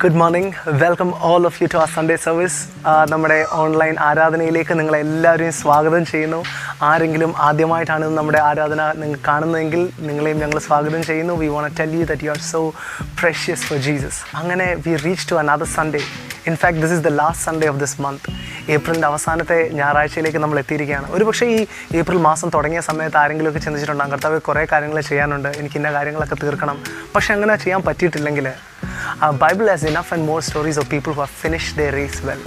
Good morning. Welcome all of you to our Sunday service. നമ്മുടെ online ആരാധനയിലേക്ക് നിങ്ങളെല്ലാവരെയും സ്വാഗതം ചെയ്യുന്നു. ആരെങ്കിലും ആദ്യമായിട്ടാണ് നമ്മുടെ ആരാധന നിങ്ങൾ കാണുന്നതെങ്കിൽ നിങ്ങളെയും ഞങ്ങൾ സ്വാഗതം ചെയ്യുന്നു. We want to tell you that you are so precious for Jesus. അങ്ങനെ we reached to another Sunday. In fact, this is the last Sunday of this month. ഏപ്രിലിൻ്റെ അവസാനത്തെ ഞായറാഴ്ചയിലേക്ക് നമ്മൾ എത്തിയിരിക്കുകയാണ്. ഒരു പക്ഷേ ഈ ഏപ്രിൽ മാസം തുടങ്ങിയ സമയത്ത് ആരെങ്കിലുമൊക്കെ ചിന്തിച്ചിട്ടുണ്ടാകും, കർത്താവ് കുറേ കാര്യങ്ങൾ ചെയ്യാനുണ്ട്, എനിക്ക് ഇന്ന കാര്യങ്ങളൊക്കെ തീർക്കണം. പക്ഷെ അങ്ങനെ ചെയ്യാൻ പറ്റിയിട്ടില്ലെങ്കിൽ Bible has enough and more stories of people who have finished their race well.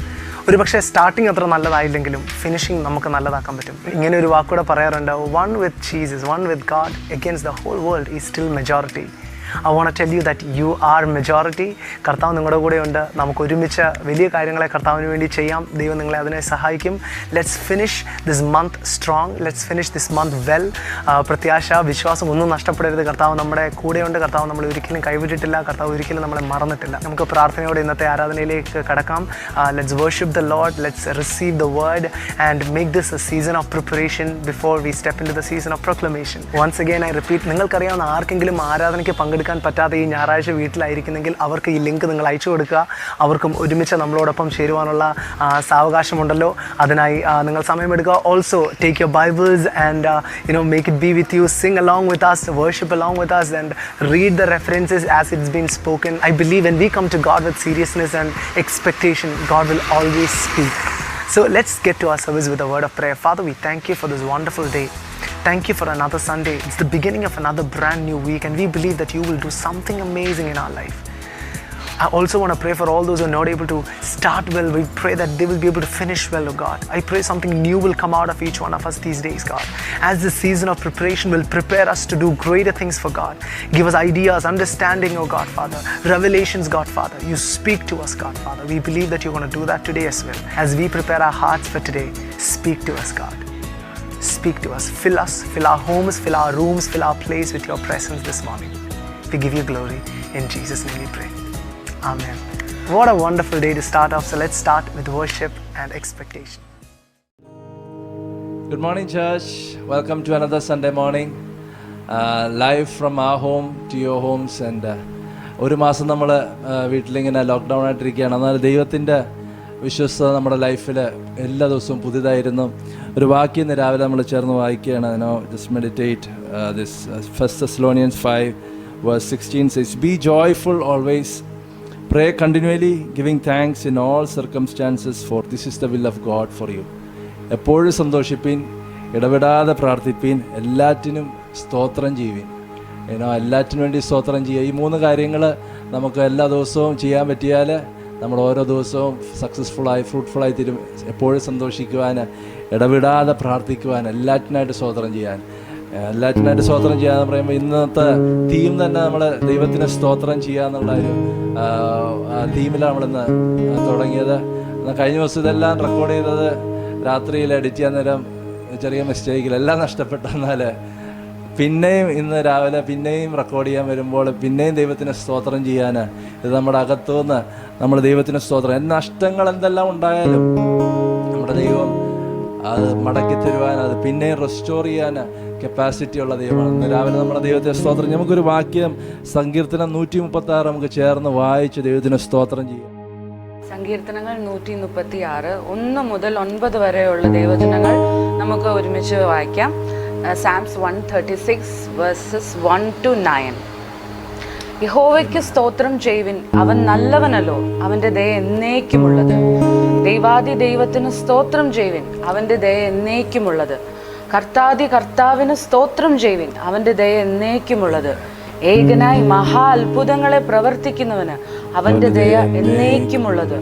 ഒരു പക്ഷേ സ്റ്റാർട്ടിങ് അത്ര നല്ലതായില്ലെങ്കിലും ഫിനിഷിങ് നമുക്ക് നല്ലതാക്കാൻ പറ്റും. ഇങ്ങനെ ഒരു വാക്കൂടെ പറയാറുണ്ട്, one with Jesus, one with God against the whole world is still majority. I want to tell you that you are majority. കർത്താവ് നിങ്ങളുടെ കൂടെ ഉണ്ട്. നമുക്ക് ഒരുമിച്ച് വലിയ കാര്യങ്ങളെ കർത്താവിന് വേണ്ടി ചെയ്യാം. ദൈവം നിങ്ങളെ അതിനെ സഹായിക്കും. Let's finish this month strong. Let's finish this month well. പ്രത്യാശ, വിശ്വാസം ഒന്നും നഷ്ടപ്പെടരുത്. കർത്താവ് നമ്മുടെ കൂടെയുണ്ട്. കർത്താവ് നമ്മൾ ഒരിക്കലും കൈവിട്ടിട്ടില്ല. കർത്താവ് ഒരിക്കലും നമ്മളെ മറന്നിട്ടില്ല. നമുക്ക് പ്രാർത്ഥനയോടെ ഇന്നത്തെ ആരാധനയിലേക്ക് കടക്കാം. Let's worship the Lord. Let's receive the word and make this a season of preparation before we step into the season of proclamation. Once again I repeat, നിങ്ങൾക്കറിയാവുന്ന ആർക്കെങ്കിലും ആരാധനയ്ക്ക് പങ്കെടുക്കാൻ പറ്റാതെ ഈ ഞായറാഴ്ച വീട്ടിലായിരിക്കുന്നെങ്കിൽ അവർക്ക് ഈ ലിങ്ക് നിങ്ങൾ അയച്ചു കൊടുക്കുക. അവർക്കും ഒരുമിച്ച് നമ്മളോടൊപ്പം ചേരുവാനുള്ള സാവകാശമുണ്ടല്ലോ. അതിനായി നിങ്ങൾ സമയമെടുക്കുക. Also take your Bibles and make it be with you. Sing along with us, worship along with us and read the references as it's been spoken. I believe when we come to God with seriousness and expectation, God will always speak. So let's get to our service with a word of prayer. Father, we thank you for this wonderful day. Thank you for another Sunday. It's the beginning of another brand new week, and we believe that you will do something amazing in our life. I also want to pray for all those who are not able to start well. We pray that they will be able to finish well, oh God. I pray something new will come out of each one of us these days, God. As this season of preparation will prepare us to do greater things for God. Give us ideas, understanding, oh God, Father. Revelations, God, Father. You speak to us, God, Father. We believe that you're going to do that today as well. As we prepare our hearts for today, speak to us, God. Speak to us, fill our homes, fill our rooms, fill our place with your presence this morning. We give you glory. In Jesus' name we pray. Amen. What a wonderful day to start off. So let's start with worship and expectation. Good morning, church. Welcome to another Sunday morning. Live from our home to your homes. And ഒരു മാസം നമ്മൾ വീട്ടിലിങ്ങനെ lockdown ആയിട്ടിരിക്കുകയാണ്. എന്നാൽ ദൈവത്തിൻ്റെ വിശ്വസ്തത നമ്മുടെ ലൈഫിൽ എല്ലാ ദിവസവും പുതിയതായിരുന്നു. ഒരു വാക്യം ഇന്ന് രാവിലെ നമ്മൾ ചേർന്ന് വായിക്കുകയാണ്. Just meditate. This 1 Thessalonians 5:16 says, "Be joyful always, pray continually, giving thanks in all circumstances, for this is the will of God for you." എപ്പോഴും സന്തോഷിപ്പീൻ, ഇടപെടാതെ പ്രാർത്ഥിപ്പീൻ, എല്ലാറ്റിനും സ്തോത്രം ചെയ്യുവീൻ. എല്ലാറ്റിനു വേണ്ടി സ്തോത്രം ചെയ്യുക. ഈ മൂന്ന് കാര്യങ്ങൾ നമുക്ക് എല്ലാ ദിവസവും ചെയ്യാൻ പറ്റിയാൽ നമ്മൾ ഓരോ ദിവസവും സക്സസ്ഫുള്ളായി ഫ്രൂട്ട്ഫുള്ളായി തീരും. എപ്പോഴും സന്തോഷിക്കുവാൻ, ഇടവിടാതെ പ്രാർത്ഥിക്കുവാൻ, എല്ലാറ്റിനായിട്ട് സ്തോത്രം ചെയ്യാൻ. എല്ലാറ്റിനായിട്ട് സ്തോത്രം ചെയ്യാന്ന് പറയുമ്പോൾ ഇന്നത്തെ തീം തന്നെ നമ്മൾ ദൈവത്തിന് സ്തോത്രം ചെയ്യുക എന്നുള്ള ഒരു തീമിലാണ് നമ്മളിന്ന് തുടങ്ങിയത്. കഴിഞ്ഞ ദിവസം ഇതെല്ലാം റെക്കോർഡ് ചെയ്തത് രാത്രിയിൽ എഡിറ്റ് ചെയ്യാൻ നേരം ചെറിയ മിസ്റ്റേക്കിൽ എല്ലാം നഷ്ടപ്പെട്ടെന്നാൽ പിന്നെയും ഇന്ന് രാവിലെ പിന്നെയും റെക്കോർഡ് ചെയ്യാൻ വരുമ്പോൾ പിന്നെയും ദൈവത്തിന് സ്തോത്രം ചെയ്യാൻ, ഇത് നമ്മുടെ അകത്തുനിന്ന് നമ്മൾ ദൈവത്തിന് സ്തോത്രം, നഷ്ടങ്ങൾ എന്തെല്ലാം ഉണ്ടായാലും നമ്മുടെ ദൈവം അത് മടക്കി തരുവാൻ, അത് പിന്നെയും റെസ്റ്റോർ ചെയ്യാൻ കപ്പാസിറ്റി ഉള്ള ദൈവമാണ്. ഇന്ന് രാവിലെ നമ്മുടെ ദൈവത്തെ സ്തോത്രം. നമുക്കൊരു വാക്യം സങ്കീർത്തനം 136 നമുക്ക് ചേർന്ന് വായിച്ച് ദൈവത്തിന് സ്തോത്രം ചെയ്യാം. സങ്കീർത്തനങ്ങൾ 136 1 മുതൽ 9 വരെയുള്ള ദൈവചനങ്ങൾ നമുക്ക് ഒരുമിച്ച് വായിക്കാം. സാംസ് 136 വേഴ്സസ് 1 to 9. യഹോവയ്ക്ക് സ്തോത്രം ചെയ്യുവിൻ, അവൻ നല്ലവനല്ലോ, അവൻ്റെ ദയ എന്നേക്കുമുള്ളത്. ദൈവാദി ദൈവത്തിന് സ്തോത്രം ചെയ്യുവിൻ, അവൻ്റെ ദയ എന്നേക്കുമുള്ളത്. കർത്താദി കർത്താവിന് സ്തോത്രം ചെയ്യുവിൻ, അവൻ്റെ ദയ എന്നേക്കുമുള്ളത്. ഏകനായി മഹാ അത്ഭുതങ്ങളെ പ്രവർത്തിക്കുന്നവന് അവൻ്റെ ദയ എന്നേക്കുമുള്ളത്.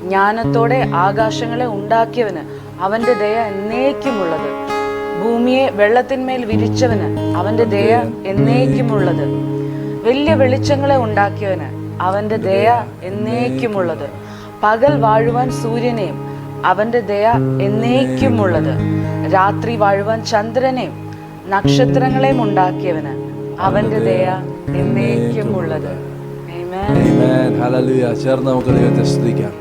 ജ്ഞാനത്തോടെ ആകാശങ്ങളെ ഉണ്ടാക്കിയവന് അവൻ്റെ ദയ എന്നേക്കുമുള്ളത്. ഭൂമിയെ വെള്ളത്തിന്മേൽ വിരിച്ചവന് അവൻ്റെ ദയ എന്നേക്കുമുള്ളത്. വലിയ വെളിച്ചങ്ങളെ ഉണ്ടാക്കിയവന് അവൻ്റെ ദയ എന്നേക്കുമുള്ളത്. പകൽ വാഴുവാൻ സൂര്യനെയും അവൻ്റെ ദയ എന്നേക്കുമുള്ളത്. രാത്രി വാഴുവാൻ ചന്ദ്രനെയും നക്ഷത്രങ്ങളെയും ഉണ്ടാക്കിയവന് അവൻ്റെ ദയ എന്നേക്കുമുള്ളത്. ആമേൻ. ഹല്ലേലൂയ. ചേർന്ന് നമുക്ക് ദൈവത്തെ സ്തുതിക്കാം.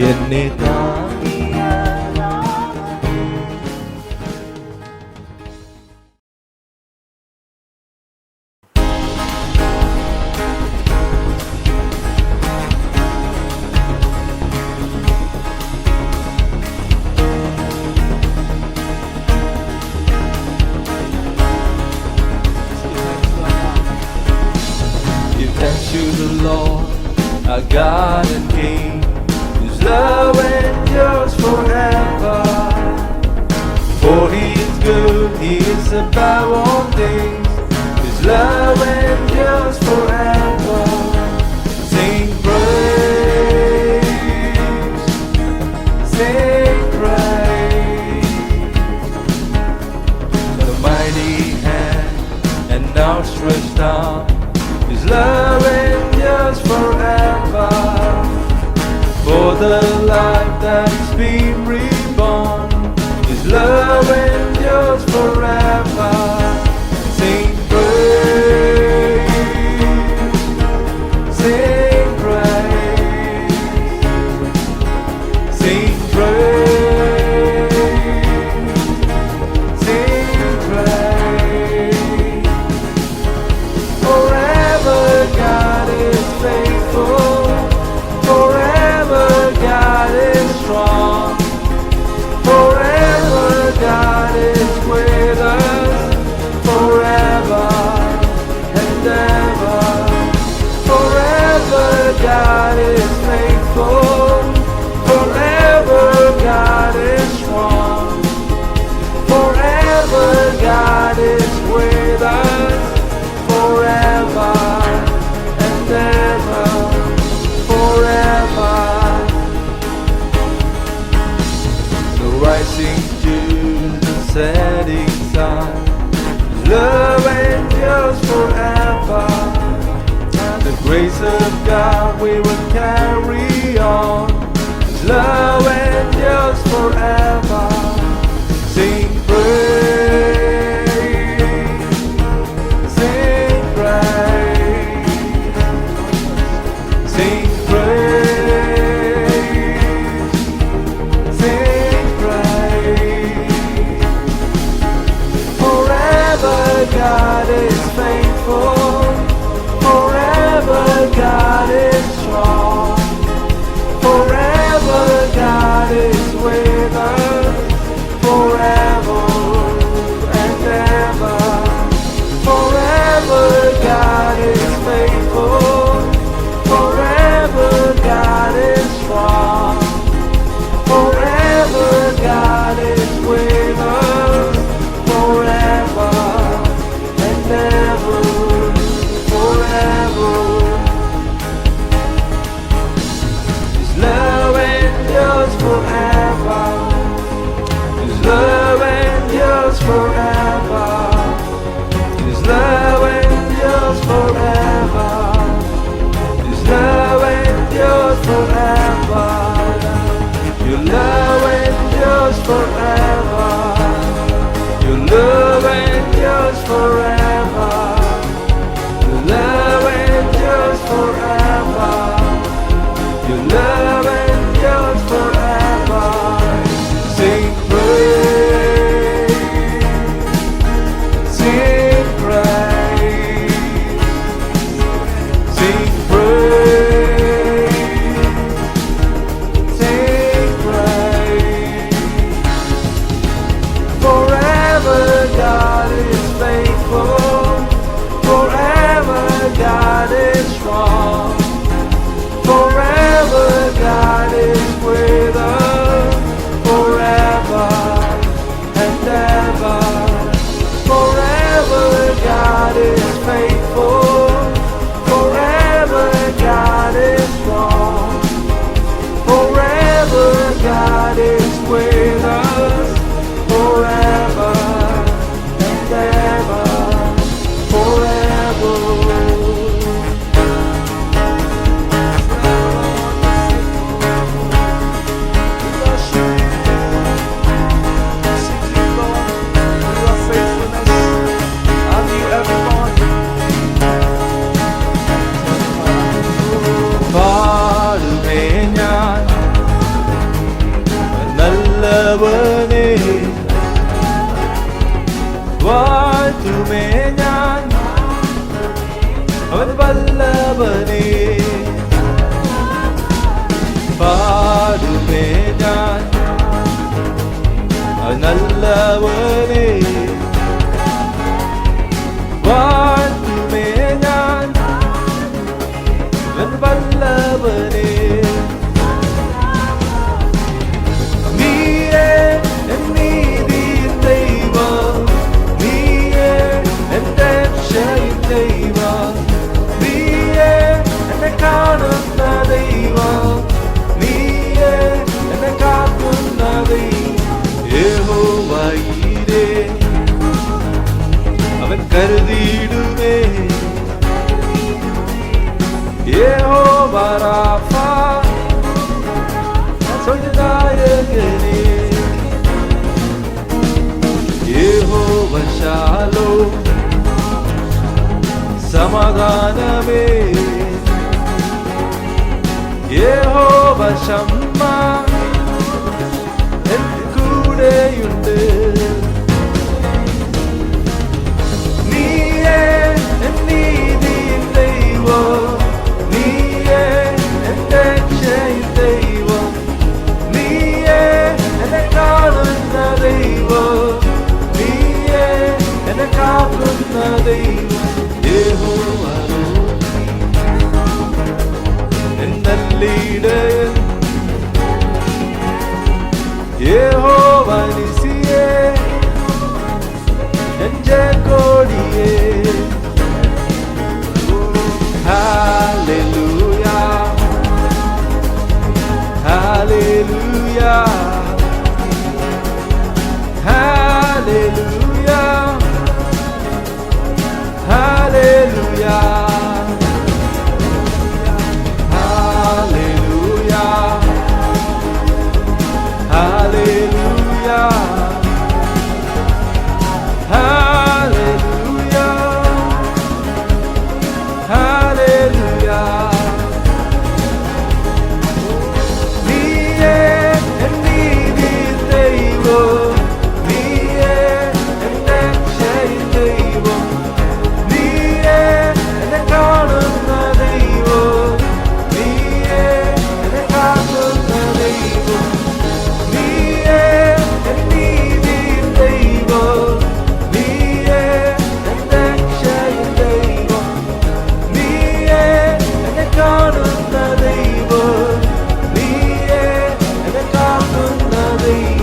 എന്നെ താങ്ങിയ Give thanks to the Lord, our God and King. His love endures forever. For He is good, He is above all things. His love endures forever. Sing praise, sing praise. The mighty hand and outstretched arm. His love endures forever. For the life that's been reborn, His love endures forever. Sing praise, sing praise, sing praise, sing praise. Forever God is faithful. Forever God is strong. Forever God is with us. Forever and ever. Forever God is faithful. Forever God is strong. Forever God is with us. Forever and ever. Forever. The rising to the setting sun, His love endures forever. The grace of God we will carry on. His love endures forever. Sing praise, sing praise, sing praise, sing praise. Forever God is faithful. Forever God is strong. Forever God is with us. Forever and ever. Forever God is faithful. Forever God is strong. Forever God is with us. Forever and ever. Forever. His love endures forever. His love endures forever. His love endures forever. His love endures forever. Your love endures forever. Your love endures forever. Your love endures forever. Your love endures forever. Sing praise, sing praise, sing praise, sing praise. Forever God is faithful. വാഴ്ത്തുമേ ഞാൻ അവൻ വല്ലഭനെ, പാടുമേ ഞാൻ അവൻ നല്ലവനെ, വാഴ്ത്തുമേ ഞാൻ അവൻ വല്ലഭനെ. നീയേ എൻ നീതിയിൻ ദൈവം, നീയേ എൻ രക്ഷയിൻ ദൈവം, നീയേ എന്നെ കാണുന്ന ദൈവം, നീയേ എന്നെ കാക്കുന്ന ദൈവം. യഹോവ ഈരേ അവൻ കരുതിയിടുമേ, യഹോവ റാഫ നായകനേ, യഹോവ ശാലോം സമാധാനമേ, യഹോവ ശമ്മ എൻ കൂടെയുണ്ട്. നീയേ എൻ നീതിയിൻ ദൈവം, നീയേ എൻ രക്ഷയിൻ ദൈവം, നീയേ എന്നെ കാണുന്ന ദൈവം, നീയേ എന്നെ കാക്കുന്ന ദൈവം. യഹോവ എൻ നല്ലിടയൻ, യഹോവ നിസിയേ എൻ ജയക്കൊടിയേ. Hallelujah hallelujah hallelujah hallelujah hallelujah hallelujah hallelujah hallelujah. നീയേ എൻ നീതിയിൻ ദൈവം, നീയേ എൻ രക്ഷയിൻ ദൈവം, നീയേ എന്നെ കാണുന്ന ദൈവം, നീയേ എന്നെ കാക്കുന്ന ദൈവം, നീയേ എൻ നീതിയിൻ ദൈവം, നീയേ എൻ രക്ഷയിൻ ദൈവം, നീയേ എന്നെ കാണുന്ന ദൈവം, നീയേ എന്നെ കാക്കുന്ന ദൈവം.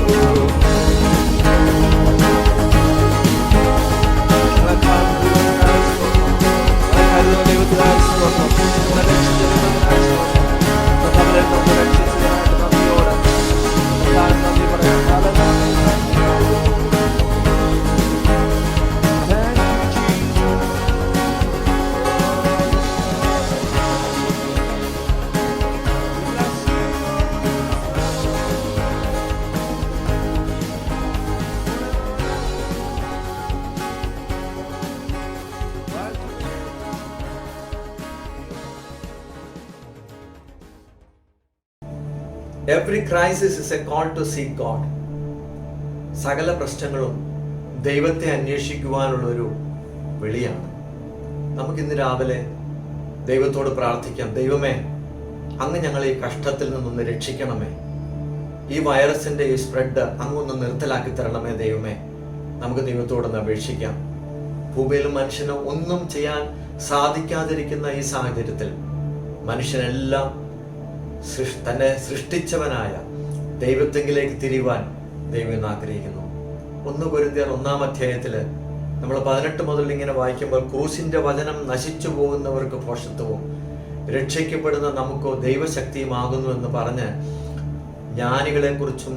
Every crisis is a call to seek God. സകല പ്രശ്നങ്ങളും ദൈവത്തെ അന്വേഷിക്കുവാനുള്ളൊരു വിളിയാണ്. നമുക്കിന്ന് രാവിലെ ദൈവത്തോട് പ്രാർത്ഥിക്കാം. ദൈവമേ, അങ്ങ് ഞങ്ങളെ ഈ കഷ്ടത്തിൽ നിന്നൊന്ന് രക്ഷിക്കണമേ. ഈ വൈറസിന്റെ ഈ സ്പ്രെഡ് അങ്ങൊന്ന് നിർത്തലാക്കി തരണമേ ദൈവമേ. നമുക്ക് ദൈവത്തോടൊന്ന് അപേക്ഷിക്കാം. ഭൂമിയിലും മനുഷ്യന് ഒന്നും ചെയ്യാൻ സാധിക്കാതിരിക്കുന്ന ഈ സാഹചര്യത്തിൽ മനുഷ്യനെല്ലാം തന്നെ സൃഷ്ടിച്ചവനായ ദൈവത്തെങ്കിലേക്ക് തിരിയുവാൻ ദൈവം ഇന്ന് ആഗ്രഹിക്കുന്നു. 1 കൊരിന്ത്യർ 1-ാം അധ്യായത്തിൽ നമ്മൾ 18 മുതൽ ഇങ്ങനെ വായിക്കുമ്പോൾ, ക്രൂശിന്റെ വചനം നശിച്ചു പോകുന്നവർക്ക് ഭോഷത്വവും രക്ഷിക്കപ്പെടുന്ന നമുക്കോ ദൈവശക്തിയുമാകുന്നു എന്ന് പറഞ്ഞ് ജ്ഞാനികളെ കുറിച്ചും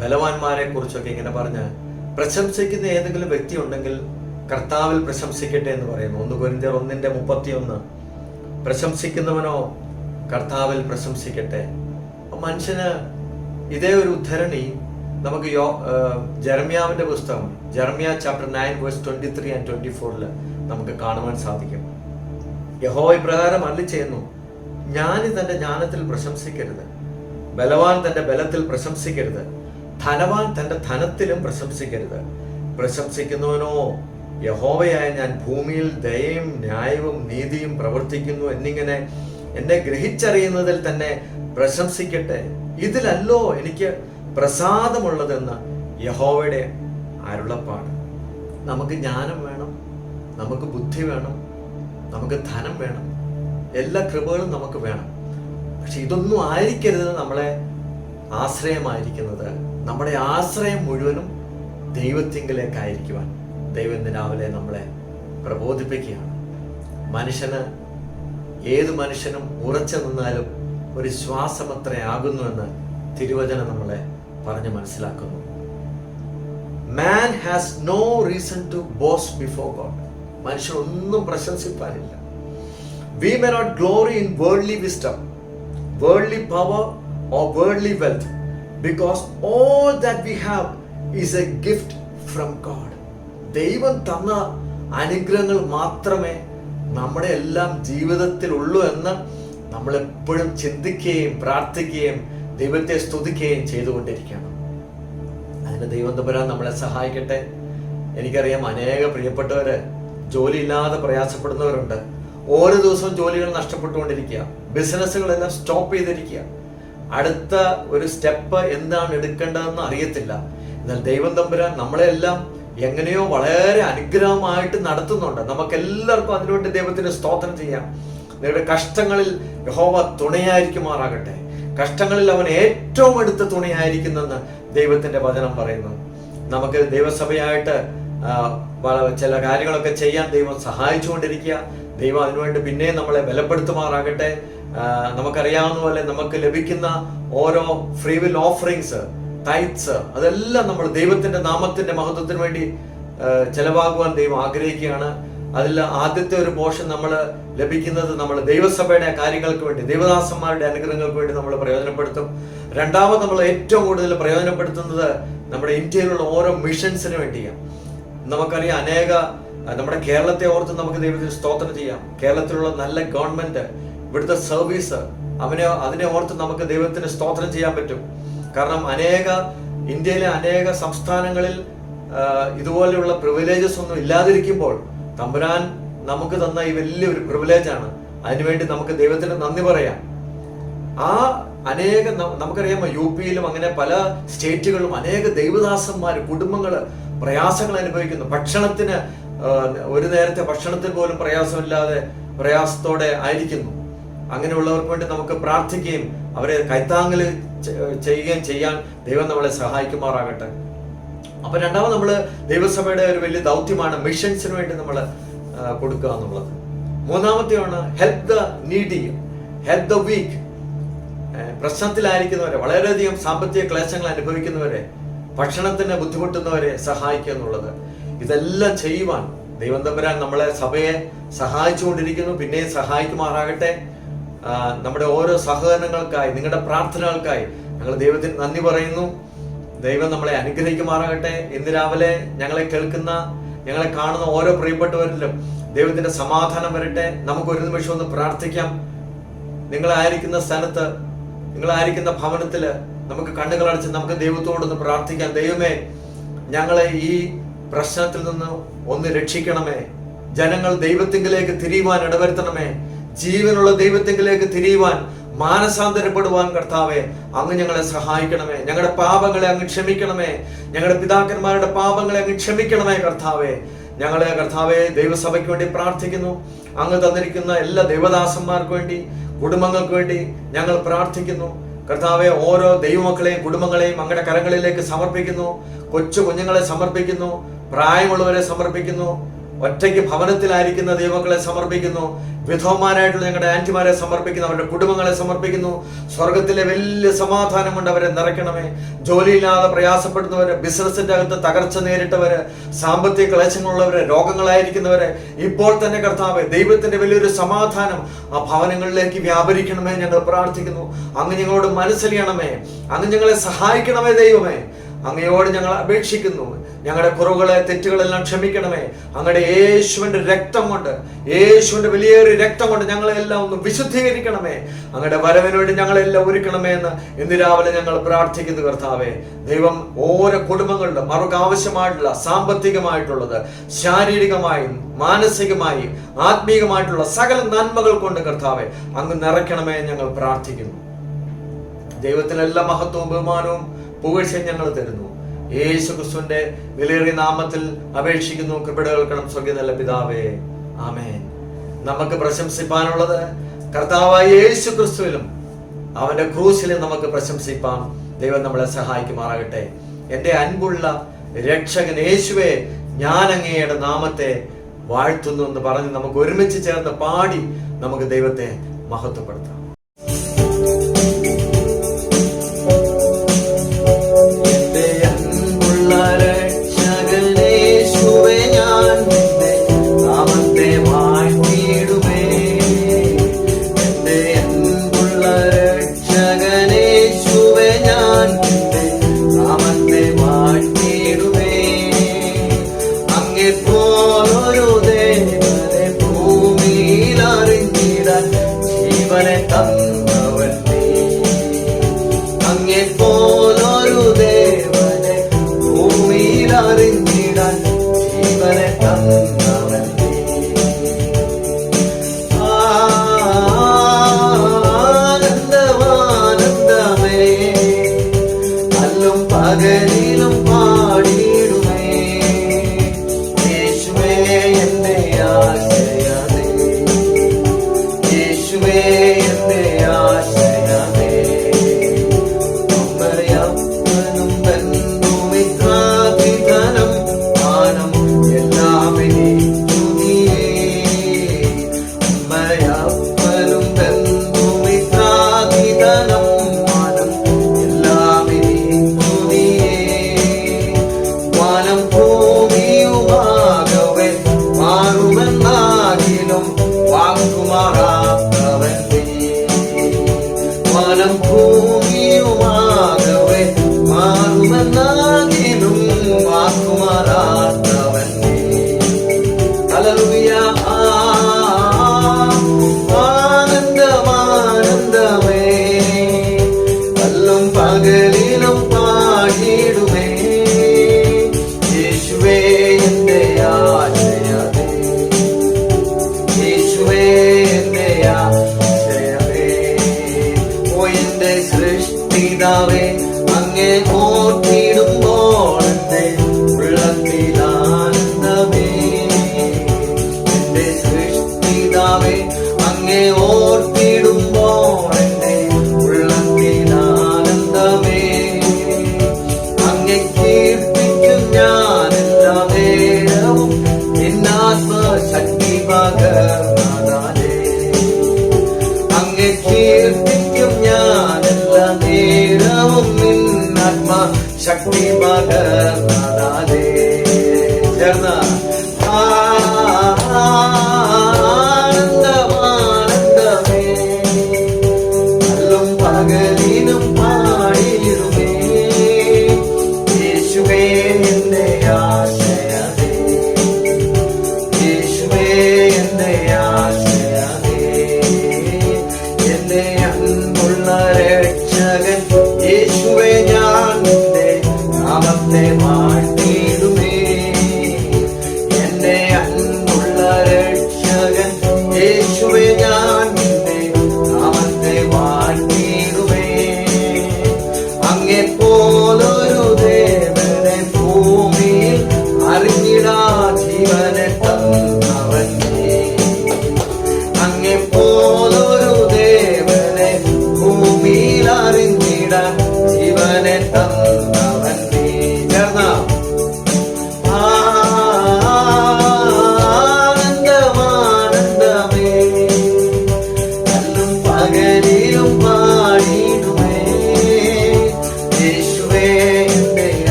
ബലവാന്മാരെ കുറിച്ചൊക്കെ ഇങ്ങനെ പറഞ്ഞ് പ്രശംസിക്കുന്ന ഏതെങ്കിലും വ്യക്തി ഉണ്ടെങ്കിൽ കർത്താവിൽ പ്രശംസിക്കട്ടെ എന്ന് പറയുന്നു. 1 കൊരിന്ത്യർ 1:31. പ്രശംസിക്കുന്നവനോ കർത്താവിൽ പ്രശംസിക്കട്ടെ. മനുഷ്യന് ഇതേ ഒരു ഉദ്ധരണി നമുക്ക് ജെറമ്യാവിന്റെ പുസ്തകം ജെറമ്യ ചാപ്റ്റർ 9:23-24 നമുക്ക് കാണുവാൻ സാധിക്കും. യഹോവ ഇപ്രകാരം അരുളിച്ചെയ്യുന്നു, ജ്ഞാനി തന്റെ ജ്ഞാനത്തിൽ പ്രശംസിക്കരുത്, ബലവാൻ തന്റെ ബലത്തിൽ പ്രശംസിക്കരുത്, ധനവാൻ തന്റെ ധനത്തിലും പ്രശംസിക്കരുത്. പ്രശംസിക്കുന്നവനോ യഹോവയായ ഞാൻ ഭൂമിയിൽ ദയയും ന്യായവും നീതിയും പ്രവർത്തിക്കുന്നു എന്നിങ്ങനെ എന്നെ ഗ്രഹിച്ചറിയുന്നതിൽ തന്നെ പ്രശംസിക്കട്ടെ. ഇതിലല്ലോ എനിക്ക് പ്രസാദമുള്ളതെന്ന് യഹോവയുടെ അരുളപ്പാട്. നമുക്ക് ജ്ഞാനം വേണം, നമുക്ക് ബുദ്ധി വേണം, നമുക്ക് ധനം വേണം, എല്ലാ കൃപകളും നമുക്ക് വേണം. പക്ഷെ ഇതൊന്നും ആയിരിക്കരുത് നമ്മളെ ആശ്രയമായിരിക്കുന്നത്. നമ്മുടെ ആശ്രയം മുഴുവനും ദൈവത്തിങ്കിലേക്കായിരിക്കുവാൻ ദൈവം ഇന്ന് രാവിലെ നമ്മളെ പ്രബോധിപ്പിക്കുകയാണ്. ഏത് മനുഷ്യനും ഉറച്ചു നിന്നാലും ഒരു ശ്വാസമത്രയാകുന്നുവെന്ന് തിരുവചനം നമ്മളെ പറഞ്ഞ് മനസ്സിലാക്കുന്നു. Man has no reason to boast before God. മനുഷ്യൻ ഒന്നും പ്രശംസിപ്പാനില്ല. We may not glory in worldly wisdom, worldly power or worldly wealth, because all that we have is a gift from God. ദൈവം തന്ന അനുഗ്രഹങ്ങൾ മാത്രമേ നമ്മുടെ എല്ലാം ജീവിതത്തിൽ ഉള്ളൂ എന്ന് നമ്മൾ എപ്പോഴും ചിന്തിക്കുകയും പ്രാർത്ഥിക്കുകയും ദൈവത്തെ സ്തുതിക്കുകയും ചെയ്തുകൊണ്ടിരിക്കണം. അതിന് ദൈവം തമ്പുരാൻ നമ്മളെ സഹായിക്കട്ടെ. എനിക്കറിയാം അനേക പ്രിയപ്പെട്ടവര് ജോലിയില്ലാതെ പ്രയാസപ്പെടുന്നവരുണ്ട്. ഓരോ ദിവസവും ജോലികൾ നഷ്ടപ്പെട്ടുകൊണ്ടിരിക്കുക, ബിസിനസ്സുകളെല്ലാം സ്റ്റോപ്പ് ചെയ്തിരിക്കുക. അടുത്ത ഒരു സ്റ്റെപ്പ് എന്താണ് എടുക്കേണ്ടതെന്ന് അറിയത്തില്ല. എന്നാൽ ദൈവം തമ്പുരാൻ നമ്മളെല്ലാം എങ്ങനെയോ വളരെ അനുഗ്രഹമായിട്ട് നടത്തുന്നുണ്ട്. നമുക്കെല്ലാവർക്കും അതിനുവേണ്ടി ദൈവത്തിന് സ്തോത്രം ചെയ്യാം. നിങ്ങളുടെ കഷ്ടങ്ങളിൽ യഹോവ തുണയായിരിക്കുമാറാകട്ടെ. കഷ്ടങ്ങളിൽ അവൻ ഏറ്റവും അടുത്ത തുണയായിരിക്കുന്നെന്ന് ദൈവത്തിന്റെ വചനം പറയുന്നു. നമുക്ക് ദൈവസഭയായിട്ട് ചില കാര്യങ്ങളൊക്കെ ചെയ്യാൻ ദൈവം സഹായിച്ചുകൊണ്ടിരിക്കുക. ദൈവം അതിനുവേണ്ടി പിന്നെയും നമ്മളെ ബലപ്പെടുത്തുമാറാകട്ടെ. നമുക്കറിയാവുന്ന പോലെ നമുക്ക് ലഭിക്കുന്ന ഓരോ ഫ്രീ വിൽ ഓഫറിങ്സ്, ടൈറ്റ്സ്, അതെല്ലാം നമ്മൾ ദൈവത്തിന്റെ നാമത്തിന്റെ മഹത്വത്തിന് വേണ്ടി ചെലവാകുവാൻ ദൈവം ആഗ്രഹിക്കുകയാണ്. അതിൽ ആദ്യത്തെ ഒരു പോർഷൻ നമ്മൾ ലഭിക്കുന്നത് നമ്മൾ ദൈവസഭയുടെ കാര്യങ്ങൾക്ക് വേണ്ടി, ദൈവദാസന്മാരുടെ അനുഗ്രഹങ്ങൾക്ക് വേണ്ടി നമ്മൾ പ്രയോജനപ്പെടുത്തും. രണ്ടാമത് നമ്മൾ ഏറ്റവും കൂടുതൽ പ്രയോജനപ്പെടുത്തുന്നത് നമ്മുടെ ഇന്ത്യയിലുള്ള ഓരോ മിഷൻസിന് വേണ്ടിയാണ്. നമുക്കറിയാം നമ്മുടെ കേരളത്തെ ഓർത്ത് നമുക്ക് ദൈവത്തിന് സ്തോത്രം ചെയ്യാം. കേരളത്തിലുള്ള നല്ല ഗവൺമെന്റ്, ഇവിടുത്തെ സർവീസ്, അതിനെ ഓർത്ത് നമുക്ക് ദൈവത്തിന് സ്തോത്രം ചെയ്യാൻ പറ്റും. കാരണം ഇന്ത്യയിലെ അനേക സംസ്ഥാനങ്ങളിൽ ഇതുപോലെയുള്ള പ്രിവിലേജസ് ഒന്നും ഇല്ലാതിരിക്കുമ്പോൾ തമ്പുരാൻ നമുക്ക് തന്ന ഈ വലിയൊരു പ്രിവിലേജാണ്. അതിനുവേണ്ടി നമുക്ക് ദൈവത്തിന് നന്ദി പറയാം. നമുക്കറിയാമോ, UP-യിലും അങ്ങനെ പല സ്റ്റേറ്റുകളിലും അനേക ദൈവദാസന്മാർ, കുടുംബങ്ങൾ പ്രയാസങ്ങൾ അനുഭവിക്കുന്നു. ഭക്ഷണത്തിന് ഒരു നേരത്തെ ഭക്ഷണത്തിൽ പോലും പ്രയാസത്തോടെ ആയിരിക്കുന്നു. അങ്ങനെയുള്ളവർക്ക് വേണ്ടി നമുക്ക് പ്രാർത്ഥിക്കുകയും അവരെ കൈത്താങ്ങൽ ചെയ്യുകയും ചെയ്യാൻ ദൈവം നമ്മളെ സഹായിക്കുമാറാകട്ടെ. അപ്പൊ രണ്ടാമത് നമ്മൾ ദൈവസഭയുടെ ഒരു വലിയ ദൗത്യമാണ് മിഷൻസിന് വേണ്ടി നമ്മൾ കൊടുക്കുക എന്നുള്ളത്. മൂന്നാമത്തെയാണ് help the needy, help the weak. പ്രശ്നത്തിലായിരിക്കുന്നവരെ, വളരെയധികം സാമ്പത്തിക ക്ലേശങ്ങൾ അനുഭവിക്കുന്നവരെ, ഭക്ഷണത്തിന് ബുദ്ധിമുട്ടുന്നവരെ സഹായിക്കുക എന്നുള്ളത്. ഇതെല്ലാം ചെയ്യുവാൻ ദൈവം തമ്പുരാൻ നമ്മളെ സഭയെ സഹായിച്ചുകൊണ്ടിരിക്കുന്നു, പിന്നെയും സഹായിക്കുമാറാകട്ടെ. നമ്മുടെ ഓരോ സഹകരണങ്ങൾക്കായി, നിങ്ങളുടെ പ്രാർത്ഥനകൾക്കായി ഞങ്ങൾ ദൈവത്തിന് നന്ദി പറയുന്നു. ദൈവം നമ്മളെ അനുഗ്രഹിക്കുമാറാകട്ടെ. ഇന്ന് രാവിലെ ഞങ്ങളെ കേൾക്കുന്ന, ഞങ്ങളെ കാണുന്ന ഓരോ പ്രിയപ്പെട്ടവരിലും ദൈവത്തിന്റെ സമാധാനം വരട്ടെ. നമുക്ക് ഒരു നിമിഷം ഒന്ന് പ്രാർത്ഥിക്കാം. നിങ്ങളായിരിക്കുന്ന സ്ഥലത്ത്, നിങ്ങളായിരിക്കുന്ന ഭവനത്തില് നമുക്ക് കണ്ണുകളടച്ച് നമുക്ക് ദൈവത്തോടൊന്ന് പ്രാർത്ഥിക്കാം. ദൈവമേ, ഞങ്ങളെ ഈ പ്രശ്നത്തിൽ നിന്ന് ഒന്ന് രക്ഷിക്കണമേ. ജനങ്ങൾ ദൈവത്തിങ്കിലേക്ക് തിരിയുവാൻ ഇടവരുത്തണമേ. ജീവനുള്ള ദൈവത്തിങ്കിലേക്ക് തിരിയുവാൻ, മാനസാന്തരപ്പെടുവാൻ കർത്താവെ അങ്ങ് ഞങ്ങളെ സഹായിക്കണമേ. ഞങ്ങളുടെ പാപങ്ങളെ അങ്ങ് ക്ഷമിക്കണമേ. ഞങ്ങളുടെ പിതാക്കന്മാരുടെ പാപങ്ങളെ അങ്ങ് ക്ഷമിക്കണമേ കർത്താവെ. ഞങ്ങളെ കർത്താവെ ദൈവസഭയ്ക്ക് വേണ്ടി പ്രാർത്ഥിക്കുന്നു. അങ്ങ് തന്നിരിക്കുന്ന എല്ലാ ദൈവദാസന്മാർക്ക് വേണ്ടി, കുടുംബങ്ങൾക്ക് വേണ്ടി ഞങ്ങൾ പ്രാർത്ഥിക്കുന്നു കർത്താവെ. ഓരോ ദൈവമക്കളെയും കുടുംബങ്ങളെയും അങ്ങയുടെ കരങ്ങളിലേക്ക് സമർപ്പിക്കുന്നു. കൊച്ചു കുഞ്ഞുങ്ങളെ സമർപ്പിക്കുന്നു, പ്രായമുള്ളവരെ സമർപ്പിക്കുന്നു, ഒറ്റയ്ക്ക് ഭവനത്തിലായിരിക്കുന്ന ദൈവമക്കളെ സമർപ്പിക്കുന്നു, വിധവമാരായിട്ടുള്ള ഞങ്ങളുടെ ആന്റിമാരെ സമർപ്പിക്കുന്നു, അവരുടെ കുടുംബങ്ങളെ സമർപ്പിക്കുന്നു. സ്വർഗത്തിലെ വലിയ സമാധാനം കൊണ്ട് അവരെ നിറയ്ക്കണമേ. ജോലിയില്ലാതെ പ്രയാസപ്പെടുന്നവര്, ബിസിനസിന്റെ അകത്ത് തകർച്ച നേരിട്ടവര്, സാമ്പത്തിക ക്ലേശങ്ങളുള്ളവര്, രോഗങ്ങളായിരിക്കുന്നവരെ ഇപ്പോൾ തന്നെ കർത്താവേ ദൈവത്തിന്റെ വലിയൊരു സമാധാനം ആ ഭവനങ്ങളിലേക്ക് വ്യാപരിക്കണമേ ഞങ്ങൾ പ്രാർത്ഥിക്കുന്നു. അങ്ങ് ഞങ്ങളോട് മനസ്സലിയണമേ, അങ്ങ് ഞങ്ങളെ സഹായിക്കണമേ ദൈവമേ. അങ്ങയോട് ഞങ്ങൾ അപേക്ഷിക്കുന്നു. ഞങ്ങളുടെ കുറവുകളെ, തെറ്റുകളെല്ലാം ക്ഷമിക്കണമേ. അങ്ങയുടെ യേശുവിന്റെ രക്തം കൊണ്ട്, യേശുവിന്റെ വലിയൊരു രക്തം കൊണ്ട് ഞങ്ങളെല്ലാം ഒന്ന് വിശുദ്ധീകരിക്കണമേ. അങ്ങയുടെ വരവിന് വേണ്ടി ഞങ്ങളെല്ലാം ഒരുക്കണമേ എന്ന് ഇന്ന് രാവിലെ ഞങ്ങൾ പ്രാർത്ഥിക്കുന്നു കർത്താവേ. ദൈവം ഓരോ കുടുംബങ്ങളിലും അവർക്ക് ആവശ്യമായിട്ടുള്ള സാമ്പത്തികമായിട്ടുള്ളത്, ശാരീരികമായും മാനസികമായും ആത്മീയമായിട്ടുള്ള സകല നന്മകൾ കൊണ്ട് കർത്താവെ അങ്ങ് നിറയ്ക്കണമേ ഞങ്ങൾ പ്രാർത്ഥിക്കുന്നു. ദൈവത്തിന് എല്ലാ മഹത്വവും ബഹുമാനവും പുകഴ്ചയും ഞങ്ങൾ തരുന്നു. യേശു ക്രിസ്തുവിന്റെ വിലയേറിയ നാമത്തിൽ അപേക്ഷിക്കുന്നു. കൃപ കേൾക്കണം സ്വർഗ്ഗീയ നല്ല പിതാവേ, ആമേൻ. നമുക്ക് പ്രശംസിപ്പാനുള്ളത് കർത്താവായ യേശു ക്രിസ്തുവിലും അവന്റെ ക്രൂസിലും നമുക്ക് പ്രശംസിപ്പാൻ ദൈവം നമ്മളെ സഹായിക്കുമാറാകട്ടെ. എന്റെ അൻപുള്ള രക്ഷകൻ യേശുവേ, ഞാൻ അങ്ങയുടെ നാമത്തെ വാഴ്ത്തുന്നു എന്ന് പറഞ്ഞ് നമുക്ക് ഒരുമിച്ച് ചേർന്ന് പാടി നമുക്ക് ദൈവത്തെ മഹത്വപ്പെടുത്താം. ശക്തി പകർന്നതാലേ ചേർന്ന ആനന്ദമാനന്ദമേ അല്ലും പകലിനും പാടിയിടുമേ യേശുവേ എന്റെ ആശയമേ യേശുവേ എന്റെ ആശയമേ എന്റെ അൻപുള്ള രക്ഷകൻ യേശുവേ ഞാൻ നാമത്തെ വാഴ്ത്തിയിടുമേ എന്റെ അൻപുള്ള രക്ഷകൻ യേശുവേ ഞാൻ നാമത്തെ വാഴ്ത്തിയിടുമേ അങ്ങെപ്പോലൊരു ദേവനെ ഭൂമിയിൽ അറിഞ്ഞിടാ ജീവനെ തന്നവൻ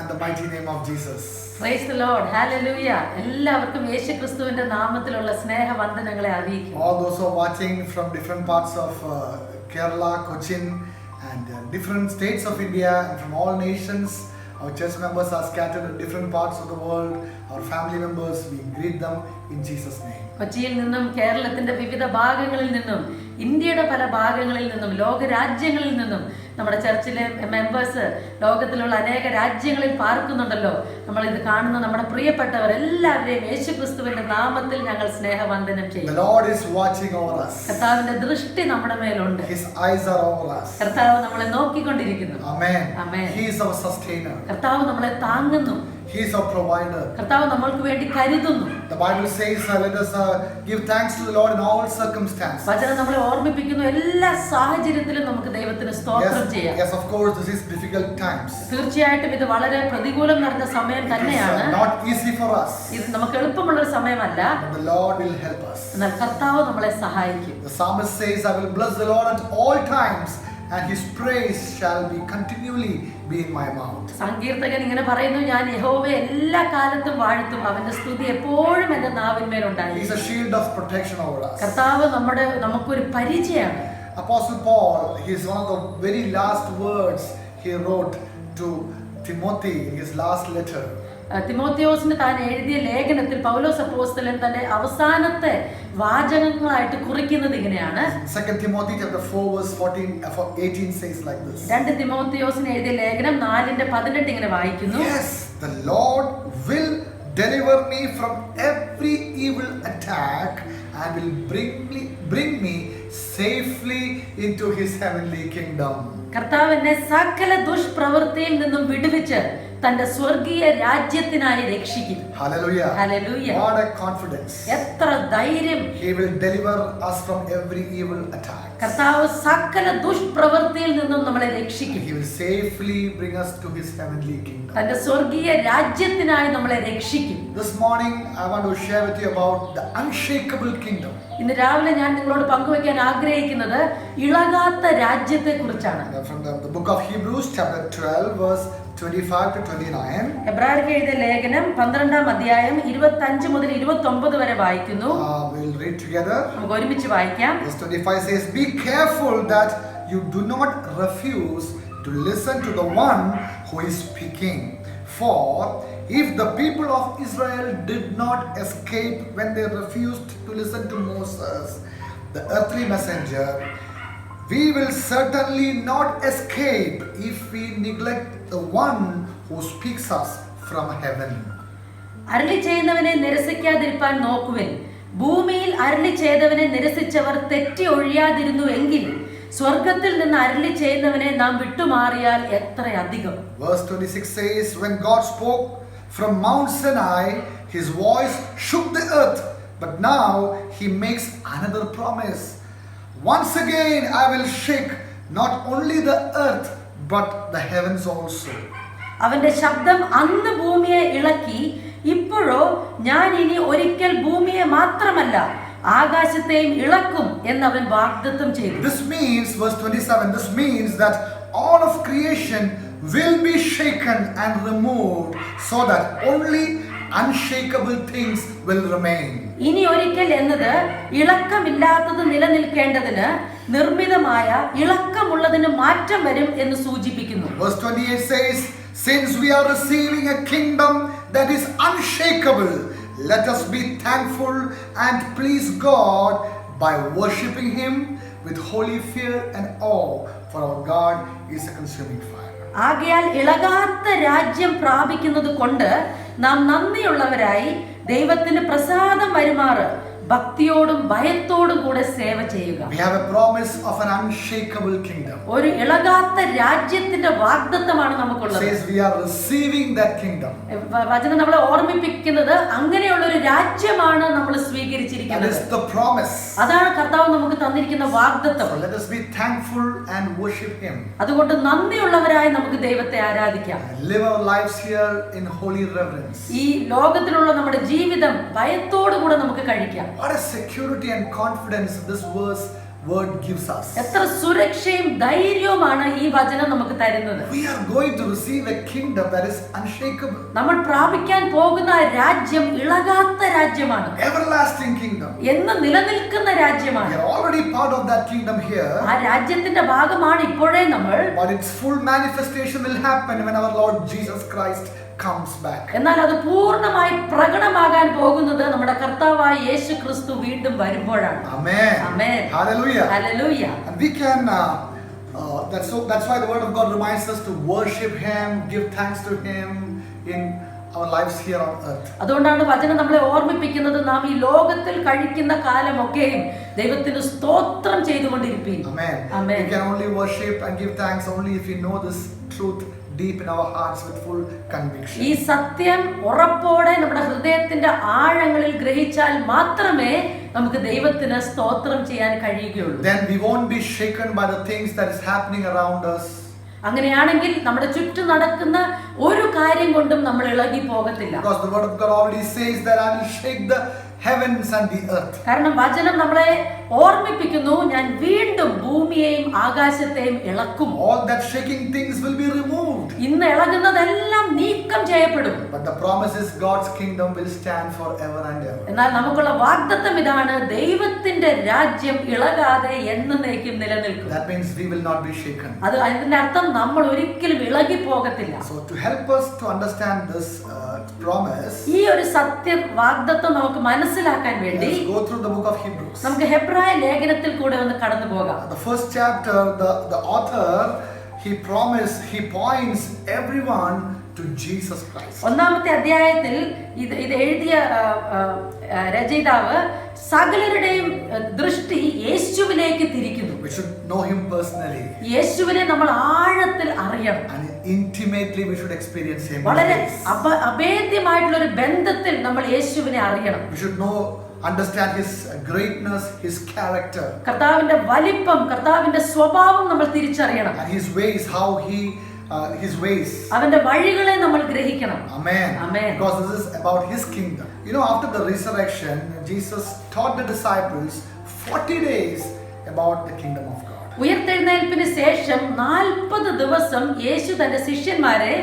and the mighty name of Jesus. Praise the Lord. Hallelujah. എല്ലാവർക്കും യേശുക്രിസ്തുവിന്റെ നാമത്തിലുള്ള സ്നേഹവന്ദനങ്ങളെ അറിയിക്കുന്നു. All those who are watching from different parts of Kerala, Cochin, and different states of India, and from all nations, our church members are scattered in different parts of the world. Our family members, we greet them in Jesus' name. കൊച്ചിയിൽ നിന്നും കേരളത്തിന്റെ വിവിധ ഭാഗങ്ങളിൽ നിന്നും ഇന്ത്യയുടെ പല ഭാഗങ്ങളിൽ നിന്നും ലോകരാജ്യങ്ങളിൽ നിന്നും നമ്മുടെ ചർച്ചിലെ മെമ്പേഴ്സ് ലോകത്തിലുള്ള അനേക രാജ്യങ്ങളിൽ പാർക്കുന്നുണ്ടല്ലോ. നമ്മൾ ഇത് കാണുന്ന നമ്മുടെ പ്രിയപ്പെട്ടവർ എല്ലാവരെയും യേശുക്രിസ്തുവിന്റെ നാമത്തിൽ ഞങ്ങൾ സ്നേഹവന്ദനം ചെയ്യുന്നു. The Lord is watching over us. കർത്താവിന്റെ ദൃഷ്ടി നമ്മുടെ മേലുണ്ട്. His eyes are over us. കർത്താവ് നമ്മളെ നോക്കിക്കൊണ്ടിരിക്കുന്നു. Amen. Amen. He is our sustainer. കർത്താവ് നമ്മളെ താങ്ങുന്നു. He is our provider. കർത്താവ് നമ്മൾക്ക് വേണ്ടി കരുതുന്നു. The Bible says, let us give thanks to the Lord in all circumstances. വചനം നമ്മളെ ഓർമ്മിപ്പിക്കുന്നു, എല്ലാ സാഹചര്യത്തിലും നമുക്ക് ദൈവത്തിന് സ്തോത്രം ചെയ്യാം. Yes, of course, this is difficult times. തീർച്ചയായിട്ടും ഇത് വളരെ പ്രതികൂലം നിറഞ്ഞ സമയം തന്നെയാണ്. It is not easy for us. ഇത് നമുക്ക് എളുപ്പമുള്ള ഒരു സമയമല്ല. But the Lord will help us. എന്നാൽ കർത്താവ് നമ്മളെ സഹായിക്കും. The psalmist says, I will bless the Lord at all times, and his praise shall be continually be in my mouth. സങ്കീർത്തകൻ ഇങ്ങനെ പറയുന്നു, ഞാൻ യഹോവയെ എല്ലാ കാലത്തും വാഴ്ത്തും, അവന്റെ സ്തുതി എപ്പോഴും എന്റെ നാവിന്മേൽ He is ഉണ്ടായിരിക്കും. a shield of protection over us. കർത്താവ് നമുക്കൊരു പരിചയമാണ്. Apostle Paul, he is one of the very last words he wrote to Timothy in his last letter. തിമോത്തിയോസിന് താൻ എഴുതിയ ലേഖനത്തിൽ പൗലോസ് അപ്പോസ്തലൻ തന്റെ അവസാനത്തെ വാചകങ്ങളായിട്ട് കുറിക്കുന്നത് ഇങ്ങനെയാണ്. 2 Timothy chapter 4 verse 18 says like this. 2 തിമോത്തിയോസിന് എഴുതിയ ലേഖനം 4:18 ഇങ്ങനെ വായിക്കുന്നു. Yes, the Lord will deliver me from every evil attack and will bring me safely into his heavenly kingdom. കർത്താവ് എന്നെ സകല ദുഷ്പ്രവൃത്തിയിൽ നിന്നും വിടുവിച്ച് തന്റെ സ്വർഗീയ രാജ്യത്തിനായി രക്ഷിക്കും. Hallelujah. Hallelujah. What a confidence. എത്ര ധൈര്യം. He will deliver us from every evil attack. കർത്താവ് സകല ദുഷ്പ്രവൃത്തിയിൽ നിന്നും നമ്മളെ രക്ഷിക്കും. He will safely bring us to his heavenly kingdom. തന്റെ സ്വർഗീയ രാജ്യത്തിനായി നമ്മളെ രക്ഷിക്കും. This morning I want to share with you about the unshakable kingdom. ഇന്ന് രാവിലെ ഞാൻ നിങ്ങളോട് പങ്കുവയ്ക്കാൻ ആഗ്രഹിക്കുന്നത് ഇളകാത്ത രാജ്യത്തെ കുറിച്ചാണ്. From the book of Hebrews chapter 12 verse 25 to 29. എബ്രായർക്ക് എഴുതിയ ലേഖനം 12-ാം അധ്യായം 25 മുതൽ 29 വരെ വായിക്കുന്നു. We'll read together. നമുക്ക് ഒരുമിച്ച് വായിക്കാം. Verse 25 says, "Be careful that you do not refuse to listen to the one who is speaking. For if the people of Israel did not escape when they refused to listen to Moses, the earthly messenger, we will certainly not escape if we neglect the one who speaks us from heaven." അരുളി ചെയ്യുന്നവനെ നിരസിക്കാതിരിപ്പാൻ നോക്കുവിൻ. ഭൂമിയിൽ അരുളി ചെയ്തവനെ നിരസിച്ചവർ തെറ്റി ഒഴിയാതിരുന്നു എങ്കിൽ സ്വർഗത്തിൽ നിന്ന് അരുളി ചെയ്യുന്നവനെ നാം വിട്ടുമാറിയാൽ എത്ര അധികം. Verse 26 says, "When God spoke from Mount Sinai, his voice shook the earth, but now he makes another promise. Once again I will shake not only the earth but the heavens also." അവന്റെ ശബ്ദം അന്ന് ഭൂമിയെ ഇളക്കി, ഇപ്പോഴോ ഞാൻ ഇനി ഒരിക്കൽ ഭൂമിയെ മാത്രമല്ല ആകാശത്തെയും ഇളക്കും എന്നവൻ വാഗ്ദത്തം ചെയ്തു. This means, verse 27, this means that all of creation will be shaken and removed so that only unshakable things will remain. ഇനി ഒരിക്കൽ എന്നത് ഇളക്കമില്ലാത്തത് നിലനിൽക്കേണ്ടതിന് നിർമ്മിതമായ ഇളക്കമുള്ളതിന് മാറ്റം വരും എന്ന് സൂചിപ്പിക്കുന്നു. Verse 28 says, "Since we are receiving a kingdom that is unshakable, let us be thankful and please God by worshiping him with holy fear and awe, for our God is a consuming fire." ആകയാൽ ഇളകാത്ത രാജ്യം പ്രാപിക്കുന്നത് കൊണ്ട് നാം നന്ദിയുള്ളവരായി ദൈവത്തിന് പ്രസാദം വരുമാറ് ഭക്തിയോടും ഭയത്തോടും കൂടെ സേവ ചെയ്യുക. We have a promise of an unshakable kingdom. ഒരു ഇളകാത്ത രാജ്യത്തിന്റെ വാഗ്ദത്തമാണ് It നമുക്കുള്ളത്. says we are receiving that kingdom. വചനം നമ്മളെ ഓർമ്മിപ്പിക്കുന്നത് അങ്ങനെയുള്ള ഒരു രാജ്യമാണ് നമ്മൾ That സ്വീകരിച്ചിരിക്കുന്നത്. is the promise. അതാണ് കർത്താവ് നമുക്ക് തന്നിരിക്കുന്ന വാഗ്ദത്തം. So let us be thankful and worship him. അതുകൊണ്ട് നന്ദിയുള്ളവരായി നമുക്ക് ദൈവത്തെ ആരാധിക്കാം. And live our lives here in holy reverence. ഈ ലോകത്തിലുള്ള നമ്മുടെ ജീവിതം ഭയത്തോടു കൂടെ നമുക്ക് കഴിക്കാം. What a security and confidence this verse word gives us. എത്ര സുരക്ഷയും ധൈര്യവുമാണ് ഈ വചനം നമുക്ക് തരുന്നത്. We are going to receive a kingdom that is unshakable. നമ്മൾ പ്രാപിക്കാൻ പോകുന്ന രാജ്യം ഇളകാത്ത രാജ്യമാണ്. Everlasting kingdom. എന്ന് നിലനിൽക്കുന്ന രാജ്യമാണ്. We are already part of that kingdom here. ആ രാജ്യത്തിന്റെ ഭാഗമാണ് ഇപ്പോഴേ നമ്മൾ. But its full manifestation will happen when our Lord Jesus Christ comes back. എന്നാൽ അത് പൂർണ്ണമായി പ്രകടമാകാൻ പോകുന്നത് നമ്മുടെ കർത്താവായ യേശു ക്രിസ്തു വീണ്ടും വരുമ്പോഴാണ്. Amen. Amen. Hallelujah. Hallelujah. And we can that's why the word of God reminds us to worship him, give thanks to him in our lives here on earth. അതുകൊണ്ടാണ് വചനം നമ്മളെ ഓർമ്മിപ്പിക്കുന്നത് നാം ഈ ലോകത്തിൽ കഴിക്കുന്ന കാലമൊക്കെയും ദൈവത്തിന് സ്തോത്രം ചെയ്തുകൊണ്ടിരിപ്പീൻ. Amen. Amen. We can only worship and give thanks only if we know this truth deep in our hearts with full conviction. ഈ സത്യം ഉറപ്പോടെ നമ്മുടെ ഹൃദയത്തിന്റെ ആഴങ്ങളിൽ ഗ്രഹിച്ചാൽ മാത്രമേ നമുക്ക് ദൈവത്തിന് സ്തോത്രം ചെയ്യാൻ കഴിയുകയുള്ളൂ. Then we won't be shaken by the things that is happening around us. അങ്ങനെയാണെങ്കിൽ നമ്മുടെ ചുറ്റും നടക്കുന്ന ഒരു കാര്യം കൊണ്ടും നമ്മൾ ഇളകി പോകത്തില്ല. Because the word of God already says that I will shake the heavens and the earth. കാരണം വചനം നമ്മളെ ഓർമ്മിപ്പിക്കുന്നു, ഞാൻ വീണ്ടും ഭൂമിയെയും ആകാശത്തെയും ഇളക്കും. All that shaking things will be removed. ഇന്ന് ഇളകുന്നതെല്ലാം നീക്കം ചെയ്യപ്പെടും. But the promise is God's kingdom will stand forever and ever. എന്നാൽ നമുക്കുള്ള വാഗ്ദത്തം ഇതാണ്, ദൈവത്തിന്റെ രാജ്യം ഇളകാതെ എന്നേക്കും നിലനിൽക്കും. That means we will not be shaken. അത് അതിന്റെ അർത്ഥം നമ്മൾ ഒരിക്കലും ഇളകി പോകത്തില്ല. So to help us to understand this promise, ഈ ഒരു സത്യം വാഗ്ദത്തം നമുക്ക് മനസ്സിലാക്കാൻ വേണ്ടി let's go through the book of Hebrews. നമുക്ക് ഹെബ്രായ ലേഖനത്തിൽ കൂടെ ഒന്ന് കടന്നു പോകാം. The first chapter, the author, he points everyone to Jesus Christ. ഒന്നാമത്തെ അധ്യായത്തിൽ ഇത് എഴുതിയ രചയിതാവ് സകലരുടെയും ദൃഷ്ടി യേശുവിലേക്ക് തിരിക്കുന്നു. We should know him personally. യേശുവിനെ നമ്മൾ ആഴത്തിൽ അറിയണം. And intimately we should experience him. വളരെ അഭേദ്യമായിട്ടുള്ള ഒരു ബന്ധത്തിൽ നമ്മൾ യേശുവിനെ അറിയണം. We should understand his greatness, his character, കർത്താവിന്റെ വലിപ്പം, കർത്താവിന്റെ സ്വഭാവം നമ്മൾ തിരിച്ചറിയണം. and his ways, how his ways. അവന്റെ വഴികളെ നമ്മൾ ഗ്രഹിക്കണം. Amen. Amen. Because this is about his kingdom. You know, after the resurrection, Jesus taught the disciples 40 days about the kingdom of God. ഉയർത്തെഴുന്നേൽപ്പിന് ശേഷം 40 ദിവസം യേശു തന്റെ ശിഷ്യന്മാരെ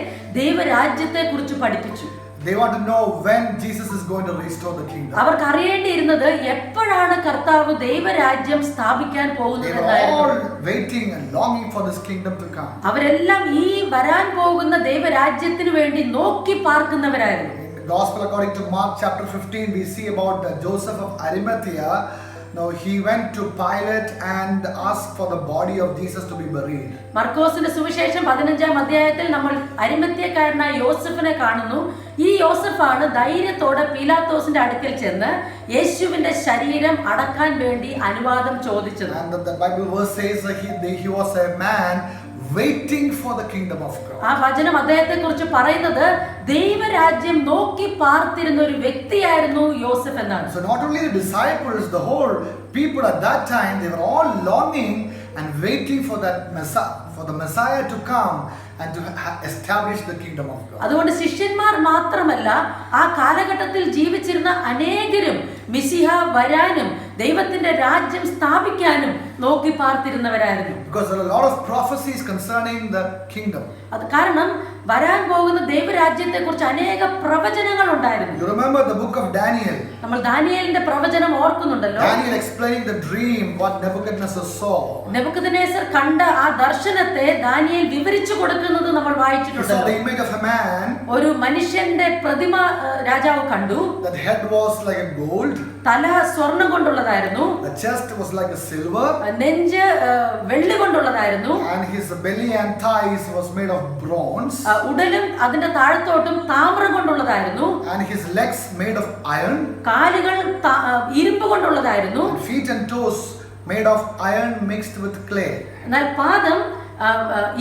ദൈവരാജ്യത്തെ കുറിച്ച് പഠിപ്പിച്ചു. They want to know when Jesus is going to restore the kingdom. അവർക്ക് അറിയേണ്ടിയിരുന്നത് എപ്പോഴാണ് കർത്താവ് ദൈവരാജ്യം സ്ഥാപിക്കാൻ They പോകുന്നത് were എന്നായിരുന്നു. all waiting and longing for this kingdom to come. അവരെല്ലാം ഈ വരാൻ പോകുന്ന ദൈവരാജ്യത്തിന് വേണ്ടി നോക്കി പാർക്കുന്നവരായിരുന്നു. In the Gospel according to Mark chapter 15, we see about Joseph of Arimathea. Now he went to Pilate and asked for the body of Jesus to be buried. മർക്കോസിന്റെ സുവിശേഷം 15-ാം അധ്യായത്തിൽ നമ്മൾ അരിമത്യക്കാരനായ യോസഫിനെ കാണുന്നു. ഈ യോസഫാണ് ധൈര്യത്തോടെ പീലാത്തോസിന്റെ അടുക്കൽ ചെന്ന് യേശുവിന്റെ ശരീരം അടക്കാൻ വേണ്ടി അനുവാദം ചോദിച്ചത്. And the Bible verse says that he was a man waiting for the kingdom of God. ആ വചനം അദ്ദേഹത്തെ കുറിച്ച് പറയുന്നത് ദൈവരാജ്യം നോക്കി പാർത്തിരുന്ന ഒരു വ്യക്തിയായിരുന്നു യോസഫ് എന്നാണ്. So not only the disciples, the whole people at that time, they were all longing and waiting for the Messiah to come and to establish the kingdom of God. അതുകൊണ്ട് ശിഷ്യന്മാർ മാത്രമല്ല, ആ കാലഘട്ടത്തിൽ ജീവിച്ചിരുന്ന അനേകരും മിശിഹ വരാനും ദൈവത്തിന്റെ രാജ്യം സ്ഥാപിക്കാനും നോക്കി പാർത്തിരുന്നവരായിരുന്നു. Because there are a lot of prophecies concerning the kingdom. അത് കാരണം വരാൻ പോകുന്ന ദൈവരാജ്യത്തെ കുറിച്ച് അനേക പ്രവചനങ്ങൾ ഉണ്ടായിരുന്നു. You remember the book of Daniel? നമ്മൾ ദാനിയേലിന്റെ പ്രവചനം ഓർക്കുന്നുണ്ടല്ലോ. Daniel explaining the dream what Nebuchadnezzar saw. Nebuchadnezzar കണ്ട ആ ദർശനത്തെ ദാനിയേൽ വിവരിച്ചു കൊടുക്കുന്നത് നമ്മൾ He saw വായിച്ചിട്ടുണ്ട്. the image of a man. ഒരു മനുഷ്യന്റെ പ്രതിമ രാജാവ് കണ്ടു. That head was like a gold. തല സ്വർണ്ണം കൊണ്ടുള്ളതായിരുന്നു. The chest was like a silver. നെഞ്ച് വെള്ളി കൊണ്ടുള്ളതായിരുന്നു. And his belly and thighs was made of bronze. ഉടലും അതിന്റെ താഴത്തോട്ടും താമ്രം കൊണ്ടുള്ളതായിരുന്നു. And his legs made of iron. കാലുകൾ ഇരുമ്പ് കൊണ്ടുള്ളതായിരുന്നു. And feet and toes made of iron mixed with clay. എന്നാൽ പാദം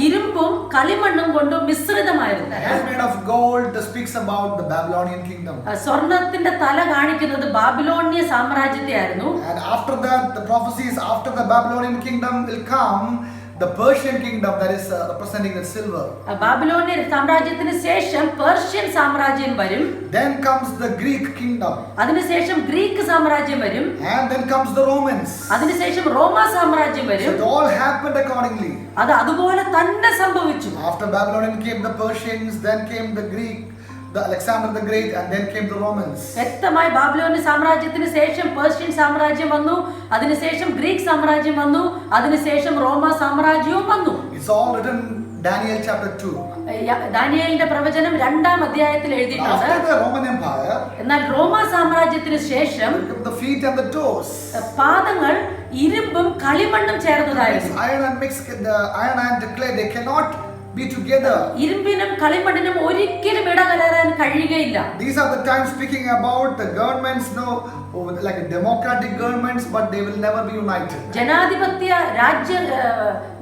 ഇരുമ്പും കളിമണ്ണും കൊണ്ട് മിശ്രിതമായിരുന്നു. Head made of gold speaks about the Babylonian kingdom. സ്വർണത്തിന്റെ തല കാണിക്കുന്നത് ബാബിലോണിയ സാമ്രാജ്യത്തെ ആയിരുന്നു. And after that, the prophecies after the Babylonian kingdom will come, the Persian kingdom that is representing the silver. Babylonian സാമ്രാജ്യത്തിന് ശേഷം പേർഷ്യൻ സാമ്രാജ്യം വരും. Then comes the Greek kingdom. അതിനുശേഷം ഗ്രീക്ക് സാമ്രാജ്യം വരും. And then comes the Romans. അതിനുശേഷം റോമ സാമ്രാജ്യം So വരും. it all happened accordingly. അത് അതുപോലെ തന്നെ സംഭവിച്ചു. After Babylonian came the Persians, then came the Greek, the Alexander the Great, and then came the Romans. വ്യക്തമായി ബാബിലോണിയൻ സാമ്രാജ്യത്തിന് ശേഷം പേർഷ്യൻ സാമ്രാജ്യം വന്നു, അതിനുശേഷം ഗ്രീക്ക് സാമ്രാജ്യം വന്നു, അതിനുശേഷം റോമ സാമ്രാജ്യവും വന്നു. It's all written in Daniel chapter 2. ദാനിയേലിന്റെ പ്രവചനം 2-ാം അധ്യായത്തിൽ എഴുതിയിട്ടുണ്ട്. After the Roman Empire, എന്നാൽ റോമ സാമ്രാജ്യത്തിന് ശേഷം the feet and the toes. പാദങ്ങൾ ഇരുമ്പും കളിമണ്ണും ചേർന്നതായിരുന്നു. Iron and clay, they cannot be together. ഇരുമ്പിനും കളിമണ്ണിനും ഒരിക്കലും ഇടകലരാൻ കഴിയുകയില്ല. These are the times speaking about the governments, no, like democratic governments, but they will never be united. ജനാധിപത്യ രാജ്യ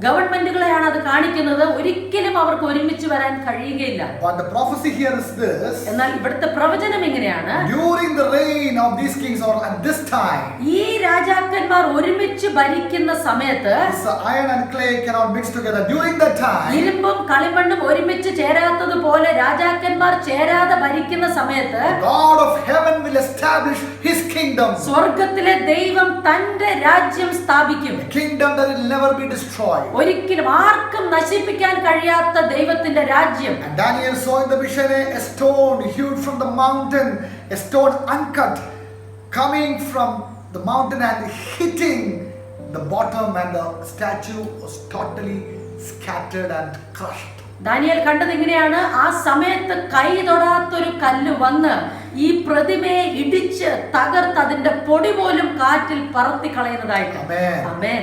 ഗവൺമെന്റുകളെയാണ് അത് കാണിക്കുന്നത്. ഒരിക്കലും അവർക്ക് ഒരുമിച്ച് വരാൻ കഴിയുകയില്ല. But the prophecy here is this: എന്നാൽ ഇവിടുത്തെ പ്രവചനം എങ്ങനെയാണ്? during the reign of these kings, or at this time, ഈ രാജാക്കന്മാർ ഒരുമിച്ച് ഭരിക്കുന്ന സമയത്ത് this iron and clay cannot mix together. During that time, ഇരുമ്പും കളിമണ്ണും ഒരുമിച്ച് ചേരാത്തതുപോലെ രാജാക്കന്മാർ ചേരാതെ ഭരിക്കുന്ന സമയത്ത് God of heaven will establish His kingdom. സ്വർഗത്തിലെ ദൈവം തന്റെ രാജ്യം സ്ഥാപിക്കും. A kingdom that will never be destroyed. ഒരിക്കലും ആർക്കും നശിപ്പിക്കാൻ കഴിയാത്ത ദൈവത്തിന്റെ രാജ്യം. And Daniel saw in the vision a stone hewed from the mountain, a stone uncut, coming from the mountain and hitting the bottom, and the statue was totally scattered and crushed. Daniel കണ്ടത് ഇങ്ങനെയാണ്: ആ സമയത്ത് കൈ തൊടാത്തൊരു കല്ല് വന്ന് ഈ പ്രതിമയെ ഇടിച്ച് തകർത്ത് അതിന്റെ പൊടി പോലും കാറ്റിൽ പറത്തി കളയുന്നതായിട്ട്. Amen. Amen.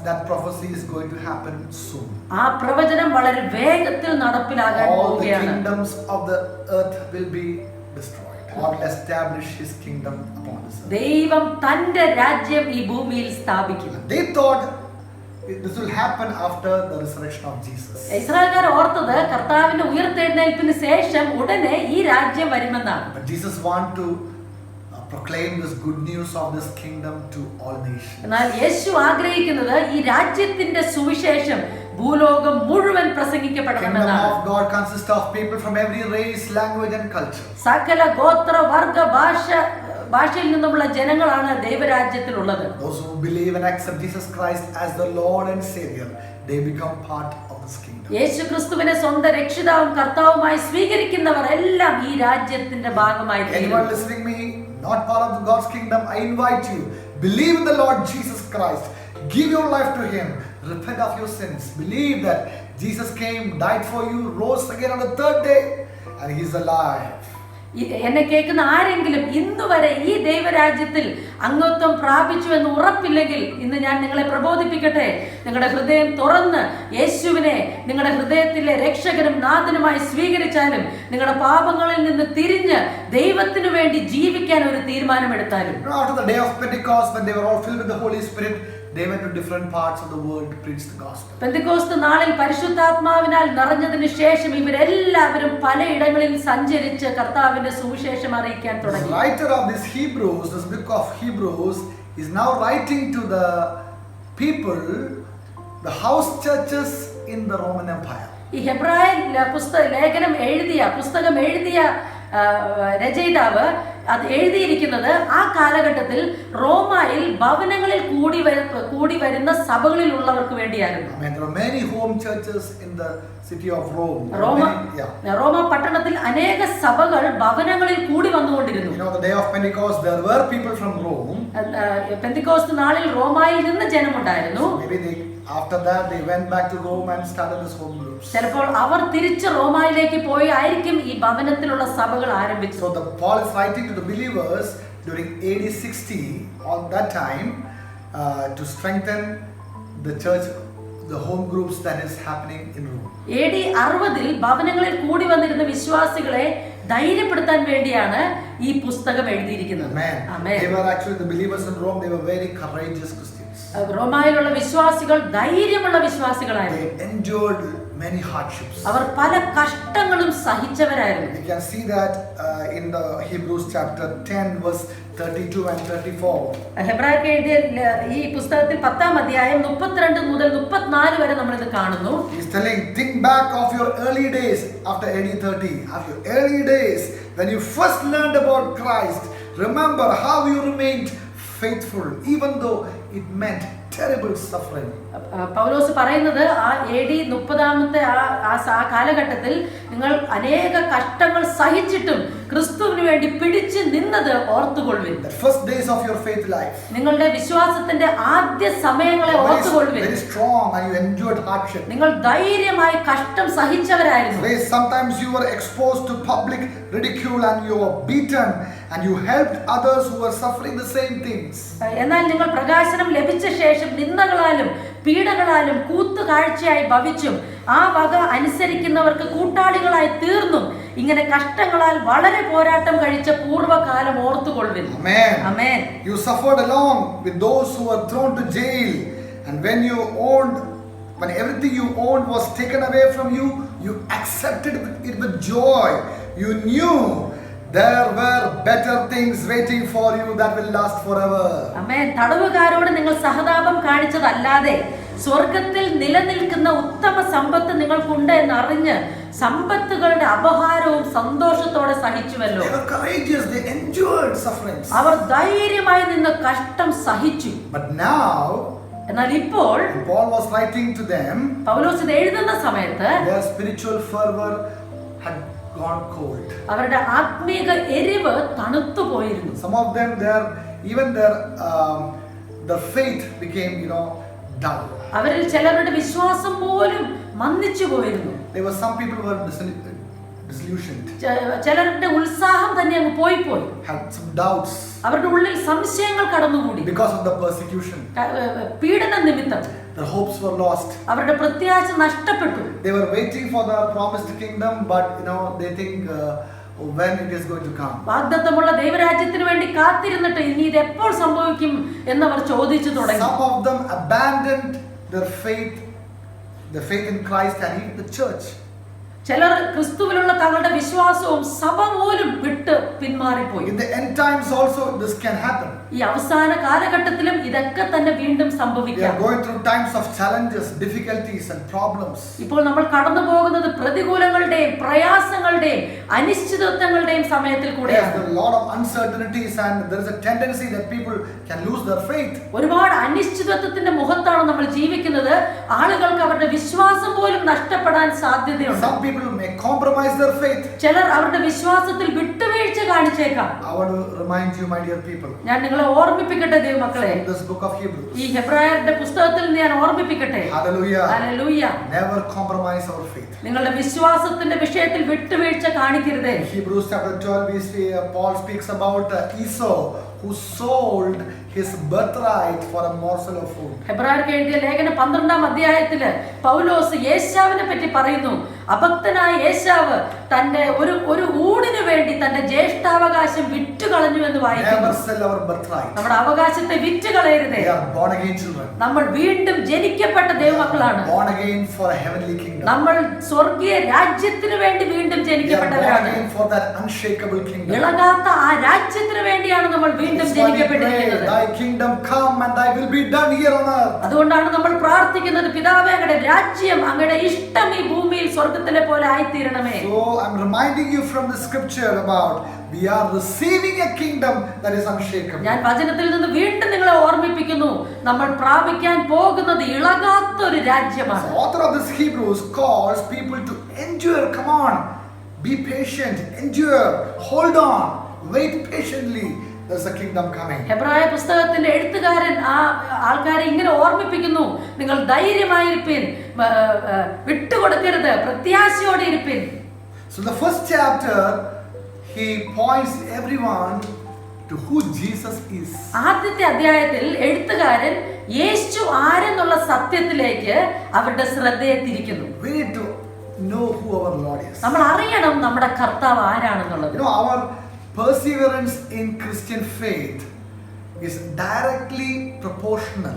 That prophecy is going to happen soon. ആ പ്രവചനം വളരെ വേഗത്തിൽ നടപ്പിലാകാൻ All the പോവുകയാണ്. kingdoms of the earth will be destroyed. God will establish His kingdom upon this earth. ദൈവം തന്റെ രാജ്യം ഈ ഭൂമിയിൽ സ്ഥാപിക്കും. They thought this will happen after the resurrection of Jesus. ഇസ്രായേൽക്കാർ ഓർത്തത് കർത്താവിന്റെ ഉയർത്തെഴുന്നേൽപ്പിന് ശേഷം ഉടനെ ഈ രാജ്യം വരുമെന്നാണ്. But Jesus want to proclaim this good news of this kingdom to all nations. എന്നാൽ യേശു ആഗ്രഹിക്കുന്നത് ഈ രാജ്യത്തിന്റെ സുവിശേഷം ഭൂലോകം മുഴുവൻ Kingdom പ്രസംഗിക്കപ്പെടണമെന്നാണ്. of God consists of people from every race, language and culture. സകല ഗോത്ര വർഗ ഭാഷയിൽ നിന്നുമുള്ള ജനങ്ങളാണ് ദൈവരാജ്യത്തിലുള്ളത്. Those who believe and accept Jesus Christ as the Lord and Savior, they become part of this kingdom. യേശു ക്രിസ്തുവിനെ സ്വന്തം രക്ഷിതാവും കർത്താവുമായി സ്വീകരിക്കുന്നവർ എല്ലാം ഈ രാജ്യത്തിന്റെ ഭാഗമായി തീരും. Anyone listening me, not part of God's kingdom, I invite you, believe in the Lord Jesus Christ, give your life to Him, repent of your sins, believe that Jesus came, died for you, rose again on the third day, and He is alive. എന്നെ കേൾക്കുന്ന ആരെങ്കിലും ഇന്ന് വരെ ഈ ദൈവരാജ്യത്തിൽ അംഗത്വം പ്രാപിച്ചു എന്ന് ഉറപ്പില്ലെങ്കിൽ ഇന്ന് ഞാൻ നിങ്ങളെ പ്രബോധിപ്പിക്കട്ടെ. നിങ്ങളുടെ ഹൃദയം തുറന്ന് യേശുവിനെ നിങ്ങളുടെ ഹൃദയത്തിലെ രക്ഷകനും നാഥനുമായി സ്വീകരിച്ചാലും നിങ്ങളുടെ പാപങ്ങളിൽ നിന്ന് തിരിഞ്ഞ് ദൈവത്തിനു വേണ്ടി ജീവിക്കാൻ ഒരു തീരുമാനമെടുത്താലും. After the day of Pentecost, when they were all filled with the Holy Spirit, they went to different parts of the world to preach the gospel. Pentecost നാളിൽ പരിശുദ്ധാത്മാവിനാൽ നിറഞ്ഞതിനു ശേഷം ഇവരെല്ലാവരും പലയിടങ്ങളിൽ സഞ്ചരിച്ച് കർത്താവിന്റെ സുവിശേഷം അറിയിക്കാൻ തുടങ്ങി. The writer of this book of Hebrews is now writing to the people, the house churches in the Roman Empire. ഈ ഹെബ്രായ പുസ്തകം എഴുതിയ രചയിതാവ് അത് എഴുതിയിരിക്കുന്നത് ആ കാലഘട്ടത്തിൽ റോമായിൽ ഭവനങ്ങളിൽ കൂടി വരുന്ന സഭകളിലുള്ളവർക്ക് വേണ്ടിയായിരുന്നു. There are many home churches in the city of Rome. റോമ പട്ടണത്തിൽ അനേക സഭകൾ ഭവനങ്ങളിൽ കൂടി വന്നുകൊണ്ടിരുന്നു. You know, the day of Pentecost, there were people from Rome. Pentecost നാളിൽ റോമായിൽ നിന്ന് ജനമുണ്ടായിരുന്നു. Maybe after that they went back to Rome and started this home groups. ചിലപ്പോൾ അവർ തിരിച്ച് റോമായിലേക്ക് പോയി ആയിരിക്കും ഈ ഭവനത്തിലുള്ള സഭകൾ ആരംഭിച്ചത്. So Paul is writing to the believers during AD 60 on that time to strengthen the church, the home groups that is happening in Rome. AD 60 ഭവനങ്ങളിൽ കൂടി വന്നിരുന്ന വിശ്വാസികളെ ധൈര്യപ്പെടുത്താൻ വേണ്ടിയാണ് ഈ പുസ്തകം എഴുതിയിരിക്കുന്നത്. Amen. They were actually the believers in Rome. They were very courageous Christians. റോമായിലുള്ള വിശ്വാസികൾ ധൈര്യമുള്ള വിശ്വാസികളായിരുന്നു. They endured many hardships. അവർ പല കഷ്ടങ്ങളും സഹിച്ചവരായിരുന്നു. We can see that in the Hebrews chapter 10 verse 32 and 34. ഹെബ്രായർക്ക് എഴുതിയ ഈ പുസ്തകത്തിൽ 10-ാം അധ്യായം 32 മുതൽ 34 വരെ നമ്മൾ ഇത് കാണുന്നു. He's telling, think back of your early days after AD 30, of your early days when you first learned about Christ. Remember how you remained faithful even though it meant terrible suffering. പൗലോസ് പറയുന്നത് ആ AD 30-ാമത്തെ ആ കാലഘട്ടത്തിൽ നിങ്ങൾ അനേക കഷ്ടങ്ങൾ സഹിച്ചിട്ടും ക്രിസ്തുവിന് വേണ്ടി പിടിച്ചു നിന്നത് ഓർത്തുകൊള്ളുവിൻ. The first days of your faith life. നിങ്ങളുടെ വിശ്വാസത്തിന്റെ ആദ്യ സമയങ്ങളെ ഓർത്തുകൊള്ളുവിൻ. Very strong and you endured hardship. നിങ്ങൾ ധൈര്യമായി കഷ്ടം സഹിച്ചവരായിരുന്നു. Sometimes you were exposed to public ridicule and you were beaten and you helped others who were suffering the same things. എന്നാൽ നിങ്ങൾ പ്രകാശനം ലഭിച്ച ശേഷം നിന്ദകളാലും പീഡകളാലും കൂത്തുകാഴ്ചയായി ഭവിച്ചും ആ വക അനുസരിക്കുന്നവർക്ക് കൂട്ടാളികളായി തീർന്നും ഇങ്ങനെ കഷ്ടങ്ങളാൽ വളരെ പോരാട്ടം കഴിച്ച പൂർവ്വകാലം ഓർത്തുകൊള്ളുവിൻ. Amen. You suffered along with those who were thrown to jail, and when everything you owned was taken away from you, you accepted it with joy. You knew there were better things waiting for you that will last forever. Amen. തടവുകാരോട് നിങ്ങൾ സഹതാപം കാണിച്ചതല്ലാതെ സ്വർഗത്തിൽ നിലനിൽക്കുന്ന ഉത്തമ സമ്പത്ത് നിങ്ങൾക്കുണ്ട് എന്നറിഞ്ഞ് സമ്പത്തുകളുടെ അപഹാരവും സന്തോഷത്തോടെ സഹിച്ചുവല്ലോ. They were courageous, they endured sufferings. അവർ ധൈര്യമായി നിന്ന് കഷ്ടം സഹിച്ചു. But now, എന്നാൽ ഇപ്പോൾ Paul was writing to them, പൗലോസ് ഇത് എഴുതുന്ന സമയത്ത് their spiritual fervor had gone cold. അവരുടെ ആത്മീക എരിവ് തണുത്തു പോയിരുന്നു. Some of them, their faith became, dull. അവരിൽ ചിലരുടെ വിശ്വാസം പോലും മന്ദിച്ചു പോയിരുന്നു. There were some people who were disillusioned, ചിലരുടെ ഉത്സാഹം തന്നെ അങ്ങ് പോയി had some doubts അവരുടെ ഉള്ളിൽ സംശയങ്ങൾ കടന്നുകൂടി. because of the persecution. പീഡന നിമിത്തം Their hopes were lost. അവരുടെ പ്രത്യാശ നഷ്ടപ്പെട്ടു. They were waiting for the promised kingdom, but they think when it is going to come. വാഗ്ദത്തമുള്ള ദൈവരാജ്യത്തിന് വേണ്ടി കാത്തിരുന്നിട്ട് ഇനി ഇത് എപ്പോൾ സംഭവിക്കും എന്നവർ ചോദിച്ചു തുടങ്ങി. Some of them abandoned their faith in Christ and even the church. ചിലർ ക്രിസ്തുവിലുള്ള തങ്ങളുടെ വിശ്വാസവും സഭ പോലും വിട്ട് പിന്മാറിപ്പോയി. In the end times also this can happen. ഈ അവസാന കാലഘട്ടത്തിലും ഇതൊക്കെ തന്നെ വീണ്ടും We സംഭവിക്കാം. are going through times of challenges, difficulties and problems. ഇപ്പോൾ നമ്മൾ കടന്നു പോകുന്നത് പ്രതികൂലങ്ങളുടെയും പ്രയാസങ്ങളുടെയും അനിശ്ചിതത്വങ്ങളുടെയും സമയത്തിൽ There's കൂടെയാണ്. a lot of uncertainties and there is a tendency that people can lose their faith. ഒരുപാട് അനിശ്ചിതത്വത്തിന്റെ മുഖത്താണ് നമ്മൾ ജീവിക്കുന്നത്. ആളുകൾക്ക് അവരുടെ വിശ്വാസം പോലും നഷ്ടപ്പെടാൻ സാധ്യതയുണ്ട്. Some people may compromise their faith. ചിലർ അവരുടെ വിശ്വാസത്തിൽ വിട്ടുവീഴ്ച കാണിച്ചേക്കാം. I want to remind you, my dear people, ഞാൻ നിങ്ങളെ ഓർമ്മിപ്പിക്കട്ടെ ദൈവമക്കളെ, in this book of Hebrews. ഈ ഹെബ്രായരുടെ പുസ്തകത്തിൽ ഞാൻ ഓർമ്മിപ്പിക്കട്ടെ. Hallelujah. Hallelujah. Never compromise our faith. നിങ്ങളുടെ വിശ്വാസത്തിന്റെ വിഷയത്തിൽ വിട്ടുവീഴ്ച കാണിക്കരുത്. Hebrews chapter 12 we see Paul speaks about Esau who sold his birthright for a morsel of food. ഹെബ്രായർക്ക് എഴുതിയ ലേഖനം 12-ാം അധ്യായത്തില് പൗലോസ് യേശാവിനെ പറ്റി പറയുന്നു. അഭക്തനായ യേശാവ് തന്റെ ഒരു ഊടിന് വേണ്ടി തന്റെ ജ്യേഷ്ഠാവകാശം വിറ്റുകളഞ്ഞു എന്ന് വായിക്കുന്നു. Never sell our birthright. നമ്മുടെ അവകാശത്തെ വിറ്റുകളയരുതേ. We are born again children. നമ്മൾ വീണ്ടും ജനിക്കപ്പെട്ട ദൈവമക്കളാണ്. Born again for a heavenly kingdom. നമ്മൾ സ്വർഗീയ രാജ്യത്തിന് വേണ്ടി വീണ്ടും We are born ജനിക്കപ്പെട്ടവരാണ്. again for that unshakable kingdom. ഇളകാത്ത ആ രാജ്യത്തിന് വേണ്ടിയാണ് നമ്മൾ വീണ്ടും That's why we pray, ജനിക്കപ്പെട്ടിരിക്കുന്നത്. thy kingdom come and thy will be done here on earth. അതുകൊണ്ടാണ് നമ്മൾ പ്രാർത്ഥിക്കുന്നത്, പിതാവേ അങ്ങയുടെ രാജ്യം അങ്ങയുടെ ഇഷ്ടം ഈ ഭൂമിയിൽ സ്വർഗ്ഗത്തിലെ പോലെ ആയിത്തീരണമേ. So I'm reminding you from the scripture about we are receiving a kingdom that is unshakable. ഞാൻ വചനത്തിൽ നിന്ന് വീണ്ടും നിങ്ങളെ ഓർമ്മിപ്പിക്കുന്നു, നമ്മൾ പ്രാപിക്കാൻ പോകുന്നത് ഇളകാത്ത ഒരു രാജ്യമാണ്. The author of this Hebrews calls people to endure. Come on, be patient, endure, hold on, wait patiently. There's a kingdom coming. ഹെബ്രായ പുസ്തകത്തിന്റെ എഴുത്തുകാരൻ ആ ആൾക്കാരെ ഇങ്ങനെ ഓർമ്മിപ്പിക്കുന്നു, നിങ്ങൾ ധൈര്യമായിരിപ്പിൻ, വിട്ടുകൊടുക്കരുത്, പ്രത്യാശയോടെ ഇരിപ്പിൻ. So the first chapter he points everyone to who Jesus is. ആദ്യത്തെ അധ്യായത്തിൽ എഴുത്തുകാരൻ യേശു ആരെന്നുള്ള സത്യത്തിലേക്ക് അവരുടെ ശ്രദ്ധയെ തിരിക്കുന്നു. We need to know who our Lord is. നമ്മൾ അറിയണം നമ്മുടെ കർത്താവ് ആരാണെന്നുള്ളത്. Our perseverance in Christian faith is directly proportional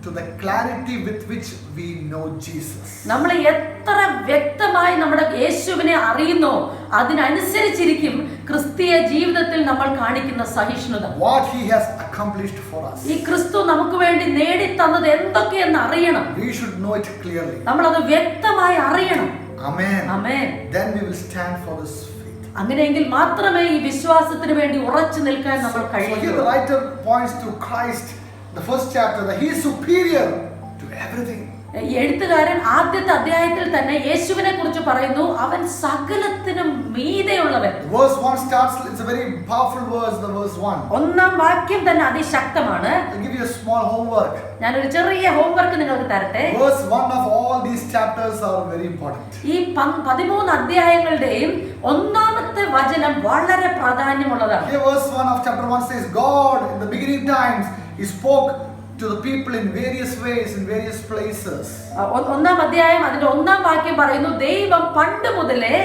to the clarity with which we know Jesus. നമ്മൾ എത്ര വ്യക്തമായി നമ്മുടെ യേശുവിനെ അറിയുന്നോ അതിനനുസരിച്ചിരിക്കും ക്രിസ്തീയ ജീവിതത്തിൽ നമ്മൾ കാണിക്കുന്ന സഹിഷ്ണുത. What he has accomplished for us. ഈ ക്രിസ്തു നമുക്ക് വേണ്ടി നേടി തന്നത് എന്തൊക്കെയെന്ന് അറിയണം. We should know it clearly. നമ്മൾ അത് വ്യക്തമായി അറിയണം. Amen. Amen. Then we will stand for this faith. അങ്ങനെയെങ്കിൽ മാത്രമേ ഈ വിശ്വാസത്തിന് വേണ്ടി ഉറച്ചു നിൽക്കാൻ നമ്മൾ So here കഴിയൂ. the writer points to Christ, the first chapter, that he is superior to everything. ഈ എഴുത്തുകാരൻ ആദ്യത്തെ അധ്യായത്തിൽ തന്നെ യേശുവിനെ കുറിച്ച് പറയുന്നു, അവൻ സകലത്തിനും മീതെയുള്ളവൻ. Verse 1 starts, it's a very powerful verse, the verse 1. ഒന്നാം വാക്യം തന്നെ അതിശക്തമാണ്. I'll give you a small homework. ഞാനൊരു ചെറിയ ഹോംവർക്ക് നിങ്ങൾക്ക് തരട്ടെ. Verse 1 of all these chapters are very important. ഈ 13 അധ്യായങ്ങളുടെയും ഒന്നാമത്തെ വചനം വളരെ പ്രാധാന്യമുള്ളതാണ്. Here verse 1 of chapter 1 says, God in the beginning times, he spoke to the people in various ways, in various places. ഒന്നാം അധ്യായം അതിന്റെ ഒന്നാം വാക്യം പറയുന്നു, ദൈവം പണ്ട് മുതലേ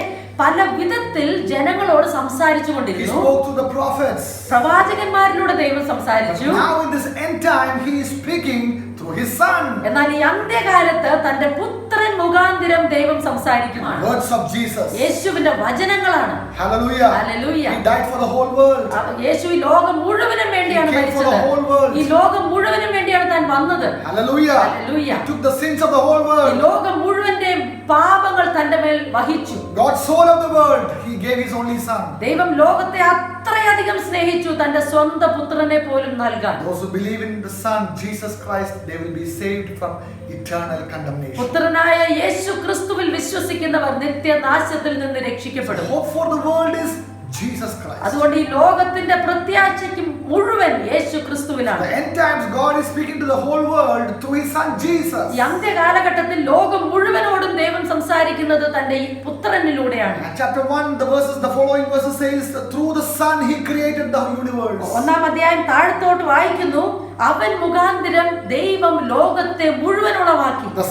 പല വിധത്തിൽ ജനങ്ങളോട് സംസാരിച്ചു He കൊണ്ടിരുന്നു. spoke to the prophets. പ്രവാചകന്മാരിലൂടെ ദൈവം സംസാരിച്ചു. Now in this end time, he is speaking through his son. എന്നാൽ ഈ അന്ത്യകാലത്ത് തന്റെ പുത്രൻ മുഖാന്തിരം ദൈവം സംസാരിക്കുകയാണ്. Words of Jesus. യേശുവിന്റെ വചനങ്ങളാണ്. Hallelujah. Hallelujah. He died for the whole world. യേശു ഈ ലോകം മുഴുവനും വേണ്ടിയാണ് He came for മരിച്ചത്. the whole world. ഈ ലോകം മുഴുവനും വേണ്ടിയാണ് താൻ വന്നത്. Hallelujah. Hallelujah. He took the sins of the whole ഈ world. ലോകം മുഴുവന്റെയും പാപങ്ങൾ തന്റെ മേൽ വഹിച്ചു. God so loved the world, he gave his only son. ദൈവം ലോകത്തെ അത്രയധികം സ്നേഹിച്ചു, തന്റെ സ്വന്തം പുത്രനെ പോലും നൽകാൻ. Those who believe in the son Jesus Christ, they will be saved from eternal condemnation. പുത്രനായ യേശു ക്രിസ്തുവിൽ വിശ്വസിക്കുന്നവർ നിത്യനാശത്തിൽ നിന്ന് The രക്ഷിക്കപ്പെടും. hope for the world is Jesus Christ. അതുകൊണ്ട് ഈ ലോകത്തിന്റെ പ്രത്യാശയ്ക്ക് മുഴുവൻ യേശു ക്രിസ്തുവിലാണ്. The end times, God is speaking to the whole world through his son Jesus. ഈ അന്ത്യകാലഘട്ടത്തിൽ ലോകം മുഴുവനോടും ദൈവം സംസാരിക്കുന്നത് തന്റെ ഈ പുത്രനിലൂടെയാണ്. And chapter 1, the following verses says, through the son he created the universe. ഒന്നാം അധ്യായം താഴത്തോട്ട് വായിക്കുന്നു, അവൻ മുഖാന്തിരം ദൈവം ലോകത്തെ മുഴുവൻ ഉളവാക്കി. The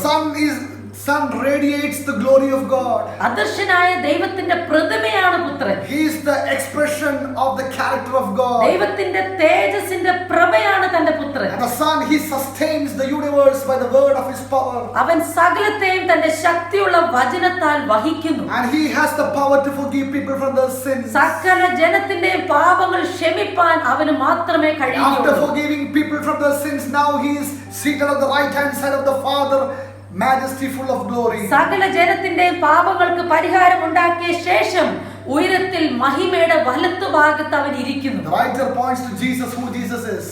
son radiates the glory of God. അദർശനായ ദൈവത്തിന്റെ പ്രതിമയാണ് പുത്രൻ. He is the expression of the character of God. ദൈവത്തിന്റെ തേജസ്സിന്റെ പ്രഭയാണ് തന്റെ പുത്രൻ. And the son, he sustains the universe by the word of his power. അവൻ സകലത്തെയും തന്റെ ശക്തിയുള്ള വചനത്താൽ വഹിക്കുന്നു. And he has the power to forgive people from their sins. സകല ജനത്തിന്റെയും പാപങ്ങൾ ക്ഷമിപ്പാൻ അവന് മാത്രമേ After കഴിയുള്ളൂ. forgiving people from their sins, now he is seated on the right hand side of the Father, majesty full of glory. സകല ജനത്തിന്റെയും പാപങ്ങൾക്ക് പരിഹാരം ഉണ്ടാക്കിയ ശേഷം ഉയരത്തിൽ മഹിമയുടെ വലത്തുഭാഗത്ത് അവൻ ഇരിക്കുന്നു. The writer points to Jesus, who Jesus is.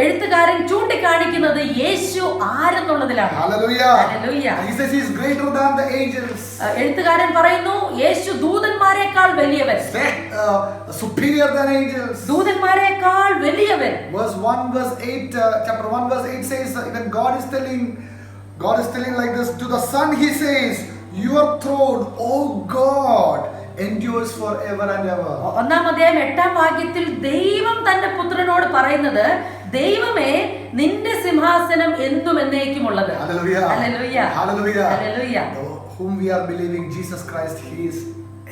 എഴുത്തുകാരൻ ചൂണ്ടിക്കാണിക്കുന്നത് യേശു ആരെന്നുള്ളതിലാണ്. Hallelujah. Hallelujah. And he says he is greater than the angels. എഴുത്തുകാരൻ പറയുന്നു, യേശു ദൂതന്മാരെക്കാൾ വലിയവൻ. Superior than angels. ദൂതന്മാരെക്കാൾ വലിയവൻ. Verse 1, verse 8, chapter 1, verse 8 says, even God is telling like this, to the son he says, your throne, O God, endures forever and ever. ഒന്നാം അധ്യായം 8-ാം വാക്യത്തിൽ ദൈവം തന്റെ പുത്രനോട് പറയുന്നത്, ദൈവമേ നിന്റെ സിംഹാസനം എന്നും എന്നേക്കുമുള്ളത്. Hallelujah. Hallelujah. Hallelujah. Hallelujah. Whom we are believing, Jesus Christ, he is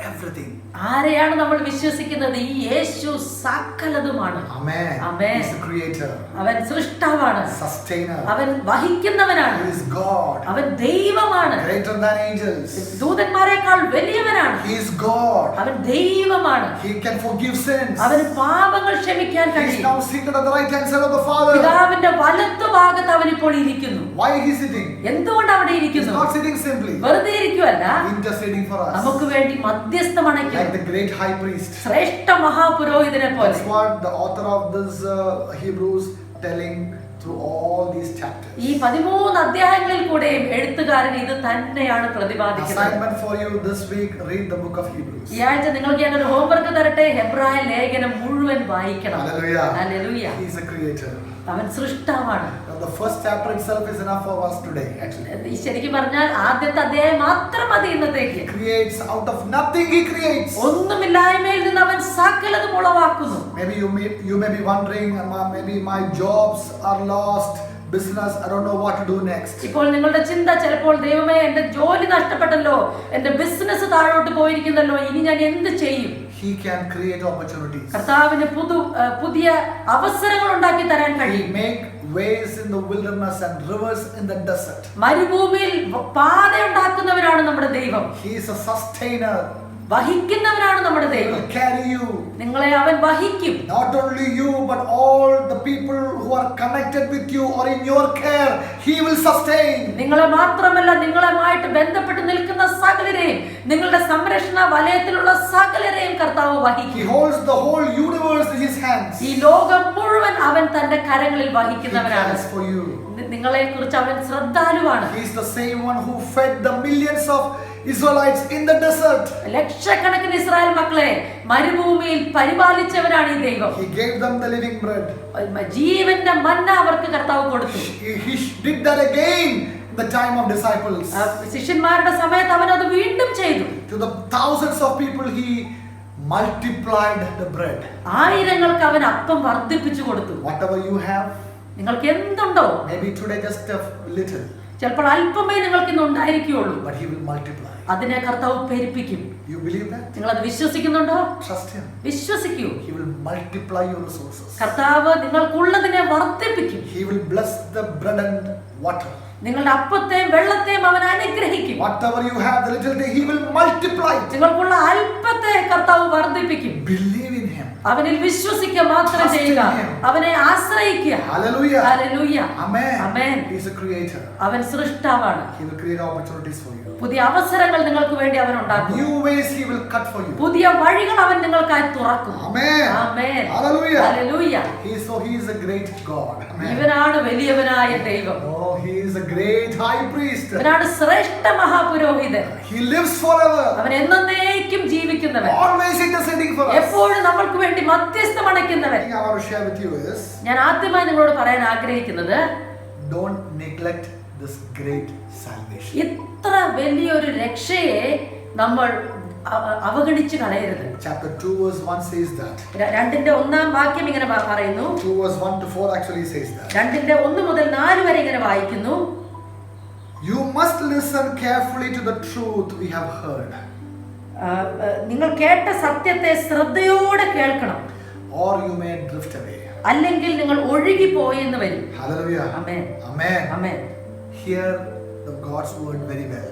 everything. ആരെയാണ് നമ്മൾ വിശ്വസിക്കുന്നത്? ഈ യേശു സകലതുമാണ്. Amen. Amen. He is the creator, അവൻ സൃഷ്ടാവാണ്, sustainer. അവൻ വഹിക്കുന്നവനാണ്, He is God, അവൻ ദൈവമാണ്, greater than angels. ദൂതന്മാരെക്കാൾ വലിയവനാണ്, He is God. അവൻ ദൈവമാണ്, He can forgive sins. അവന് പാപങ്ങൾ ക്ഷമിക്കാൻ He is കഴിയും. now seated at the right hand side of the Father. പിതാവിന്റെ വലത്തുഭാഗത്ത് അവൻ ഇപ്പോൾ ഇരിക്കുന്നു. Why is he sitting? എന്തുകൊണ്ട് അവിടെ He is ഇരിക്കുന്നു? not sitting simply, വെറുതെ ഇരിക്കുവല്ല, interceding for us, നമുക്ക് വേണ്ടി മധ്യസ്ഥമണയ്ക്കും, like the great high priest. ശ്രേഷ്ഠ മഹാപുരോഹിതനെ പോലെ. That's what the author of this Hebrews telling through all these chapters. ഈ 13 അധ്യായങ്ങളിൽ കൂടെയും എഴുത്തുകാരൻ ഇത് തന്നെയാണ് പ്രതിപാദിക്കുന്നത്. Assignment for you this week, read the book of Hebrews. ഈ ആഴ്ച നിങ്ങൾക്ക് ഞാനൊരു ഹോംവർക്ക് തരട്ടെ, ഹെബ്രായ ലേഖനം മുഴുവൻ വായിക്കണം. Hallelujah. Hallelujah. He is a creator. അവൻ സൃഷ്ടാവാണ്. Now, the first chapter itself is enough for us today, actually. ഈ ശരിക്കും പറഞ്ഞാൽ ആദ്യത്തെ അധ്യായം മാത്രം മതി ഇന്നത്തേക്ക്. He creates out of nothing, he creates. ഒന്നുമില്ലായ്മയിൽ നിന്ന് അവൻ സകലതും ഉളവാക്കുന്നു. Maybe you may be wondering, maybe my jobs are lost, business, I don't know what to do next. ഇപ്പോൾ നിങ്ങളുടെ ചിന്ത ചിലപ്പോൾ ദൈവമേ എന്റെ ജോലി നഷ്ടപ്പെട്ടല്ലോ, എന്റെ ബിസിനസ് താഴോട്ട് പോയിരിക്കുന്നല്ലോ, ഇനി ഞാൻ എന്ത് ചെയ്യും? He can create opportunities. കർത്താവിന് പുതിയ അവസരങ്ങൾ ഉണ്ടാക്കി തരാൻ He കഴിയും. make ways in the wilderness and rivers in the desert. മരുഭൂമിയിൽ പാത ഉണ്ടാക്കുന്നവരാണ് നമ്മുടെ ദൈവം. He is a sustainer. വഹിക്കുന്നവരാണ് നമ്മുടെ He ദൈവം. will carry you. നിങ്ങളെ അവൻ വഹിക്കും. Not only you, but all the people who are connected with you or in your care, He will sustain. നിങ്ങളെ മാത്രമല്ല, നിങ്ങളുമായിട്ട് ബന്ധപ്പെട്ട് നിൽക്കുന്ന സകലരെയും, നിങ്ങളുടെ സംരക്ഷണ വലയത്തിലുള്ള സകലരെയും കർത്താവ് He വഹിക്കും. holds the whole universe in His hands. ഈ ലോകം മുഴുവൻ അവൻ തന്റെ കരങ്ങളിൽ He വഹിക്കുന്നവരാണ്. cares for you. നിങ്ങളെ കുറിച്ച് അവൻ ശ്രദ്ധാലുവാണ്. He is the same one who fed the millions of Israelites in the desert. ലക്ഷക്കണക്കിന് ഇസ്രായേൽ മക്കളെ മരുഭൂമിയിൽ പരിപാലിച്ചവരാണ് ഈ ദൈവം. He gave them the living bread. ജീവന്റെ മന്ന അവർക്ക് കർത്താവ് കൊടുത്തു. He did that again in the time of disciples. ശിഷ്യന്മാരുടെ സമയത്ത് അവൻ അത് വീണ്ടും ചെയ്തു. To the thousands of people He multiplied the bread. ആയിരങ്ങൾക്ക് അവൻ അപ്പം വർദ്ധിപ്പിച്ചു കൊടുത്തു. Whatever you have, നിങ്ങൾക്ക് എന്തുണ്ടോ, maybe today just a little, ചിലപ്പോൾ അല്പമേ നിങ്ങൾക്ക് ഇന്ന് ഉണ്ടായിരിക്കുള്ളൂ, but He will multiply. അതിനെ കർത്താവ് പെരുപ്പിക്കും. You believe that? നിങ്ങൾ അത് വിശ്വസിക്കുന്നുണ്ടോ? Trust Him. വിശ്വസിക്കൂ. He will multiply your resources. കർത്താവ് നിങ്ങൾക്കുള്ളതിനെ വർദ്ധിപ്പിക്കും. He will bless the bread and water. നിങ്ങളുടെ അപ്പത്തെയും വെള്ളത്തെയും അവൻ അനുഗ്രഹിക്കും. Whatever you have, the little thing, He will multiply it. നിങ്ങൾക്കുള്ള അല്പത്തെ കർത്താവ് വർദ്ധിപ്പിക്കും. Believe in Him. അവനിൽ വിശ്വസിക്കുക മാത്രം ചെയ്യുക, അവനെ ആശ്രയിക്കുക. Hallelujah. Hallelujah. Amen. Amen. He is a creator. അവൻ സൃഷ്ടാവാണ്. He will create opportunities for you. പുതിയ അവസരങ്ങൾ നിങ്ങൾക്ക് വേണ്ടി അവൻ ഉണ്ടാക്കും. New ways He will cut for you. പുതിയ വഴികൾ അവൻ നിങ്ങൾക്കായി തുറക്കും. Amen. Amen. Hallelujah. Hallelujah. He is a great God. Amen. ഇവനാണ് വലിയവനായ ദൈവം. Oh, He is a great high priest. ഇവനാണ് ശ്രേഷ്ഠ മഹാപുരോഹിതൻ. He lives forever. അവൻ എന്നേക്കും ജീവിക്കുന്നവൻ, Always interceding for us. എപ്പോഴും നമ്മൾക്ക് വേണ്ടി മധ്യസ്ഥം അണയ്ക്കുന്നവൻ. The thing I want to share with you is, ഞാൻ ആദ്യമായി നിങ്ങളോട് പറയാൻ ആഗ്രഹിക്കുന്നത്, don't neglect this great salvation. ഇത്ര വലിയൊരു രക്ഷയെ നമ്മൾ അവഗണിച്ചു കളയരുത്. Chapter 2 verse 1 says that. 2:1 ഇങ്ങനെ പറയുന്നു. 2 verse 1 to 4 actually says that. 2:1 മുതൽ 4 വരെ ഇങ്ങനെ വായിക്കുന്നു. You must listen carefully to the truth we have heard, നിങ്ങൾ കേട്ട സത്യത്തെ ശ്രദ്ധയോടെ കേൾക്കണം, or you may drift away. അല്ലെങ്കിൽ നിങ്ങൾ ഒഴുകി പോയെന്ന് വരും. Hallelujah. Amen. Amen. Amen. Hear the God's word very well.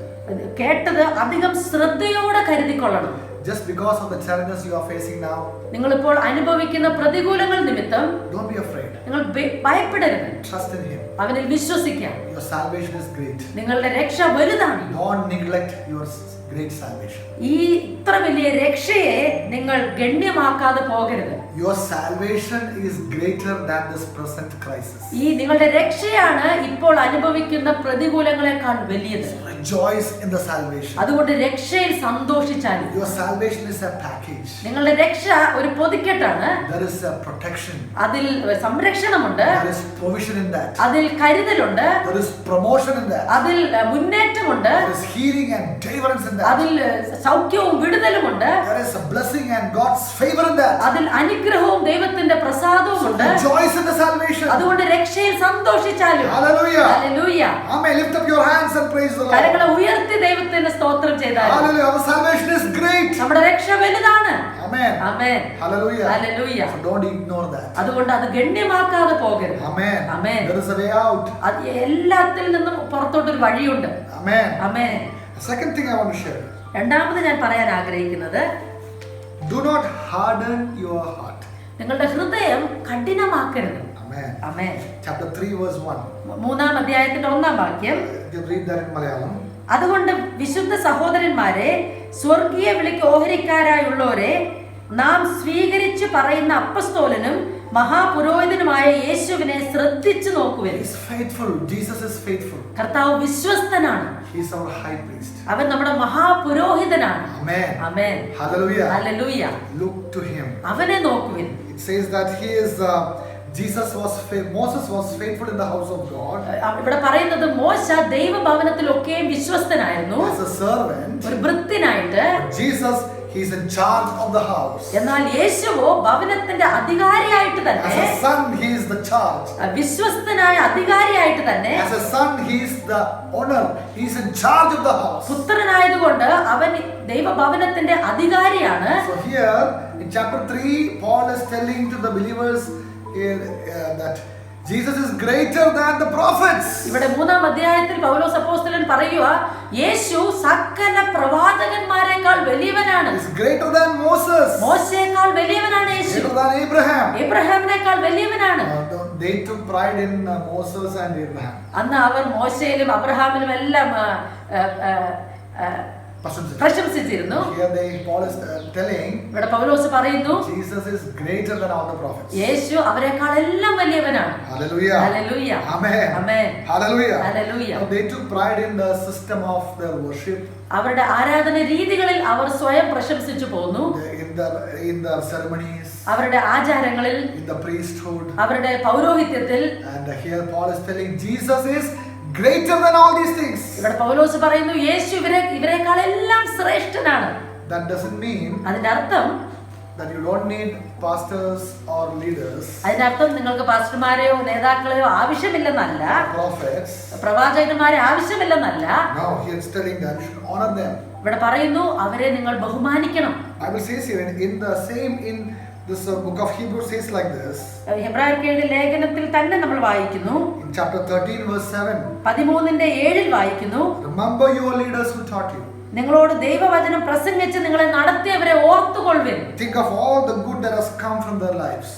കേട്ടത് അധികം ശ്രദ്ധയോടെ കരുതിക്കൊള്ളണം. Just because of the challenges you are facing now, നിങ്ങളിപ്പോൾ അനുഭവിക്കുന്ന പ്രതികൂലങ്ങൾ നിമിത്തം don't be afraid. നിങ്ങൾ ഭയപ്പെടരുത്. Trust in Him. അവനിൽ വിശ്വസിക്കാം. Your salvation is great. നിങ്ങളുടെ രക്ഷ വലുതാണ്. Don't neglect your great salvation. ഈ ഇത്ര വലിയ രക്ഷയെ നിങ്ങൾ ഗണ്യമാക്കാതെ പോകരുത്. Your salvation is greater than this present crisis. ഈ നിങ്ങളുടെ രക്ഷയാണ് ഇപ്പോൾ അനുഭവിക്കുന്ന പ്രതികൂലങ്ങളെക്കാൾ വലിയത്. Rejoice in the salvation. അതുകൊണ്ട് രക്ഷയിൽ സന്തോഷിച്ചാലും. Your salvation is a package. നിങ്ങളുടെ രക്ഷ ഒരു പൊതിക്കെട്ടാണ്. There is a protection. അതിൽ സംരക്ഷണമുണ്ട്. There is provision in that. അതിൽ കരുതലുണ്ട്. There is promotion in that. അതിൽ മുന്നേറ്റമുണ്ട്. There is healing and deliverance in that. അതിൽ സൗഖ്യവും വിടുതലുമുണ്ട്. There is a blessing and God's favor in that. അതിൽ അനുഗ്രഹവും ദൈവത്തിന്റെ പ്രസാദവും ഉണ്ട്. Rejoice in the salvation. അതുകൊണ്ട് രക്ഷയിൽ സന്തോഷിച്ചാലും. Hallelujah. Hallelujah. Amen. Lift up your hands and praise the Lord. കരങ്ങളെ ഉയർത്തി ദൈവത്തിന് സ്തോത്രം ചെയ്താലും. Hallelujah. Our salvation is great. നമ്മുടെ രക്ഷ വലുതാണ്. Amen. Amen. Hallelujah. Hallelujah. So don't ignore that. അതുകൊണ്ട് അത് ഗണ്യമാക്കാതെ പോകരുത്. Amen. Amen. There is a way out. അത് എല്ലാത്തിൽ നിന്നും പുറത്തോട്ടൊരു വഴിയുണ്ട്. Amen. Amen. The second thing I want to share. രണ്ടാമത് ഞാൻ പറയാൻ ആഗ്രഹിക്കുന്നത്, Do not harden your heart. നിങ്ങളുടെ ഹൃദയം കഠിനമാക്കരുത്. Amen. ആമേൻ. Chapter 3 verse 1. 3-ാം അധ്യായത്തിന്റെ 1-ാം വാക്യം. You can read that in Malayalam. അതുകൊണ്ട് വിശുദ്ധ സഹോദരന്മാരെ, സ്വർഗീയ വിളിക്ക് ഓഹരിക്കാരായുള്ളവരെ, നാം സ്വീകരിച്ചു പറയുന്ന അപ്പസ്തോലനും മഹാപുരോഹിതനുമായ യേശുവിനെ ശ്രദ്ധിച്ചു നോക്കുവിൻ. He is faithful. Jesus is faithful. കർത്താവ് വിശ്വസ്തനാണ്. He is our high priest. അവൻ നമ്മുടെ മഹാപുരോഹിതനാണ്. Amen. Amen. Hallelujah. Hallelujah. Look to him. അവനെ നോക്കുവിൻ. It says that Moses was faithful in the house of God ഇവിടെ പറയുന്നത് മോശ ദൈവഭവനത്തിലൊക്കെയും വിശ്വസ്തനായിരുന്നു, as a servant. ഒരു ഭൃത്യനായിട്ട്. Jesus, he is in charge of the house. എന്നാൽ യേശുവോ ഭവനത്തിന്റെ അധികാരിയായിട്ട് തന്നെ, As a son, he is the charge. വിശ്വസ്തനായ അധികാരിയായിട്ട് തന്നെ, As a son, he is the owner. He is in charge of the house. പുത്രനായതുകൊണ്ട് അവൻ ദൈവഭവനത്തിന്റെ അധികാരിയാണ്. So here in chapter 3, Paul is telling to the believers that Jesus is greater than the prophets. ഇവിടെ 3-ാം അധ്യായത്തിൽ പൗലോസ് അപ്പോസ്തലൻ പറയുക, യേശു സകല പ്രവാചകന്മാരെക്കാൾ വലിയവനാണ്. He is greater than Moses. മോശയേക്കാൾ വലിയവനാണ് യേശു. Greater than Abraham. എബ്രഹാമിനേക്കാൾ വലിയവനാണ്. They took pride in Moses and Abraham. അന്ന് അവർ മോശയിലും അബ്രഹാമിലും എല്ലാം പ്രശംസിച്ചിരുന്നു. Here Paul is telling ഇവിടെ പൗലോസ് പറയുന്നു, Jesus is greater than all the prophets. യേശു അവരെക്കാൾ എല്ലാം വലിയവനാണ്. Hallelujah. Hallelujah. Amen. Amen. Hallelujah. Hallelujah. Now they took pride in the system of their worship. അവരുടെ ആരാധന രീതികളിൽ അവർ സ്വയം പ്രശംസിച്ചു പോന്നു. In the ceremonies, അവരുടെ ആചാരങ്ങളിൽ, in the priesthood. അവരുടെ പൗരോഹിത്യത്തിൽ. And here Paul is telling Jesus is greater than all these things. ഇവിടെ പൗലോസ് പറയുന്നു, യേശു ഇവരെക്കാൾ എല്ലാം ശ്രേഷ്ഠനാണ്. That doesn't mean അതിന്റെ അർത്ഥം that you don't need pastors or leaders, അതിന്റെ അർത്ഥം നിങ്ങൾക്ക് പാസ്റ്റർമാരെയോ നേതാക്കളെയോ ആവശ്യമില്ലെന്നല്ല, prophets. പ്രവാചകന്മാരെ ആവശ്യമില്ലെന്നല്ല. Now he is telling that you should honor them. ഇവിടെ പറയുന്നു, അവരെ നിങ്ങൾ ബഹുമാനിക്കണം. Bible says here in this book of Hebrews says like this. ഹെബ്രായർക്ക് എഴുതിയ ലേഖനത്തിൽ തന്നെ നമ്മൾ വായിക്കുന്നു, In chapter 13 verse 7. 13:7 വായിക്കുന്നു, Remember your leaders who taught you. നിങ്ങളോട് ദൈവവചനം പ്രസംഗിച്ച് നിങ്ങളെ നടത്തിയവരെ ഓർത്തുകൊള്ളുവിൻ. Think of all the good that has come from their lives.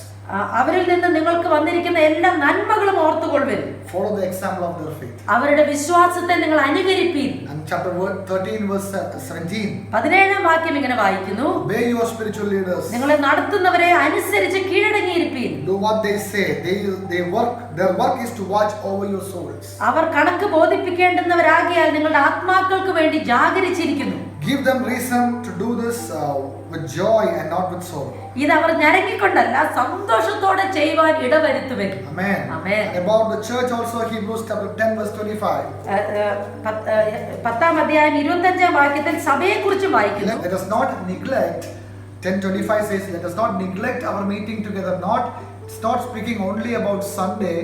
അവരിൽ നിന്ന് നിങ്ങൾക്ക് വന്നിരിക്കുന്ന എല്ലാ നന്മകളും ഓർത്തുകൊള്ളുവിൻ. Follow the example of their faith. അവരുടെ വിശ്വാസത്തെ നിങ്ങൾ അനുകരിപ്പീൻ. And chapter 13 verse 17. 17-ാം വാക്യം ഇങ്ങനെ വായിക്കുന്നു, Obey your spiritual leaders. നിങ്ങളെ നടത്തുന്നവരെ അനുസരിച്ച് കീഴടങ്ങിയിരിപ്പീൻ. Do what they say. Their work is to watch over your souls. അവർ കണക്ക് ബോധിപ്പിക്കേണ്ടുന്നവരാകിയാൽ നിങ്ങളുടെ ആത്മാക്കൾക്ക് വേണ്ടി ജാഗരിച്ചിരിക്കുന്നു. Give them reason to do this with joy and not with sorrow. ഇത് അവർ ഞരങ്ങിക്കൊണ്ടല്ല സന്തോഷത്തോടെ ചെയ്യുവാൻ ഇടവരുത്തുവൻ. Amen. Amen. And about the church also, Hebrews chapter 10 verse 25. 10-ാം അധ്യായം 25-ാം വാക്യത്തിൽ സഭയെക്കുറിച്ച് വായിക്കുന്നു. Let us not neglect. 10:25 says, let us not neglect our meeting together. It's not speaking only about Sunday,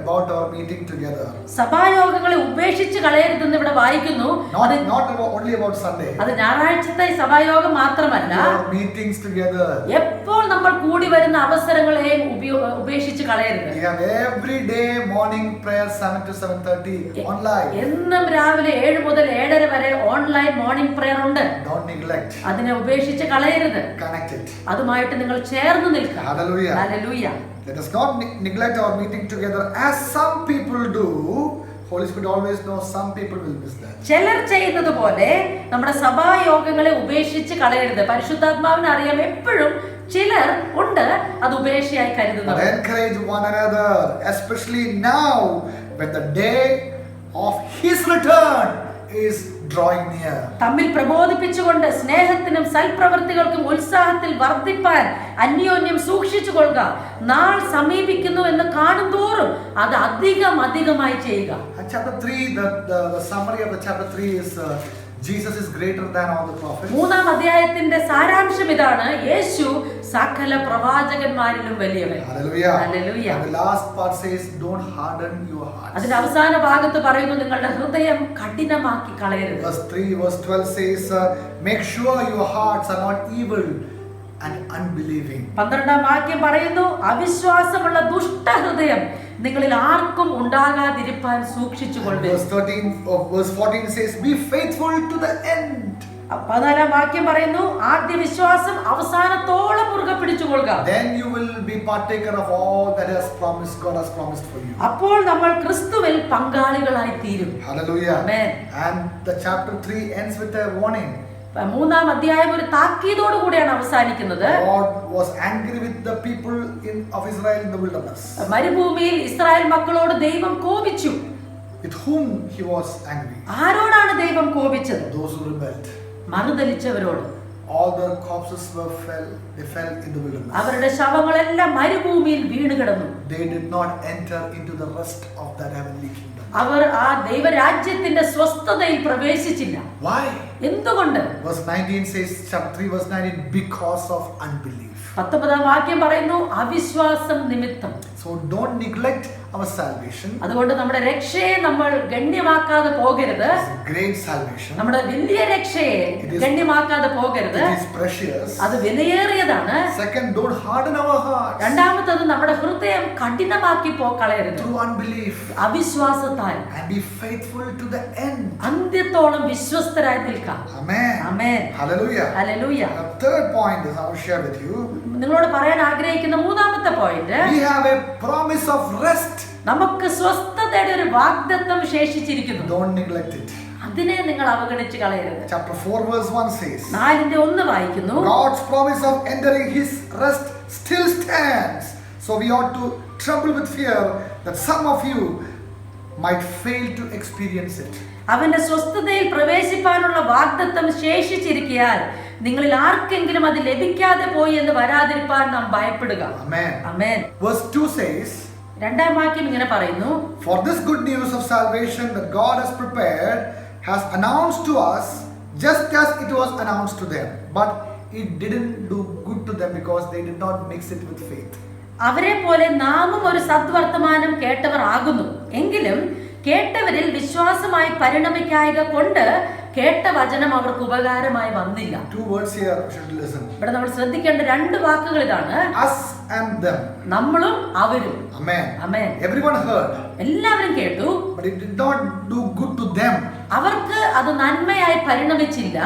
about our meeting together. സഭായോഗങ്ങളെ ഉപേക്ഷിച്ച് കളയരുതെന്ന് ഇവിടെ വായിക്കുന്നു. Not only about Sunday. അത് ഞായറാഴ്ചത്തെ സഭായോഗം മാത്രമല്ല, Our meetings together. എപ്പോൾ നമ്മൾ കൂടി വരുന്ന അവസരങ്ങളെയും ഉപേക്ഷിച്ച് കളയരുത്. We have every day morning prayer 7 to 7:30 online. എന്നും രാവിലെ 7 മുതൽ 7:30 വരെ ഓൺലൈൻ മോർണിംഗ് പ്രെയർ ഉണ്ട്. Don't neglect. അതിനെ ഉപേക്ഷിച്ച് കളയരുത്. Connect it. അതുമായിട്ട് നിങ്ങൾ ചേർന്ന് നിൽക്കുക. Hallelujah. Hallelujah. Let us not neglect our meeting together as some people do. Holy Spirit always knows some people will miss that. ചിലർ ചെയ്യുന്നത് പോലെ നമ്മുടെ സഭായോഗങ്ങളെ ഉപേക്ഷിച്ച് കളയരുത്. പരിശുദ്ധാത്മാവിന് അറിയാം എപ്പോഴും ചിലർ ഉണ്ട് അത് ഉപേക്ഷയായി But കരുതുന്നത്. encourage one another, especially now when the day of His return is drawing near. തമ്മിൽ പ്രബോധിപ്പിച്ചുകൊണ്ട് സ്നേഹത്തിനും സൽപ്രവൃത്തികൾക്കും ഉത്സാഹത്തിൽ വർദ്ധിപ്പാൻ അന്യോന്യം സൂക്ഷിച്ചു കൊള്ളുക. നാൾ സമീപിക്കുന്നു എന്ന് കാണുന്തോറും അത് അധികമായി ചെയ്യുക. And chapter 3, the summary of the chapter 3 is Jesus is greater than all the prophets. 3-ാം അധ്യായത്തിന്റെ സാരാംശം ഇതാണ്, യേശു സകല പ്രവാചകന്മാരിലും വലിയവൻ. Hallelujah. Hallelujah. And the last part says, don't harden your hearts. അതിന്റെ അവസാന ഭാഗത്ത് പറയുന്നു, നിങ്ങളുടെ ഹൃദയം കഠിനമാക്കി കളയരുത്. Verse 3, verse 12 says, make sure your hearts are not evil and unbelieving. 12-ാം വാക്യം പറയുന്നു, അവിശ്വാസമുള്ള ദുഷ്ടഹൃദയം നിങ്ങളിൽ ആർക്കും ഉണ്ടാകാതിരിപ്പാൻ സൂക്ഷിച്ചുകൊള്ളുവിൻ. Verse 14 says, be faithful to the end. 14-ാം വാക്യം പറയുന്നു, ആദ്യ വിശ്വാസം അവസാനത്തോളം മുറുകെ പിടിച്ചുകൊള്ളുക. Then you will be partaker of all that God has promised for you. അപ്പോൾ നമ്മൾ ക്രിസ്തുവിൽ പങ്കാളികളായി തീരും. Hallelujah. Amen. And the chapter 3 ends with a warning. 3-ാം അധ്യായം ഒരു താക്കീതോടു കൂടിയാണ് അവസാനിക്കുന്നത്. God was angry with the people of Israel in the wilderness. മരുഭൂമിയിൽ ഇസ്രായേൽ മക്കളോട് ദൈവം കോപിച്ചു. With whom he was angry? ആരോടാണ് ദൈവം കോപിച്ചത്? Those who rebelled. മറുതലിച്ചവരോട്. All their corpses fell in the wilderness. അവരുടെ ശവങ്ങളെല്ലാം മരുഭൂമിയിൽ വീണ് കിടന്നു. They did not enter into the rest of that heavenly kingdom. അവർ ആ ദൈവരാജ്യത്തിന്റെ സ്വസ്ഥതയിൽ പ്രവേശിച്ചില്ല. Why? എന്തുകൊണ്ട്? Verse 19 says, chapter 3 verse 19, because of unbelief. 19-ാം വാക്യം പറയുന്നു അവിശ്വാസം നിമിത്തം. So don't neglect our salvation. അതുകൊണ്ട് നമ്മുടെ രക്ഷയെ നമ്മൾ ഗണ്യമാക്കാതെ പോകരുത്. It's a great salvation. നമ്മുടെ വലിയ രക്ഷയെ ഗണ്യമാക്കാതെ പോകരുത്. It is precious. അത് വിലയേറിയതാണ്. Second, don't harden our hearts രണ്ടാമത്തത് നമ്മുടെ ഹൃദയം കഠിനമാക്കി കളയരുത് through unbelief, അവിശ്വാസത്താൽ. and be faithful to the end. അന്ത്യത്തോളം വിശ്വസ്തരായി നിൽക്കാം. Amen. Amen. Hallelujah. Hallelujah. The third point is I will share with you. നിങ്ങളോട് പറയാൻ ആഗ്രഹിക്കുന്ന മൂന്നാമത്തെ point, We have a promise of rest. നമുക്ക് സ്വസ്ഥതയുടെ ഒരു വാഗ്ദത്തം ശേഷിച്ചിരിക്കുന്നു. Don't neglect it. അതിനെ നിങ്ങൾ അവഗണിച്ച് കളയരുത്. Chapter 4 verse 1 says, 4:1 വായിക്കുന്നു, God's promise of entering his rest still stands. So we ought to tremble with fear that some of you might fail to experience it. അവന്റെ സ്വസ്ഥതയിൽ പ്രവേശിപ്പാനുള്ള വാഗ്ദത്തം ശേഷിച്ചിരിക്കയാൽ നിങ്ങളിൽ ആർക്കെങ്കിലും അത് ലഭിക്കാതെ പോയി എന്ന് വരാതിരിപ്പാൻ നാം ഭയപ്പെടുക. Amen. ആമേൻ. Verse 2 says, 2-ാം വാക്യം ഇങ്ങനെ പറയുന്നു, For this good news of salvation that God has prepared has announced to us just as it was announced to them. But it didn't do good to them because they did not mix it with faith. അവരെ പോലെ നാമും ഒരു സദ്വർത്തമാനം കേട്ടവർ ആകുന്നു. എങ്കിലും കേട്ടവരിൽ വിശ്വാസമായി പരിണമിക്കായക കൊണ്ട് കേട്ട വചനം അവർക്ക് ഉപകാരമായി വന്നില്ല. 2 words here we should listen. ഇവിടെ നമ്മൾ ശ്രദ്ധിക്കേണ്ട 2 വാക്കുകൾ ഇതാണ്, Us and them. നമ്മളും അവരും. Amen. ആമേൻ. Everyone heard, എല്ലാവരും കേട്ടു, but it did not do good to them. അവർക്ക് അത് നന്മയായി പരിണമിച്ചില്ല.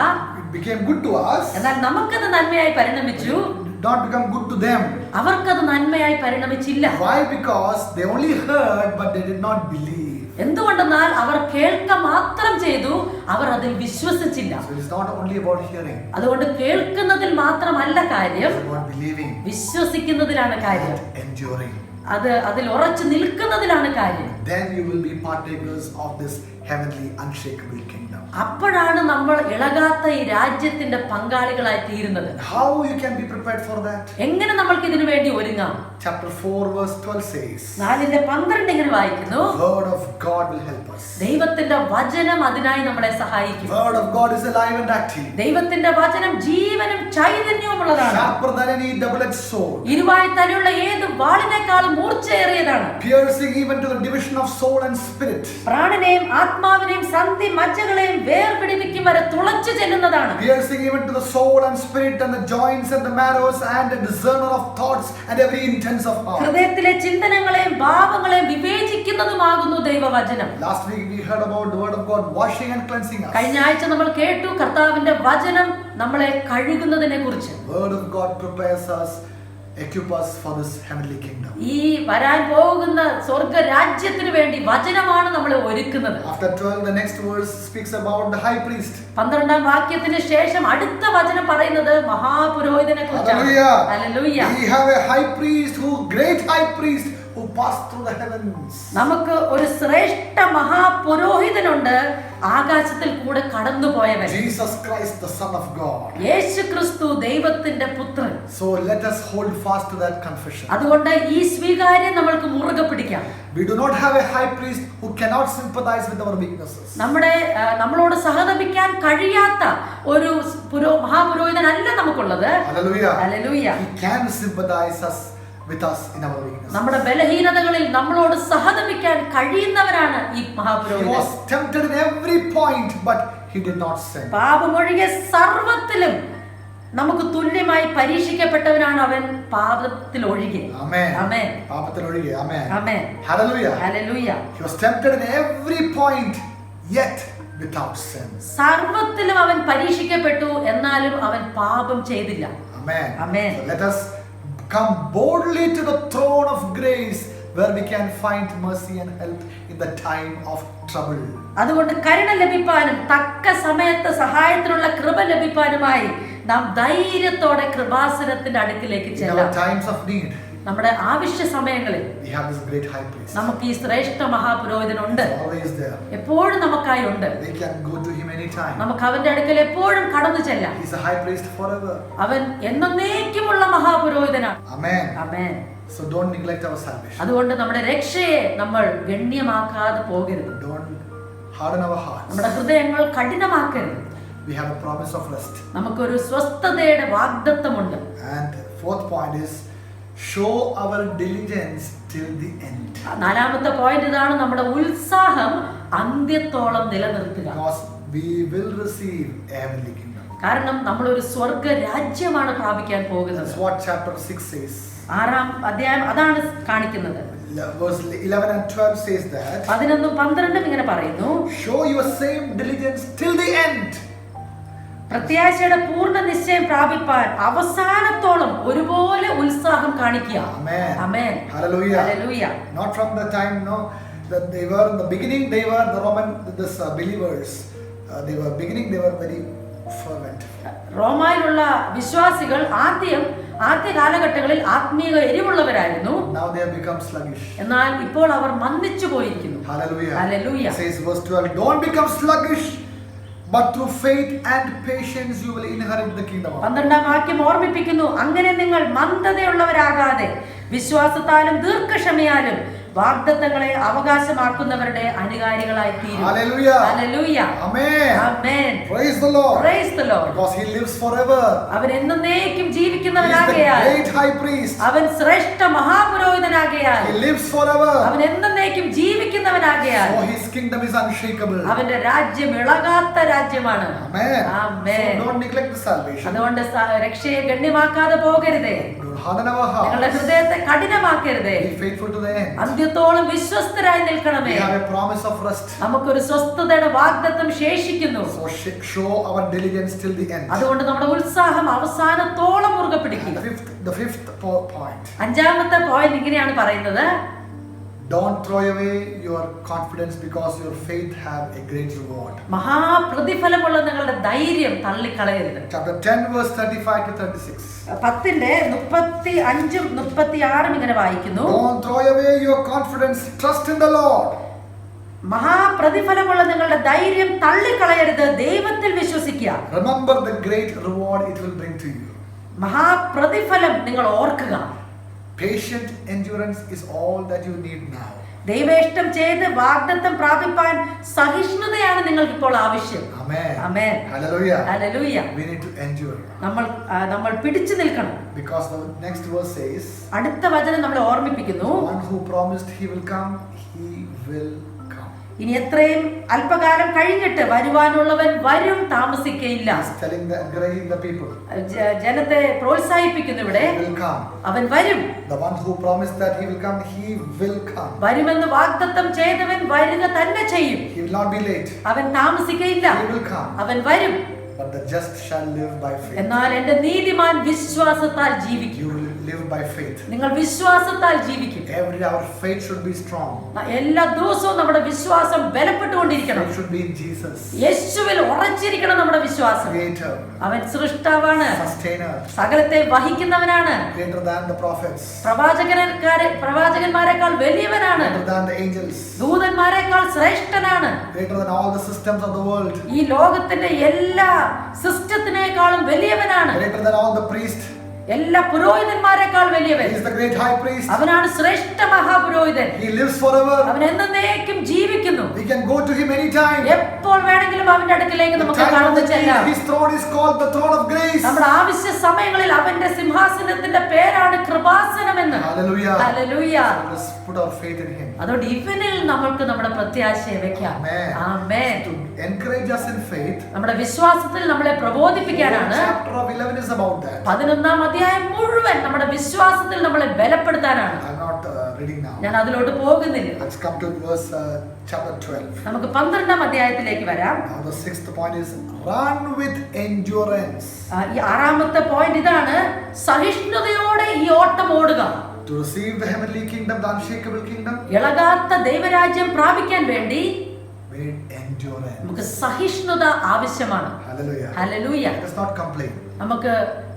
It became good to us. എന്നാൽ നമുക്കത് നന്മയായി പരിണമിച്ചു. It did not become good to them. അവർക്കത് നന്മയായി പരിണമിച്ചില്ല. Why? Because they only heard, but they did not believe. എന്തുകൊണ്ടെന്നാൽ അവർ കേൾക്ക മാത്രം ചെയ്തു, അവർ അതിൽ വിശ്വസിച്ചില്ല. So it is not only about hearing. അതുകൊണ്ട് കേൾക്കുന്നതിൽ മാത്രമല്ല കാര്യം, It's about believing വിശ്വസിക്കുന്നതിലാണ് കാര്യം. and enduring. അതിൽ ഉറച്ചു നിൽക്കുന്നതിലാണ് കാര്യം. Then you will be partakers of this heavenly unshakable kingdom. അപ്പോഴാണ് നമ്മൾ ഇളകാത്ത ഈ രാജ്യത്തിന്റെ പങ്കാളികളായി തീരുന്നത്. How you can be prepared for that? എങ്ങനെ നമ്മൾക്ക് ഇതിനു വേണ്ടി ഒരുങ്ങാം? Chapter 4 verse 12 says, 4:12 ഇങ്ങനെ വായിക്കുന്നു, Word of God will help us. ദൈവത്തിന്റെ വചനം അതിനായി നമ്മളെ സഹായിക്കും. Word of God is alive and active, ദൈവത്തിന്റെ വചനം ജീവനും ചൈതന്യവുമുള്ളതാണ്. sharper than any double-edged sword, ഇരുവായി തലയുള്ള ഏത് വാളിനേക്കാളും മൂർച്ചയേറിയതാണ്, piercing even to the division of soul and spirit, പ്രാണനെയും ആത്മാവിനെയും സന്ധി മജ്ജകളെയും വേർപിടിപ്പിക്കും വരെ തുളച്ചു ചെല്ലുന്നതാണ്, piercing even to the soul and spirit and the joints and the marrows, and a discerner of thoughts and every intents of heart. ഹൃദയത്തിലെ ചിന്തനങ്ങളെയും ഭാവങ്ങളെയും വിവേചിക്കുന്നതുമാകുന്നു ദൈവവചനം. Last week we heard about the word of God washing and cleansing us. കഴിഞ്ഞ ആഴ്ച നമ്മൾ കേട്ടു കർത്താവിന്റെ വചനം നമ്മളെ കഴുകുന്നതിനെ കുറിച്ച്. Word of God prepares us, equip us for this heavenly kingdom. ഈ വരാൻ പോകുന്ന സ്വർഗ രാജ്യത്തിന് വേണ്ടി വചനമാണ് നമ്മളെ ഒരുക്കുന്നത്. After 12, the next verse speaks about the high priest. 12-ാം വാക്യത്തിന് ശേഷം അടുത്ത വചനം പറയുന്നത് മഹാപുരോഹിതനെ കുറിച്ചാണ്. Hallelujah. Hallelujah. We have a high priest great high priest who passed through the heavens. നമുക്ക് ഒരു ശ്രേഷ്ഠ മഹാപുരോഹിതനുണ്ട്, ആകാശത്തിൽ കൂടെ കടന്നുപോയവൻ. Jesus Christ, the Son of God. യേശുക്രിസ്തു ദൈവത്തിന്റെ പുത്രൻ. So let us hold fast to that confession. അതുകൊണ്ട് ഈ സ്വീകാര്യം നമ്മൾക്ക് മുറുകെ പിടിക്കാം. We do not have a high priest who cannot sympathize with our weaknesses. നമ്മളോട് സഹതപിക്കാൻ കഴിയാത്ത ഒരു മഹാപുരോഹിതനല്ല നമുക്കുള്ളത്. Hallelujah. Hallelujah. He can sympathize with us in our weaknesses. നമ്മുടെ ബലഹീനതകളിൽ നമ്മളോട് സഹതപിക്കാൻ കഴിയുന്നവരാണ് ഈ He മഹാപുരോഹിതൻ. was tempted in every point, but he did not sin. പാപമൊഴികെ സർവ്വത്തിലും നമുക്ക് തുല്യമായി പരീക്ഷിക്കപ്പെട്ടവനാണ് അവൻ, പാപത്തിൽ ഒഴികെ. Amen. ആമേൻ. പാപത്തിൽ ഒഴികെ. Amen. Amen. Hallelujah. Hallelujah. He was tempted in every point, yet without sin. സർവ്വത്തിലും അവൻ പരീക്ഷിക്കപ്പെട്ടു, എന്നാലും അവൻ പാപം ചെയ്തില്ല. Amen. Amen. So let us come boldly to the throne of grace, where we can find mercy and help in the time of trouble. അതുകൊണ്ട് കരുണ ലഭിപ്പാനും തക്ക സമയത്ത് സഹായത്തിനുള്ള കൃപ ലഭിപ്പാനുമായി നാം ധൈര്യത്തോടെ കൃപാസനത്തിന്റെ അടുക്കിലേക്ക് In ചെല്ലാം. our times of need, നമ്മുടെ ആവശ്യ സമയങ്ങളിൽ we have this great high priest. നമുക്ക് ഈ ശ്രേഷ്ഠ മഹാപുരോഹിതനുണ്ട്, Always there. എപ്പോഴും നമുക്കായി ഉണ്ട്. We can go to him anytime. നമുക്ക് അവന്റെ അടുക്കൽ എപ്പോഴും കടന്നു ചെല്ലാം. He's a high priest forever. അവൻ എന്നേക്കുമുള്ള മഹാപുരോഹിതനാണ്. രക്ഷയാണ്. Amen. Amen. So don't neglect our salvation. അതുകൊണ്ട് നമ്മുടെ രക്ഷയെ നമ്മൾ ഗണ്യമാക്കാതെ പോകരുത്. Don't harden our hearts. നമ്മുടെ ഹൃദയങ്ങൾ കഠിനമാക്കരുത്. We have a promise of rest. നമുക്കൊരു സ്വസ്ഥതയുടെ വാഗ്ദത്തമുണ്ട്. And fourth point is show our diligence till the end. നാലാമത്തെ പോയിന്റ് ഇതാണ്, നമ്മുടെ ഉത്സാഹം അന്ത്യത്തോളം നിലനിർത്തുക. Because we will receive heavenly kingdom. കാരണം നമ്മൾ ഒരു സ്വർഗ രാജ്യമാണ് പ്രാപിക്കാൻ പോകുന്നത്. That's what chapter 6 says. 6-ാം അധ്യായം അതാണ് കാണിക്കുന്നത്. Verse 11 and 12 says that 11-12 ഇങ്ങനെ പറയുന്നു, show your same diligence till the end. പ്രത്യാശയുടെ പൂർണ്ണ നിശ്ചയം പ്രാപിപ്പാൻ അവസാനത്തോളം ഒരുപോലെ ഉത്സാഹം കാണിക്കുക. Amen. Amen. Hallelujah. Hallelujah. Not from the time that they were in the beginning, they were the Roman believers. They were very fervent. റോമായിലുള്ള വിശ്വാസികൾ ആദ്യ കാലഘട്ടങ്ങളിൽ ആത്മീയ എരിവുള്ളവരായിരുന്നു. Now they have become sluggish. എന്നാൽ ഇപ്പോൾ അവർ മന്ദിച്ചു പോയിരിക്കുന്നു. Hallelujah. Hallelujah. It says verse 12, don't become sluggish, but through faith and patience you will inherit the kingdom. 12-ാം വാക്യം ഓർമ്മിപ്പിക്കുന്നു, അങ്ങനെ നിങ്ങൾ മന്ദതയുള്ളവരാകാതെ വിശ്വാസത്താലും ദീർഘക്ഷമയാലും വാഗ്ദത്തങ്ങളെ അവകാശമാക്കുന്നവരുടെ അനുകാരികളായി തീരും. Hallelujah. Hallelujah. Amen. Amen. Praise the Lord. Praise the Lord. Because he lives forever. അവൻ എന്നേക്കും He is the ജീവിക്കുന്നവനാകയാൽ, great high priest. അവൻ ശ്രേഷ്ഠ മഹാപുരോഹിതനാകയാൽ, He lives forever. അവൻ എന്നേക്കും ജീവിക്കുന്നവനാകയാൽ, So his kingdom is unshakable. അവന്റെ രാജ്യം ഇളകാത്ത രാജ്യമാണ്. Amen. Amen. So don't neglect the salvation. അതുകൊണ്ട് രക്ഷയെ ഗണ്യമാക്കാതെ പോകരുതേ. Don't harden our നിങ്ങളുടെ hearts. ഹൃദയത്തെ കഠിനമാക്കരുതേ. Be faithful to the end. അന്ത്യത്തോളം വിശ്വസ്തരായി നിൽക്കണമേ. We have a promise of rest. നമുക്കൊരു സ്വസ്ഥതയുടെ വാഗ്ദത്തം ശേഷിക്കുന്നു. So show our diligence till the end. അതുകൊണ്ട് നമ്മുടെ ഉത്സാഹം അവസാനത്തോളം മുറുകെ പിടിക്കുക. The fifth point. 5-ാമത്തെ പോയിന്റ് ഇങ്ങനെയാണ് പറയുന്നത്, Don't throw away your confidence because your faith have a great reward. മഹാപ്രതിഫലമുള്ള നിങ്ങളുടെ ധൈര്യം തള്ളിക്കളയരുത്. Chapter 10 verse 35 to 36. 10-35 ഇങ്ങനെ വായിക്കുന്നു, Don't throw away your confidence, trust in the Lord. മഹാപ്രതിഫലമുള്ള നിങ്ങളുടെ ധൈര്യം തള്ളിക്കളയരുത്, ദൈവത്തിൽ വിശ്വസിക്കുക. Remember the great reward it will bring to you. മഹാപ്രതിഫലം നിങ്ങൾ ഓർക്കുക. Patient endurance is all that you need now. ദൈവേഷ്ടം ചെയ്ത് വാഗ്ദത്തം പ്രാപിപ്പാൻ സഹിഷ്ണുതയാണ് നിങ്ങൾക്ക് ഇപ്പോൾ ആവശ്യം. Amen. Amen. Hallelujah. Hallelujah. We need to endure. നമ്മൾ പിടിച്ചു നിൽക്കണം. Because the next verse says, അടുത്ത വചനം നമ്മളെ ഓർമ്മിപ്പിക്കുന്നു, one who promised he will come, he will come. ഇനി എത്രയും അല്പകാലം കഴിഞ്ഞിട്ട് വരുവാനുള്ളവൻ വരും, താമസിക്കയില്ല. He's encouraging the people. ജനത്തെ പ്രോത്സാഹിപ്പിക്കുന്നു ഇവിടെ. He will come. അവൻ വരും. The one who promised that he will come, he will come. വരുമെന്ന് വാഗ്ദത്തം ചെയ്തവൻ വരിക തന്നെ ചെയ്യും. He will not be late. അവൻ താമസിക്കയില്ല. He will come. അവൻ വരും. But the just shall live by faith. എന്നാൽ എന്റെ നീതിമാൻ വിശ്വാസത്താൽ ജീവിക്കും. You will live by faith. നിങ്ങൾ വിശ്വാസത്താൽ ജീവിക്കും. Our faith should be strong. എല്ലാ ദിവസവും നമ്മുടെ വിശ്വാസം ബലപ്പെട്ടുകൊണ്ടിരിക്കണം. It should be in Jesus. യേശുവിൽ ഉറച്ചിരിക്കണം നമ്മുടെ വിശ്വാസം. Creator. അവൻ സൃഷ്ടാവാണ്, Sustainer. സകലത്തെ വഹിക്കുന്നവനാണ്, Greater than the prophets. പ്രവാചകന്മാരെക്കാൾ വലിയവനാണ്, Greater than the angels. ദൂതന്മാരെക്കാൾ ശ്രേഷ്ഠനാണ്, Greater than all the systems of the world. ഈ ലോകത്തിന്റെ എല്ലാ സിസ്റ്റത്തിനേക്കാളും വലിയവനാണ്, Greater than all the priests. എല്ലാ പുരോഹിതന്മാരെക്കാൾ വലിയവൻ. He is the great high priest. അവനാണ് ശ്രേഷ്ഠ മഹാപുരോഹിതൻ. He lives forever. അവൻ എന്നേക്കും ജീവിക്കുന്നു. We can go to him anytime. എപ്പോൾ വേണമെങ്കിലും അവന്റെ അടുക്കിലേക്ക് The നമുക്ക് time of കടന്നു the ചെല്ലാം. need, his throne is called the throne of grace. നമ്മുടെ ആവശ്യ സമയങ്ങളിൽ അവന്റെ സിംഹാസനത്തിന്റെ പേരാണ് കൃപാസനമെന്ന്. Hallelujah. Hallelujah. Let us put our faith in him. അതുകൊണ്ട് ഇവനിൽ നമ്മൾക്ക് നമ്മുടെ പ്രത്യാശയെ വെക്കാം. Amen. Amen. To encourage us in faith. നമ്മുടെ വിശ്വാസത്തിൽ നമ്മളെ പ്രബോധിപ്പിക്കാനാണ്. Chapter of 11 is about that. 11-ാം അധ്യായം മുഴുവൻ നമ്മുടെ വിശ്വാസത്തിൽ നമ്മളെ ബലപ്പെടുത്താനാണ്. I'm not reading now. ഞാൻ അതിലോട്ട് പോകുന്നില്ല. Let's come to verse chapter 12. നമുക്ക് 12-ാം അധ്യായത്തിലേക്ക് വരാം. Now the sixth point is run with endurance ഈ 6-ാമത്തെ പോയിന്റ് ഇതാണ്, സഹിഷ്ണുതയോടെ ഈ ഓട്ടം ഓടുക. to receive the heavenly kingdom, the unshakable kingdom. ഇളകാത്ത ദൈവരാജ്യം പ്രാപിക്കാൻ വേണ്ടി We need endurance. നമുക്ക് സഹിഷ്ണുത ആവശ്യമാണ്. Hallelujah. Hallelujah. Let us not complain. നമുക്ക്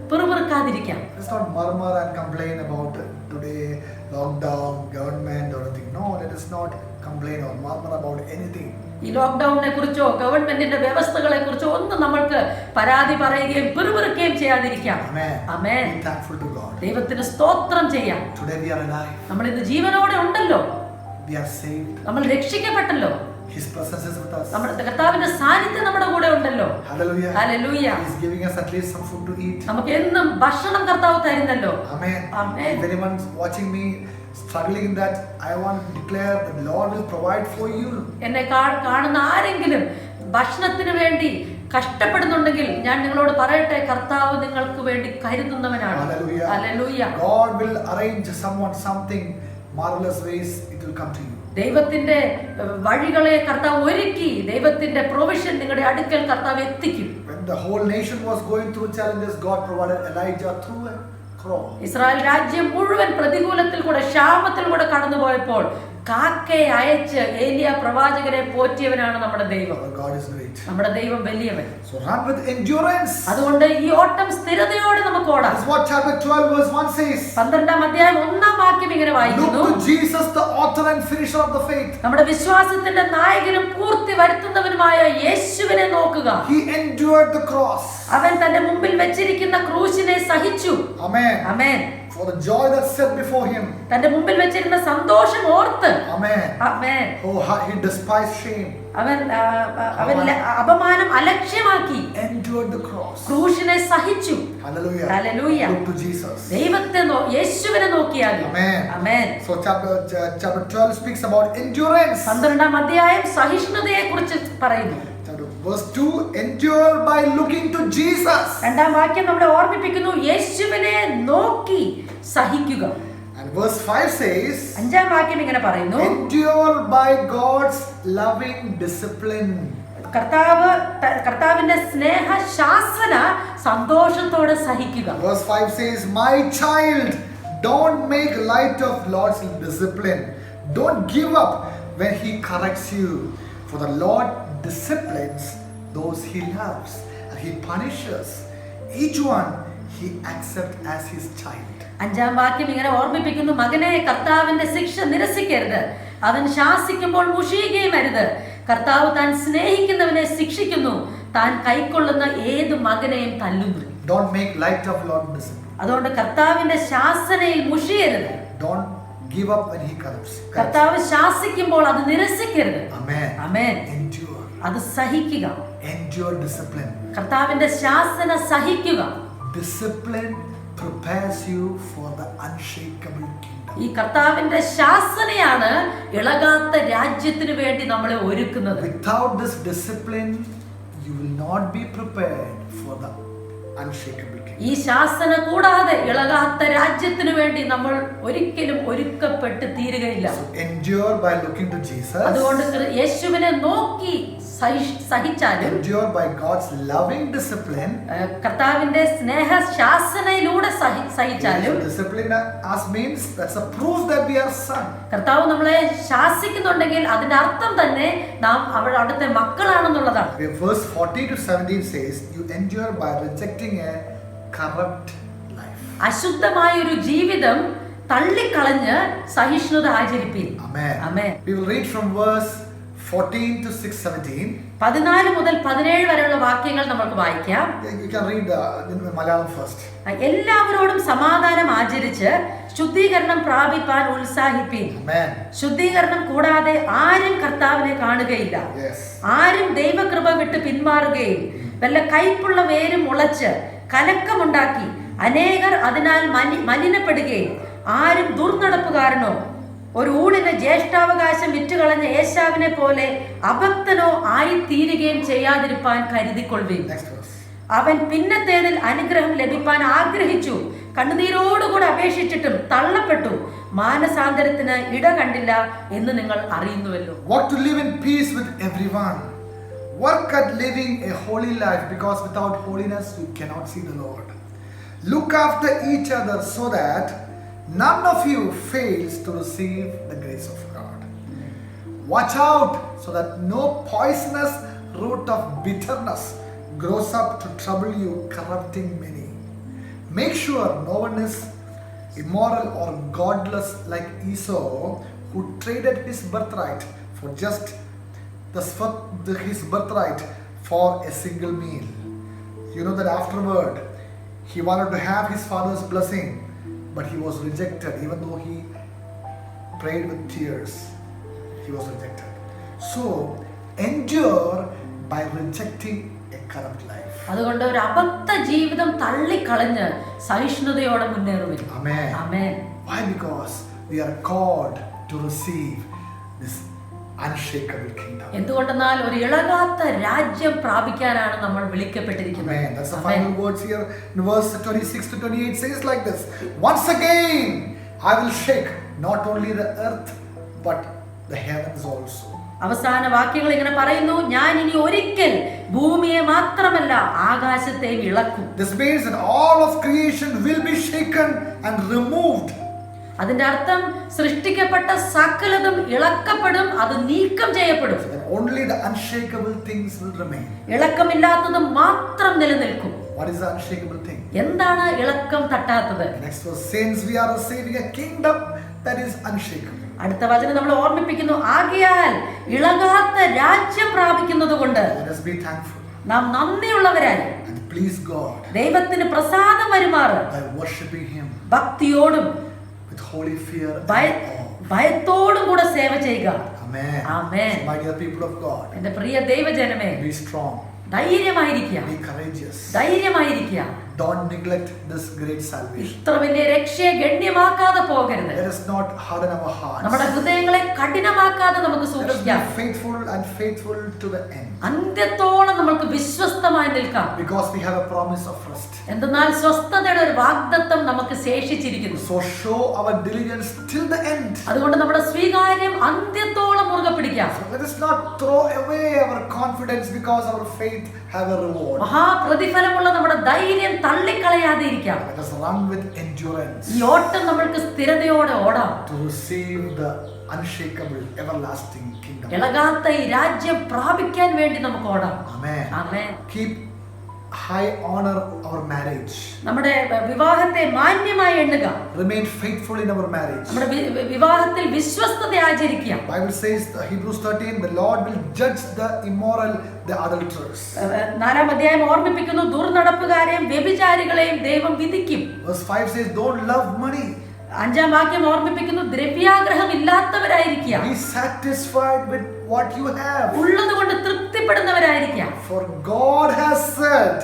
പിറുപിറുക്കാതിരിക്കാം. Let us not murmur and complain about today lockdown, government or anything. No, let us not complain or murmur about anything. ഈ ലോക്ക്ഡൌണിനെ കുറിച്ചോ ഗവൺമെന്റിന്റെ വ്യവസ്ഥകളെ കുറിച്ചോ ഒന്നും നമ്മൾക്ക് പരാതി പറയുകയും പിറുപിറുക്കുകയും ചെയ്യാതിരിക്കാം. Amen. Amen. Be thankful to God. ദൈവത്തിന് സ്തോത്രം ചെയ്യാം. Today we are alive. നമ്മൾ ഇന്ന് ജീവനോടെ ഉണ്ടല്ലോ. We are saved. നമ്മൾ രക്ഷിക്കപ്പെട്ടല്ലോ. His presence is with us. നമ്മുടെ കർത്താവിന്റെ സാന്നിധ്യം നമ്മുടെ കൂടെ ഉണ്ടല്ലോ. Hallelujah. Hallelujah. He is giving us at least some food to eat. നമുക്ക് എന്നും ഭക്ഷണം കർത്താവ് തരുന്നല്ലോ. Amen. Amen. If anyone watching me struggling in that, I want to declare the Lord will provide for you. എന്നെ കാണുന്ന ആരെങ്കിലും ഭക്ഷണത്തിന് വേണ്ടി കഷ്ടപ്പെടുന്നുണ്ടെങ്കിൽ ഞാൻ നിങ്ങളോട് പറയട്ടെ, കർത്താവ് നിങ്ങൾക്ക് വേണ്ടി കരുതുന്നവനാണ്. Hallelujah. Hallelujah. God will arrange something marvelous ways, it will come to you. ദൈവത്തിന്റെ വഴികളെ കർത്താവ് ഒരുക്കി, ദൈവത്തിന്റെ പ്രൊവിഷൻ നിങ്ങളുടെ അടുക്കൽ കർത്താവ് എത്തിക്കും. When the whole nation was going through challenges, God provided Elijah through a crow. Israel രാജ്യം മുഴുവൻ പ്രതികൂലത്തിൽ കൂടെ, ക്ഷാമത്തിൽ കൂടെ കടന്നുപോയപ്പോൾ കാക്കയെ അയച്ച് ഏലിയ പ്രവാചകനെ പോറ്റിയവനാണ് നമ്മുടെ ദൈവം. Our God is great. നമ്മുടെ ദൈവം വലിയവൻ. So run with endurance. അതുകൊണ്ട് ഈ ഓട്ടം സ്ഥിരതയോടെ നമുക്ക് ഓടാം. That's what chapter 12 verse 1 says. 12-ാം അധ്യായം 1-ാം വാക്യം ഇങ്ങനെ വായിക്കുന്നു. Look to Jesus, the author and finisher of the faith. നമ്മുടെ വിശ്വാസത്തിന്റെ നായകനും പൂർത്തി വരുത്തുന്നവനുമായ യേശുവിനെ നോക്കുക. He endured the cross. അവൻ തന്റെ മുമ്പിൽ വെച്ചിരിക്കുന്ന ക്രൂശിനെ സഹിച്ചു. Amen. Amen. For the joy that set before him. തന്റെ മുമ്പിൽ വെച്ചിരുന്ന സന്തോഷം ഓർത്ത്. Amen. Amen. Oh, he despised shame. അവൻ അപമാനം അലക്ഷ്യമാക്കി. Endured the cross. ക്രൂശിനെ സഹിച്ചു. Hallelujah. Hallelujah. Look to Jesus. ദൈവത്തെ യേശുവിനെ നോക്കിയാൽ. Amen. Amen. So chapter 12 speaks about endurance. 12-ാം അധ്യായം സഹിഷ്ണുതയെ കുറിച്ച് പറയുന്നു. Verse 2, endure by looking to Jesus. 2-ാം വാക്യം നമ്മളെ ഓർമ്മിപ്പിക്കുന്നു, യേശുവിനെ നോക്കി സഹിക്കുക. And verse 5 says, 5-ാം വാക്യം ഇങ്ങനെ പറയുന്നു, endure by God's loving discipline. കർത്താവിന്റെ സ്നേഹ ശാസന സന്തോഷത്തോടെ സഹിക്കുക. Verse 5 says, my child, don't make light of Lord's discipline. Don't give up when he corrects you. For the Lord disciplines those he loves, and he punishes each one he accepts as his child. 5-ാം വാക്യം ഇങ്ങനെ ഓർമ്മിപ്പിക്കുന്നു, മകനെ, കർത്താവിന്റെ ശിക്ഷ നിരസിക്കരുത്. അവൻ ശാസിക്കുമ്പോൾ മുഷിയുകയും അരുത്. കർത്താവ് താൻ സ്നേഹിക്കുന്നവനെ ശിക്ഷിക്കുന്നു, താൻ കൈക്കൊള്ളുന്ന ഏത് മകനെയും തല്ലുന്നു. Don't make light of Lord's discipline. അതുകൊണ്ട് കർത്താവിന്റെ ശാസനയിൽ മുഷിയരുത്. Don't give up when he corrects. കർത്താവ് ശാസിക്കുമ്പോൾ അത് നിരസിക്കരുത്. Amen. ആമേൻ. Endure. അത് സഹിക്കുക. Endure discipline. കർത്താവിന്റെ ശാസന സഹിക്കുക. Discipline prepares you for the unshakable kingdom. ഈ കർത്താവിന്റെ ശാസനയാണ് ഇളകാത്ത രാജ്യത്തിന് വേണ്ടി നമ്മളെ ഒരുക്കുന്നത്. Without this discipline, you will not be prepared for the unshakable kingdom. ഈ ശാസന കൂടാതെ ഇളകാത്ത രാജ്യത്തിന് വേണ്ടി നമ്മൾ ഒരിക്കലും ഒരുക്കപ്പെട്ട് തീരുകയില്ല. Endure by looking to Jesus. അതുകൊണ്ട് യേശുവിനെ നോക്കി സഹിച്ചാലും, Endure by God's loving discipline. കർത്താവിന്റെ സ്നേഹ ശാസനയിലൂടെ സഹിച്ചാലും. Discipline as means that's a proof that we are son. കർത്താവ് നമ്മളെ ശാസിക്കുന്നുണ്ടെങ്കിൽ അതിന്റെ അർത്ഥം തന്നെ നാം അവിടുത്തെ മക്കളാണെന്നുള്ളതാണ്. Verse 14 to 17 says, you endure by rejecting a corrupt life. അശുദ്ധമായൊരു ജീവിതം തള്ളിക്കളഞ്ഞ് സഹിഷ്ണുത ആചരിപ്പീൻ. Amen. Amen. We will read from verse 14 to 6:17. 14 മുതൽ 17 വരെയുള്ള വാക്യങ്ങൾ നമുക്ക് വായിക്കാം. You can read in Malayalam first. എല്ലാവരോടും സമാധാനം ആചരിച്ച് ശുദ്ധീകരണം പ്രാപിപ്പാൻ ഉത്സാഹിപ്പീൻ. Amen. ശുദ്ധീകരണം കൂടാതെ ആരും കർത്താവിനെ കാണുകയില്ല. Yes. ആരും ദൈവകൃപ വിട്ട് പിന്മാറുകയും വല്ല കയ്പുള്ള വേരും മുളച്ച് കലക്കമുണ്ടാക്കി അനേകർ അതിനാൽ മലിനപ്പെടുകയും ആരും ദുർനടപ്പുകാരനോ ഒരു ഊണിന് ജ്യേഷ്ഠാവകാശം വിറ്റുകളഞ്ഞ ഏശാവിനെ പോലെ അഭക്തനോ ആയിത്തീരുകയും ചെയ്യാതിരിപ്പാൻ കരുതിക്കൊള്ളുകയും. അവൻ പിന്നത്തേതിൽ അനുഗ്രഹം ലഭിപ്പാൻ ആഗ്രഹിച്ചു, കണ്ണുനീരോടുകൂടെ അപേക്ഷിച്ചിട്ടും തള്ളപ്പെട്ടു, മാനസാന്തരത്തിന് ഇട കണ്ടില്ല എന്ന് നിങ്ങൾ അറിയുന്നുവല്ലോ. Walk to live in peace with everyone. Work at living a holy life, because without holiness you cannot see the Lord. Look after each other so that none of you fails to receive the grace of God. Watch out so that no poisonous root of bitterness grows up to trouble you, corrupting many. Make sure no one is immoral or godless like Esau, who traded his birthright for his birthright for a single meal. You know that afterward he wanted to have his father's blessing, but he was rejected. Even though he prayed with tears, he was rejected. So endure by rejecting a corrupt life. അതുകൊണ്ട് ഒരു അബദ്ധ ജീവിതം തള്ളിക്കളഞ്ഞ് സഹിഷ്ണുതയോടെ മുന്നേറുവിൻ. Amen. Amen. Why? Because we are called to receive this unshakable kingdom. എന്തുകൊണ്ടെന്നാൽ ഒരു ഇളകാത്ത രാജ്യം പ്രാപിക്കാനാണ് നമ്മൾ വിളിക്കപ്പെട്ടിരിക്കുന്നത്. Amen. That's the final words here in verse 26 to 28 says like this. Once again I will shake not only the earth but the heavens also. അവസാന വാക്യങ്ങൾ ഇങ്ങനെ പറയുന്നു, ഞാൻ ഇനി ഒരിക്കൽ ഭൂമിയെ മാത്രമല്ല ആകാശത്തെയും ഇളക്കും. This means that all of creation will be shaken and removed. അതിന്റെ അർത്ഥം സൃഷ്ടിക്കപ്പെട്ട സകലതും ഇളക്കപ്പെടും, അത് നീക്കം ചെയ്യപ്പെടും. And only the unshakable things will remain. ഇളക്കമില്ലാത്തത് മാത്രം നിലനിൽക്കും. What is the unshakable thing? എന്താണ് ഇളക്കം തട്ടാത്തത്? The next verse says we are receiving a kingdom that is unshakable. അടുത്ത വചനം നമ്മൾ ഓർമ്മിപ്പിക്കുന്നു, ആകയാൽ ഇളകാത്ത രാജ്യം പ്രാപിക്കുന്നത് കൊണ്ട് Let us be thankful നാം നന്ദിയുള്ളവരായി and please God ദൈവത്തിന് പ്രസാദം വരുമാറ് by worshiping Him ഭക്തിയോടും with holy fear and awe. ഭയത്തോടും കൂടെ സേവ ചെയ്യുക. Amen. Amen. So my dear people of God, എന്റെ പ്രിയ ദൈവജനമേ, be strong, ധൈര്യമായിരിക്കുക, be courageous. ധൈര്യമായിരിക്കുക. Don't neglect this great salvation. ഇത്ര വലിയ രക്ഷയെ ഗണ്യമാക്കാതെ പോകരുത്. Let us not harden our hearts. നമ്മുടെ ഹൃദയങ്ങളെ കഠിനമാക്കാതെ നമുക്ക് Let us സൂക്ഷിക്കാം. be faithful and faithful to the end. അന്ത്യത്തോളം നമുക്ക് വിശ്വസ്തമായി നിൽക്കാം. Because we have a promise of rest. എന്തെന്നാൽ സ്വസ്ഥതയുടെ ഒരു വാഗ്ദത്തം നമുക്ക് ശേഷിച്ചിരിക്കുന്നു. So show our diligence till the end. അതുകൊണ്ട് നമ്മുടെ സ്വീകാര്യം അന്ത്യത്തോളം മുറുകെ പിടിക്കാം. Let us not throw away our confidence because our faith have a reward. മഹാപ്രതിഫലമുള്ള നമ്മുടെ ധൈര്യം തള്ളിക്കളയാതെ ഇരിക്കാം. Let us run with endurance ഈ ഓട്ടം നമ്മൾക്ക് സ്ഥിരതയോടെ ഓടാം. to receive the unshakable, everlasting kingdom. ഇളകാത്ത ഈ രാജ്യം പ്രാപിക്കാൻ വേണ്ടി നമുക്ക് ഓടാം. Amen. Amen. Keep high honor our marriage. നമ്മുടെ വിവാഹത്തെ മാന്യമായി എണ്ണുക. Remain faithful in our marriage. നമ്മുടെ വിവാഹത്തിൽ വിശ്വസ്തത ആചരിക്കുക. Bible says, Hebrews 13, the Lord will judge the immoral, the adulterers. 4-ാം അധ്യായം ഓർമ്മിപ്പിക്കുന്നു, ദുർനടപ്പുകാരെയും വ്യഭിചാരികളെയും ദൈവം വിധിക്കും. Verse 5 says, don't love money. 5-ാം വാക്യം ഓർമ്മിപ്പിക്കുന്നു, ദ്രവ്യാഗ്രഹം ഇല്ലാത്തവരായിരിക്കുക. Be satisfied with what you have. ഉള്ളതുകൊണ്ട് തൃപ്തിപ്പെടുന്നവരായിരിക്കുക. For God has said,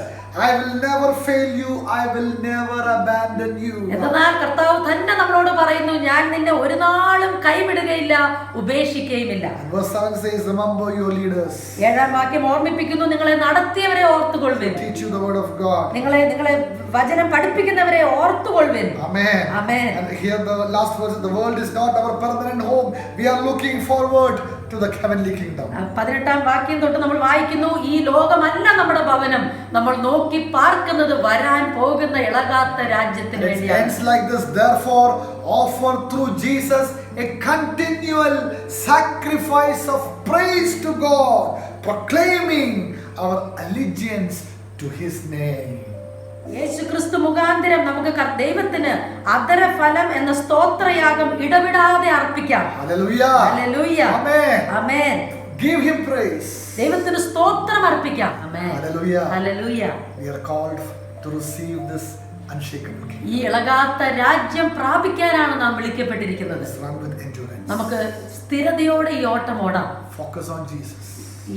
I will never fail you, I will never abandon you. എന്നാൽ കർത്താവ് തന്നെ നമ്മളോട് പറയുന്നു, ഞാൻ നിന്നെ ഒരു നാളും കൈവിടുകയില്ല, ഉപേക്ഷിക്കുകയുമില്ല. And verse 7 says, remember your leaders. 7-ാം വാക്യം ഓർമ്മിപ്പിക്കുന്നു, നിങ്ങളെ നടത്തിയവരെ ഓർത്തുകൊള്ളുവിൻ. Teach you the word of God. നിങ്ങളെ വചനം പഠിപ്പിക്കുന്നവരെ ഓർത്തുകൊള്ളുവിൻ. Amen. Amen. And here the last verse, the world is not our permanent home. We are looking forward to the heavenly kingdom. 18-ാം വാക്യം തൊട്ട് നമ്മൾ വായിക്കുന്നു, ഈ ലോകമല്ല നമ്മുടെ ഭവനം, നമ്മൾ നോക്കി പാർക്കുന്നത് വരാൻ പോകുന്ന ഇളകാത്ത രാജ്യത്തിന് It വേണ്ടിയാണ്. ends like this, therefore offer through Jesus a continual sacrifice of praise to God, proclaiming our allegiance to His name. യേശുക്രിസ്തു മുഖാന്തരം നമുക്ക് ദൈവത്തിന് അധരഫലം എന്ന സ്തോത്രയാഗം ഇടവിടാതെ അർപ്പിക്കാം. Hallelujah. ഹല്ലേലൂയ. Amen. ആമേൻ. Give Him praise. ദൈവത്തിന് സ്തോത്രം അർപ്പിക്കാം. ആമേൻ. Hallelujah. Hallelujah. We are called to receive this unshakable kingdom. ഈ ഇളകാത്ത രാജ്യം പ്രാപിക്കാനാണ് നാം വിളിക്കപ്പെട്ടിരിക്കുന്നത്. Let's run with endurance. നമുക്ക് സ്ഥിരതയോടെ ഈ ഓട്ടം ഓടാം. Focus on Jesus.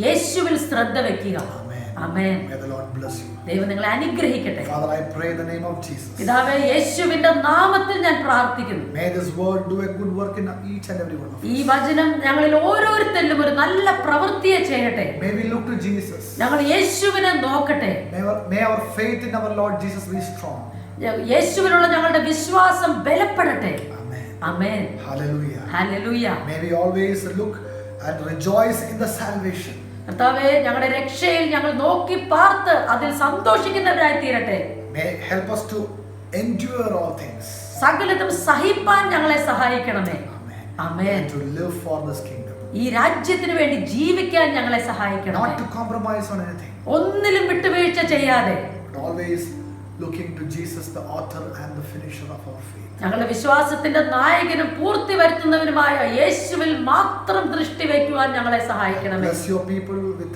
യേശുവിൽ ശ്രദ്ധ വെക്കുക. Amen. Amen. May the Lord bless you. ദൈവം നിങ്ങളെ അനുഗ്രഹിക്കട്ടെ. Father, I pray in the name of Jesus. പിതാവേ, യേശുവിന്റെ നാമത്തിൽ ഞാൻ പ്രാർത്ഥിക്കുന്നു. May this word do a good work in each and every one of us. ഈ വചനം ഞങ്ങളിൽ ഓരോരുത്തരിലും ഒരു നല്ല പ്രവൃത്തിയെ ചെയ്യട്ടെ. May we look to Jesus. ഞങ്ങൾ യേശുവിനെ നോക്കട്ടെ. May our faith in our Lord Jesus be strong. യേശുവിനുള്ള ഞങ്ങളുടെ വിശ്വാസം ബലപ്പെടട്ടെ. Amen. Amen. Hallelujah. Hallelujah. May we always look and rejoice in the salvation. കർത്താവേ, ഞങ്ങളുടെ രക്ഷയിൽ ഞങ്ങൾ നോക്കി പാർത്ത് അതിൽ സന്തോഷിക്കുന്നവരായി തീരട്ടെ. May help us to endure all things. സകലതും സഹിപ്പാൻ ഞങ്ങളെ സഹായിക്കണമേ. Amen. Amen. And to live for this kingdom. ഈ രാജ്യത്തിന് വേണ്ടി ജീവിക്കാൻ ഞങ്ങളെ സഹായിക്കണമേ. Not to compromise on anything. ഒന്നിലും വിട്ടുവീഴ്ച ചെയ്യാതെ But always looking to Jesus, the author and the finisher of our faith. ഞങ്ങളുടെ വിശ്വാസത്തിന്റെ നായകനും പൂർത്തി വരുത്തുന്നവനുമായ യേശുവിൽ മാത്രം ദൃഷ്ടി വയ്ക്കുവാൻ ഞങ്ങളെ സഹായിക്കണമേ. Bless your people with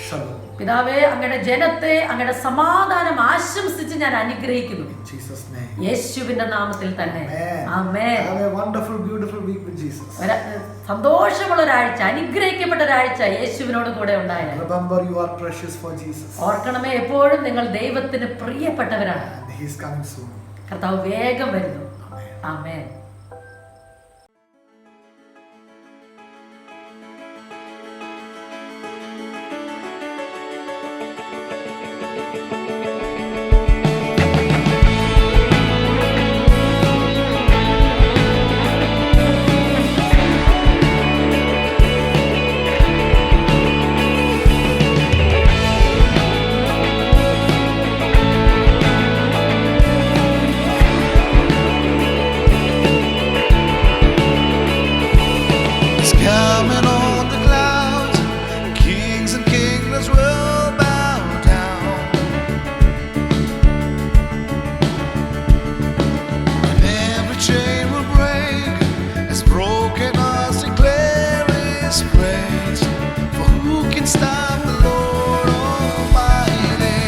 shalom. പിതാവേ, അങ്ങയുടെ ജനത്തെ അങ്ങയുടെ സമാധാനം ആശംസിച്ച് ഞാൻ അനുഗ്രഹിക്കുന്നു. In Jesus' name. യേശുവിന്റെ നാമത്തിൽ തന്നെ. Amen. Amen. Have a wonderful, beautiful week with Jesus. സന്തോഷമുള്ള ഒരാഴ്ച, അനുഗ്രഹിക്കപ്പെട്ട ഒരാഴ്ച യേശുവിനോട് കൂടെ ഉണ്ടായാൽ. Remember, you are precious for Jesus. ഓർക്കണമേ, എപ്പോഴും നിങ്ങൾ ദൈവത്തിന് പ്രിയപ്പെട്ടവരാണ്. And He is coming soon. കർത്താവ് വേഗം വരുന്നു. ആമേൻ. Coming on the clouds, kings and kingdoms will bow down. And every chain will break, as broken hearts declare His praise. For who can stop the Lord Almighty?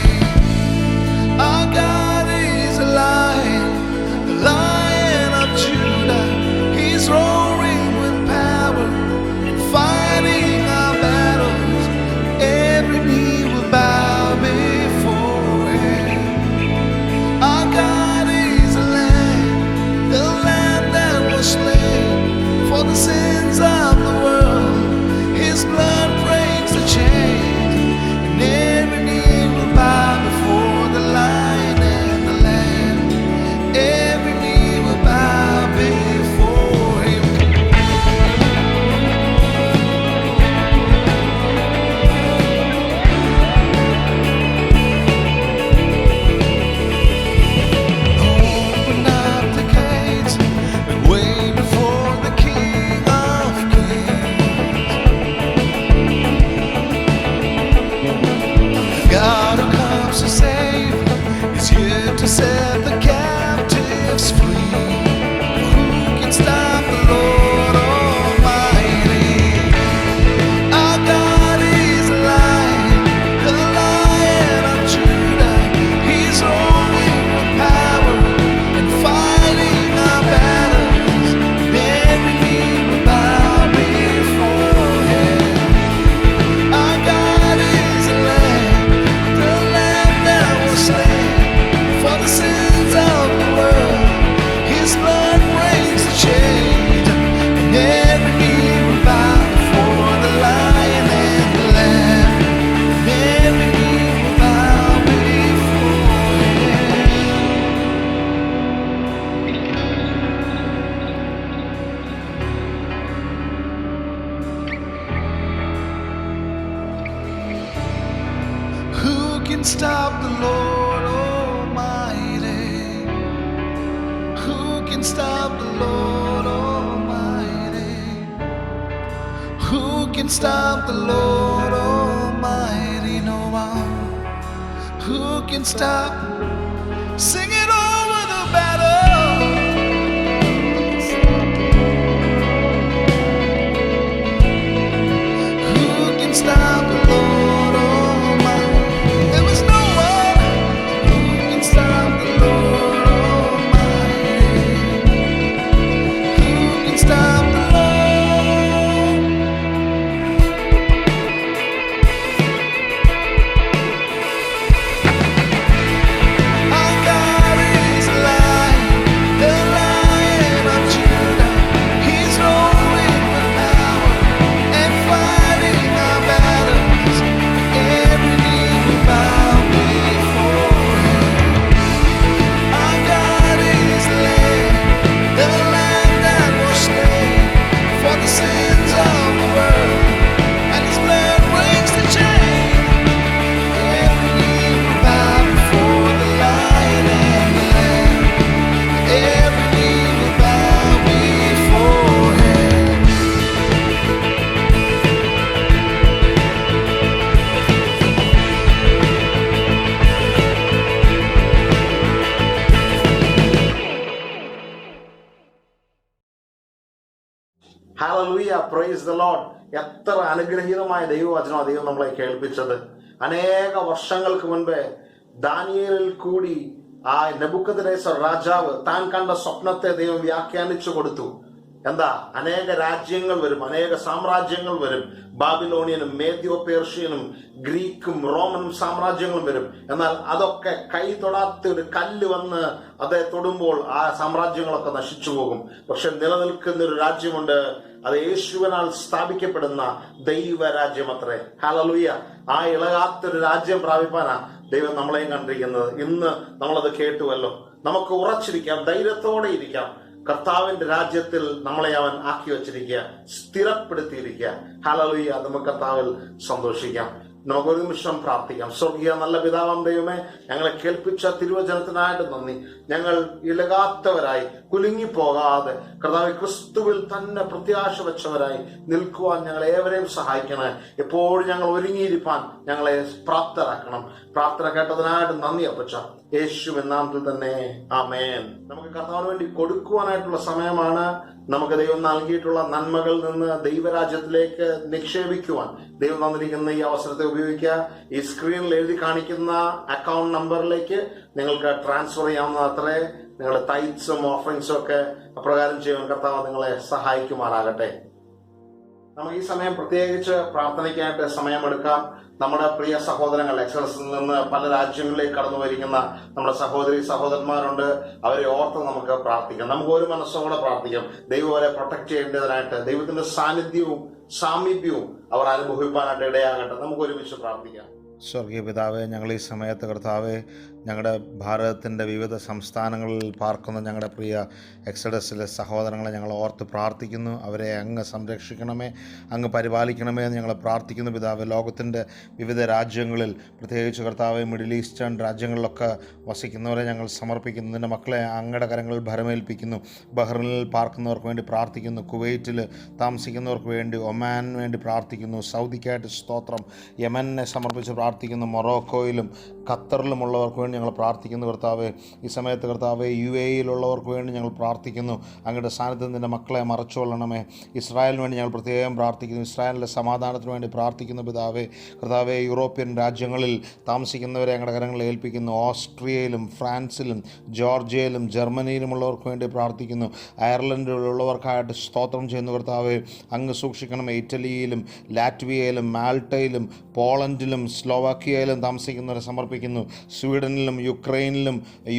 Our God is alive, the Lion of Judah. He's roaring with power, fighting our battles. Every knee will bow before Him. Our God is the Lamb that was slain for the sins of the world. His blood breaks the chains, and every knee will bow before the Lion and the Lamb. Every knee will bow before Him. Open up the gates and wait before the King of Kings. The God who comes to save is here to set the captives free. Who can stop the Lord Almighty? Our God is alive, the Lion of Judah. He's roaring with power and fighting our battles. Every knee will bow before Him. Our God is the Lamb that was slain for the sins of the world. His blood breaks the chains, and every knee will bow before the Lion and the Lamb. Every knee will bow before Him. Who can stop the Lord Almighty? Who can stop the Lord Almighty? Who can stop the Lord Almighty? No one. Who can stop? Sing it over the battle. Who can stop the Lord Almighty? There was no one. Who can stop the Lord Almighty? Who can stop the Lord? Our God is alive, the Lion of Judah. He's roaring with power and fighting our battles. Every knee will bow before Him. Our God is the Lamb that was slain for the sins of the world, and His blood breaks the chain. Every knee will bow before the Lion and the Lamb. Every knee will bow before Him. Hallelujah, praise the Lord. എത്ര അനുഗ്രഹീതമായ ദൈവവചനമാണ് ദൈവം നമ്മളെ കേൾപ്പിച്ചത്. അനേക വർഷങ്ങൾക്ക് മുൻപേ ദാനിയേലിൽ കൂടി ആ Nebuchadnezzar രാജാവ് താൻ കണ്ട സ്വപ്നത്തെ ദൈവം വ്യാഖ്യാനിച്ചു കൊടുത്തു. എന്താ? അനേക രാജ്യങ്ങൾ വരും, അനേക സാമ്രാജ്യങ്ങൾ വരും. ബാബിലോണിയനും മേദ്യോ പേർഷ്യനും ഗ്രീക്കും റോമനും സാമ്രാജ്യങ്ങളും വരും. എന്നാൽ അതൊക്കെ കൈ തൊടാത്ത ഒരു കല്ല് വന്ന് അതേ തൊടുമ്പോൾ ആ സാമ്രാജ്യങ്ങളൊക്കെ നശിച്ചു പോകും. പക്ഷെ നിലനിൽക്കുന്ന ഒരു രാജ്യമുണ്ട്, അത് യേശുവിനാൽ സ്ഥാപിക്കപ്പെടുന്ന ദൈവരാജ്യം അത്രേ. ഹല്ലേലൂയ. ആ ഇളകാത്തൊരു രാജ്യം പ്രാപിപ്പാനാ ദൈവം നമ്മളെയും കണ്ടിരിക്കുന്നത്. ഇന്ന് നമ്മളത് കേട്ടുവല്ലോ. നമുക്ക് ഉറച്ചിരിക്കാം, ധൈര്യത്തോടെ ഇരിക്കാം. കർത്താവിന്റെ രാജ്യത്തിൽ നമ്മളെ അവൻ ആക്കി വച്ചിരിക്കുക, സ്ഥിരപ്പെടുത്തിയിരിക്കുക. ഹല്ലേലൂയ. നമുക്ക് കർത്താവിൽ സന്തോഷിക്കാം. നമുക്കൊരു നിമിഷം പ്രാർത്ഥിക്കാം. സ്വർഗീയ നല്ല പിതാവാം ദൈവമേ, ഞങ്ങളെ കേൾപ്പിച്ച തിരുവചനത്തിനായിട്ട് നന്ദി. ഞങ്ങൾ ഇളകാത്തവരായി, കുലുങ്ങിപ്പോകാതെ കർത്താവ് ക്രിസ്തുവിൽ തന്നെ പ്രത്യാശ വെച്ചവരായി നിൽക്കുവാൻ ഞങ്ങളെ ഏവരെയും സഹായിക്കണേ. എപ്പോഴും ഞങ്ങൾ ഒരുങ്ങിയിരിക്കാൻ ഞങ്ങളെ പ്രാപ്തരാക്കണം. പ്രാർത്ഥന കേട്ടതിനായിട്ട് നന്ദി അപ്പച്ച, യേശുവിൻ നാമത്തിൽ തന്നെ ആമേൻ. നമുക്ക് കർത്താവിന് വേണ്ടി കൊടുക്കുവാനായിട്ടുള്ള സമയമാണ്. നമുക്ക് ദൈവം നൽകിയിട്ടുള്ള നന്മകളിൽ നിന്ന് ദൈവരാജ്യത്തിലേക്ക് നിക്ഷേപിക്കുവാൻ ദൈവം തന്നിരിക്കുന്ന ഈ അവസരത്തെ ഉപയോഗിക്കുക. ഈ സ്ക്രീനിൽ എഴുതി കാണിക്കുന്ന അക്കൗണ്ട് നമ്പറിലേക്ക് നിങ്ങൾക്ക് ട്രാൻസ്ഫർ ചെയ്യാവുന്ന അത്രേ. നിങ്ങളുടെ തൈറ്റ്സും ഓഫറിങ്സും ഒക്കെ അപ്രകാരം ചെയ്യുവാൻ കർത്താവ് നിങ്ങളെ സഹായിക്കുമാറാകട്ടെ. നമുക്ക് ഈ സമയം പ്രത്യേകിച്ച് പ്രാർത്ഥനയ്ക്കായിട്ട് സമയമെടുക്കാം. നമ്മുടെ പ്രിയ സഹോദരങ്ങൾ എക്സലസിൽ നിന്ന് പല രാജ്യങ്ങളിലേക്ക് കടന്നു വരിക്കുന്ന നമ്മുടെ സഹോദരി സഹോദരന്മാരുണ്ട്. അവരെ ഓർത്ത് നമുക്ക് പ്രാർത്ഥിക്കാം. നമുക്ക് ഒരു മനസ്സോടെ പ്രാർത്ഥിക്കാം. ദൈവം അവരെ പ്രൊട്ടക്ട് ചെയ്യേണ്ടതിനായിട്ട്, ദൈവത്തിന്റെ സാന്നിധ്യവും സാമീപ്യവും അവർ അനുഭവിപ്പാനായിട്ട് ഇടയാകട്ടെ. നമുക്ക് ഒരുമിച്ച് പ്രാർത്ഥിക്കാം. സ്വർഗീയ പിതാവേ, ഞങ്ങൾ ഈ സമയത്ത് കർത്താവെ ഞങ്ങളുടെ ഭാരതത്തിൻ്റെ വിവിധ സംസ്ഥാനങ്ങളിൽ പാർക്കുന്ന ഞങ്ങളുടെ പ്രിയ എക്സഡസിലെ സഹോദരങ്ങളെ ഞങ്ങൾ ഓർത്ത് പ്രാർത്ഥിക്കുന്നു. അവരെ അങ്ങ് സംരക്ഷിക്കണമേ, അങ്ങ് പരിപാലിക്കണമേ എന്ന് ഞങ്ങൾ പ്രാർത്ഥിക്കുന്നു പിതാവേ. ലോകത്തിൻ്റെ വിവിധ രാജ്യങ്ങളിൽ, പ്രത്യേകിച്ച് കർത്താവെ മിഡിൽ ഈസ്റ്റേൺ രാജ്യങ്ങളിലൊക്കെ വസിക്കുന്നവരെ ഞങ്ങൾ സമർപ്പിക്കുന്നു. നിൻ്റെ മക്കളെ അങ്ങയുടെ കരങ്ങളിൽ ഭരമേൽപ്പിക്കുന്നു. ബഹ്റിനിൽ പാർക്കുന്നവർക്ക് വേണ്ടി പ്രാർത്ഥിക്കുന്നു. കുവൈറ്റിൽ താമസിക്കുന്നവർക്ക് വേണ്ടി, ഒമാനിന് വേണ്ടി പ്രാർത്ഥിക്കുന്നു. സൗദിക്കായിട്ട് സ്തോത്രം. യമനെ സമർപ്പിച്ച് പ്രാർത്ഥിക്കുന്നു. മൊറോക്കോയിലും ഖത്തറിലുമുള്ളവർക്ക് വേണ്ടി ഞങ്ങൾ പ്രാർത്ഥിക്കുന്നു കർത്താവെ. ഈ സമയത്ത് കർത്താവെ UAE-യിലുള്ളവർക്ക് വേണ്ടി ഞങ്ങൾ പ്രാർത്ഥിക്കുന്നു. അങ്ങയുടെ സാന്നിധ്യത്തിൻ്റെ മക്കളെ മറച്ചുകൊള്ളണമേ. ഇസ്രായേലിന് വേണ്ടി ഞങ്ങൾ പ്രത്യേകം പ്രാർത്ഥിക്കുന്നു. ഇസ്രായേലിൻ്റെ സമാധാനത്തിന് വേണ്ടി പ്രാർത്ഥിക്കുന്നു പിതാവെ. കർത്താവെ, യൂറോപ്യൻ രാജ്യങ്ങളിൽ താമസിക്കുന്നവരെ ഞങ്ങളുടെ കരങ്ങളിൽ ഏൽപ്പിക്കുന്നു. ഓസ്ട്രിയയിലും ഫ്രാൻസിലും ജോർജിയയിലും ജർമ്മനിയിലുമുള്ളവർക്ക് വേണ്ടി പ്രാർത്ഥിക്കുന്നു. അയർലൻഡിലുള്ളവർക്കായിട്ട് സ്തോത്രം ചെയ്യുന്നു കർത്താവെ. അങ്ങ് സൂക്ഷിക്കണമേ. ഇറ്റലിയിലും ലാറ്റ്വിയയിലും മാൾട്ടയിലും പോളണ്ടിലും സ്ലോവാക്യയിലും താമസിക്കുന്നവരെ സമർപ്പിക്കുന്നു. സ്വീഡനിലും യുക്രൈനിലും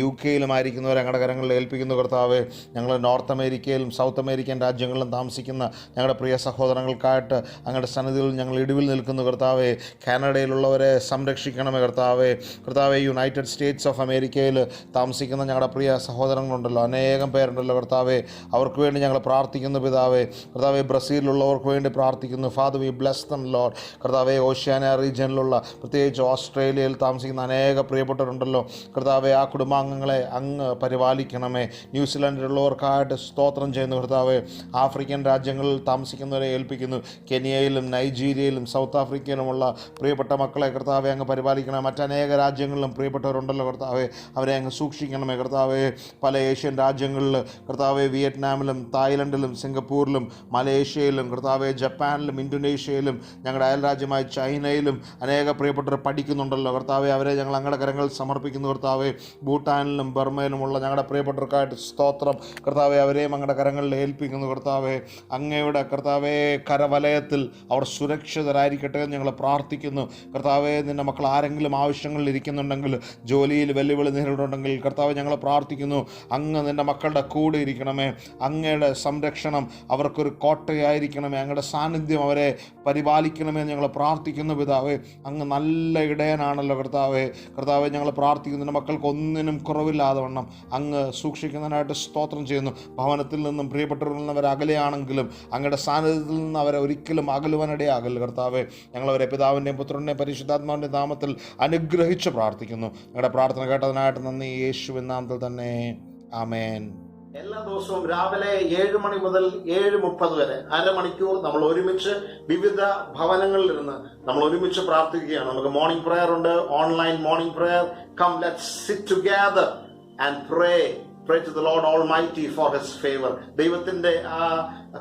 UK-യിലും ആയിരിക്കുന്നവരെ ഞങ്ങളുടെ കരങ്ങളിൽ ഏൽപ്പിക്കുന്നു കർത്താവെ. ഞങ്ങൾ നോർത്ത് അമേരിക്കയിലും സൗത്ത് അമേരിക്കൻ രാജ്യങ്ങളിലും താമസിക്കുന്ന ഞങ്ങളുടെ പ്രിയ സഹോദരങ്ങൾക്കായിട്ട് അങ്ങയുടെ സന്നിധിയിൽ ഞങ്ങൾ ഇടിവിൽ നിൽക്കുന്നു കർത്താവെ. കാനഡയിലുള്ളവരെ സംരക്ഷിക്കണമേ കർത്താവെ. കർത്താവെ, യുണൈറ്റഡ് സ്റ്റേറ്റ്സ് ഓഫ് അമേരിക്കയിൽ താമസിക്കുന്ന ഞങ്ങളുടെ പ്രിയ സഹോദരങ്ങളുണ്ടല്ലോ, അനേകം പേരുണ്ടല്ലോ കർത്താവെ. അവർക്ക് വേണ്ടി ഞങ്ങൾ പ്രാർത്ഥിക്കുന്നു പിതാവെ. കർത്താവെ, ബ്രസീലിലുള്ളവർക്ക് വേണ്ടി പ്രാർത്ഥിക്കുന്നു. Father, V bless dum Lord. കർത്താവെ, ഓഷ്യാന റീജിയനിലുള്ള പ്രത്യേകിച്ച് ഓസ്ട്രേലിയയിൽ താമസിക്കുന്ന അനേക പ്രിയപ്പെട്ടവരുണ്ടല്ലോ കർത്താവെ. ആ കുടുംബാംഗങ്ങളെ അങ്ങ് പരിപാലിക്കണമേ. ന്യൂസിലാൻഡിലുള്ളവർക്കായിട്ട് സ്തോത്രം ചെയ്യുന്നു കർത്താവെ. ആഫ്രിക്കൻ രാജ്യങ്ങളിൽ താമസിക്കുന്നവരെ ഏൽപ്പിക്കുന്നു. കെനിയയിലും നൈജീരിയയിലും സൗത്ത് ആഫ്രിക്കയിലുമുള്ള പ്രിയപ്പെട്ട മക്കളെ കർത്താവെ അങ്ങ് പരിപാലിക്കണം. മറ്റനേക രാജ്യങ്ങളിലും പ്രിയപ്പെട്ടവരുണ്ടല്ലോ കർത്താവെ. അവരെ അങ്ങ് സൂക്ഷിക്കണമേ കർത്താവെ. പല ഏഷ്യൻ രാജ്യങ്ങളിൽ കർത്താവെ, വിയറ്റ്നാമിലും തായ്ലൻഡിലും സിംഗപ്പൂരിലും മലേഷ്യയിലും കർത്താവെ, ജപ്പാനിലും ഇന്തോനേഷ്യയിലും ഞങ്ങളുടെ അയൽരാജ്യമായ ചൈനയിലും അനേക പ്രിയപ്പെട്ടവർ പഠിക്കുന്നുണ്ടല്ലോ കർത്താവെ. അവരെ ഞങ്ങൾ അങ്ങയുടെ കരങ്ങൾ സമർപ്പിക്കുന്നു കർത്താവെ. ഭൂട്ടാനിലും ബർമയിലുമുള്ള ഞങ്ങളുടെ പ്രിയപ്പെട്ടവർക്കായിട്ട് സ്തോത്രം കർത്താവെ. അവരെയും അങ്ങയുടെ കരങ്ങളിൽ ഏൽപ്പിക്കുന്നു കർത്താവെ. അങ്ങയുടെ കർത്താവെ കരവലയത്തിൽ അവർ സുരക്ഷിതരായിരിക്കട്ടെ എന്ന് ഞങ്ങൾ പ്രാർത്ഥിക്കുന്നു കർത്താവെ. നിൻ്റെ മക്കൾ ആരെങ്കിലും ആവശ്യങ്ങളിൽ ഇരിക്കുന്നുണ്ടെങ്കിൽ, ജോലിയിൽ വെല്ലുവിളി നേരിടുന്നുണ്ടെങ്കിൽ കർത്താവെ, ഞങ്ങൾ പ്രാർത്ഥിക്കുന്നു അങ്ങ് നിൻ്റെ മക്കളുടെ കൂടെ ഇരിക്കണമേ. അങ്ങയുടെ സംരക്ഷണം അവർക്കൊരു കോട്ടയായിരിക്കണമേ. അങ്ങയുടെ സാന്നിധ്യം അവരെ പരിപാലിക്കണമേ എന്ന് ഞങ്ങൾ പ്രാർത്ഥിക്കുന്നു പിതാവേ. അങ്ങ് നല്ല ഇടയനാണല്ലോ കർത്താവേ. കർത്താവെ, ഞങ്ങൾ പ്രാർത്ഥിക്കുന്നു മക്കൾക്ക് ഒന്നിനും കുറവില്ലാതെ വണ്ണം അങ്ങ് സൂക്ഷിക്കുന്നതിനായിട്ട് സ്തോത്രം ചെയ്യുന്നു. ഭവനത്തിൽ നിന്നും പ്രിയപ്പെട്ടവരിൽ നിന്ന് അവർ അകലെയാണെങ്കിലും അങ്ങയുടെ സാന്നിധ്യത്തിൽ നിന്ന് അവരെ ഒരിക്കലും അകലുവാനിടയാകല്ല കർത്താവെ. ഞങ്ങളവരെ പിതാവിൻ്റെയും പുത്രൻ്റെയും പരിശുദ്ധാത്മാവിൻ്റെയും നാമത്തിൽ അനുഗ്രഹിച്ച് പ്രാർത്ഥിക്കുന്നു. ഞങ്ങളുടെ പ്രാർത്ഥന കേട്ടതിനായിട്ട് നന്ദി. യേശുവിൻ നാമത്തിൽ തന്നെ ആമേൻ. എല്ലാ ദിവസവും രാവിലെ 7 മണി മുതൽ 7:30 വരെ അരമണിക്കൂർ നമ്മൾ ഒരുമിച്ച് വിവിധ ഭവനങ്ങളിൽ ഇരുന്ന് നമ്മൾ ഒരുമിച്ച് പ്രാർത്ഥിക്കുകയാണ്. നമുക്ക് മോർണിംഗ് പ്രയർ ഉണ്ട്, online morning prayer. Come let's sit together and pray Pray to the Lord Almighty for His favor. ദൈവത്തിന്റെ ആ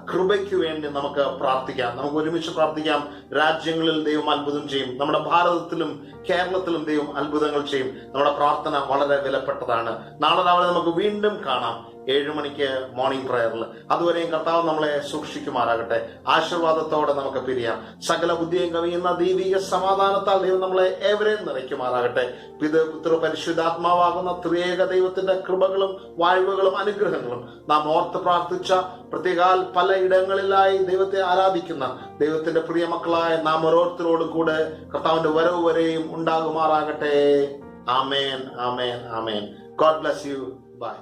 കൃപയ്ക്ക് വേണ്ടി നമുക്ക് പ്രാർത്ഥിക്കാം. നമുക്ക് ഒരുമിച്ച് പ്രാർത്ഥിക്കാം. രാജ്യങ്ങളിൽ ദൈവം അത്ഭുതം ചെയ്യും. നമ്മുടെ ഭാരതത്തിലും കേരളത്തിലും ദൈവം അത്ഭുതങ്ങൾ ചെയ്യും. നമ്മുടെ പ്രാർത്ഥന വളരെ വിലപ്പെട്ടതാണ്. നാളെ രാവിലെ നമുക്ക് വീണ്ടും കാണാം 7 മണിക്ക് മോർണിംഗ് പ്രയറിൽ. അതുവരെയും കർത്താവ് നമ്മളെ സൂക്ഷിക്കുമാറാകട്ടെ. ആശീർവാദത്തോടെ നമുക്ക് പിരിയാം. സകല ബുദ്ധിയും കവിയുന്ന ദൈവിക സമാധാനത്താൽ ദൈവം നമ്മളെ ഏവരെയും നിറയ്ക്കുമാറാകട്ടെ. പുത്ര പരിശുദ്ധാത്മാവാകുന്ന ത്രിയേക ദൈവത്തിന്റെ കൃപകളും വാഴ്വുകളും അനുഗ്രഹങ്ങളും നാം ഓർത്ത് പ്രാർത്ഥിച്ച പ്രത്യേകാൽ പല ഇടങ്ങളിലായി ദൈവത്തെ ആരാധിക്കുന്ന ദൈവത്തിന്റെ പ്രിയ മക്കളായ നാം ഓരോരുത്തരോടും കൂടെ കർത്താവിന്റെ വരവ് വരെയും ഉണ്ടാകുമാറാകട്ടെ. ആമേൻ, ആമേൻ, ആമേൻ. God bless you. Bye.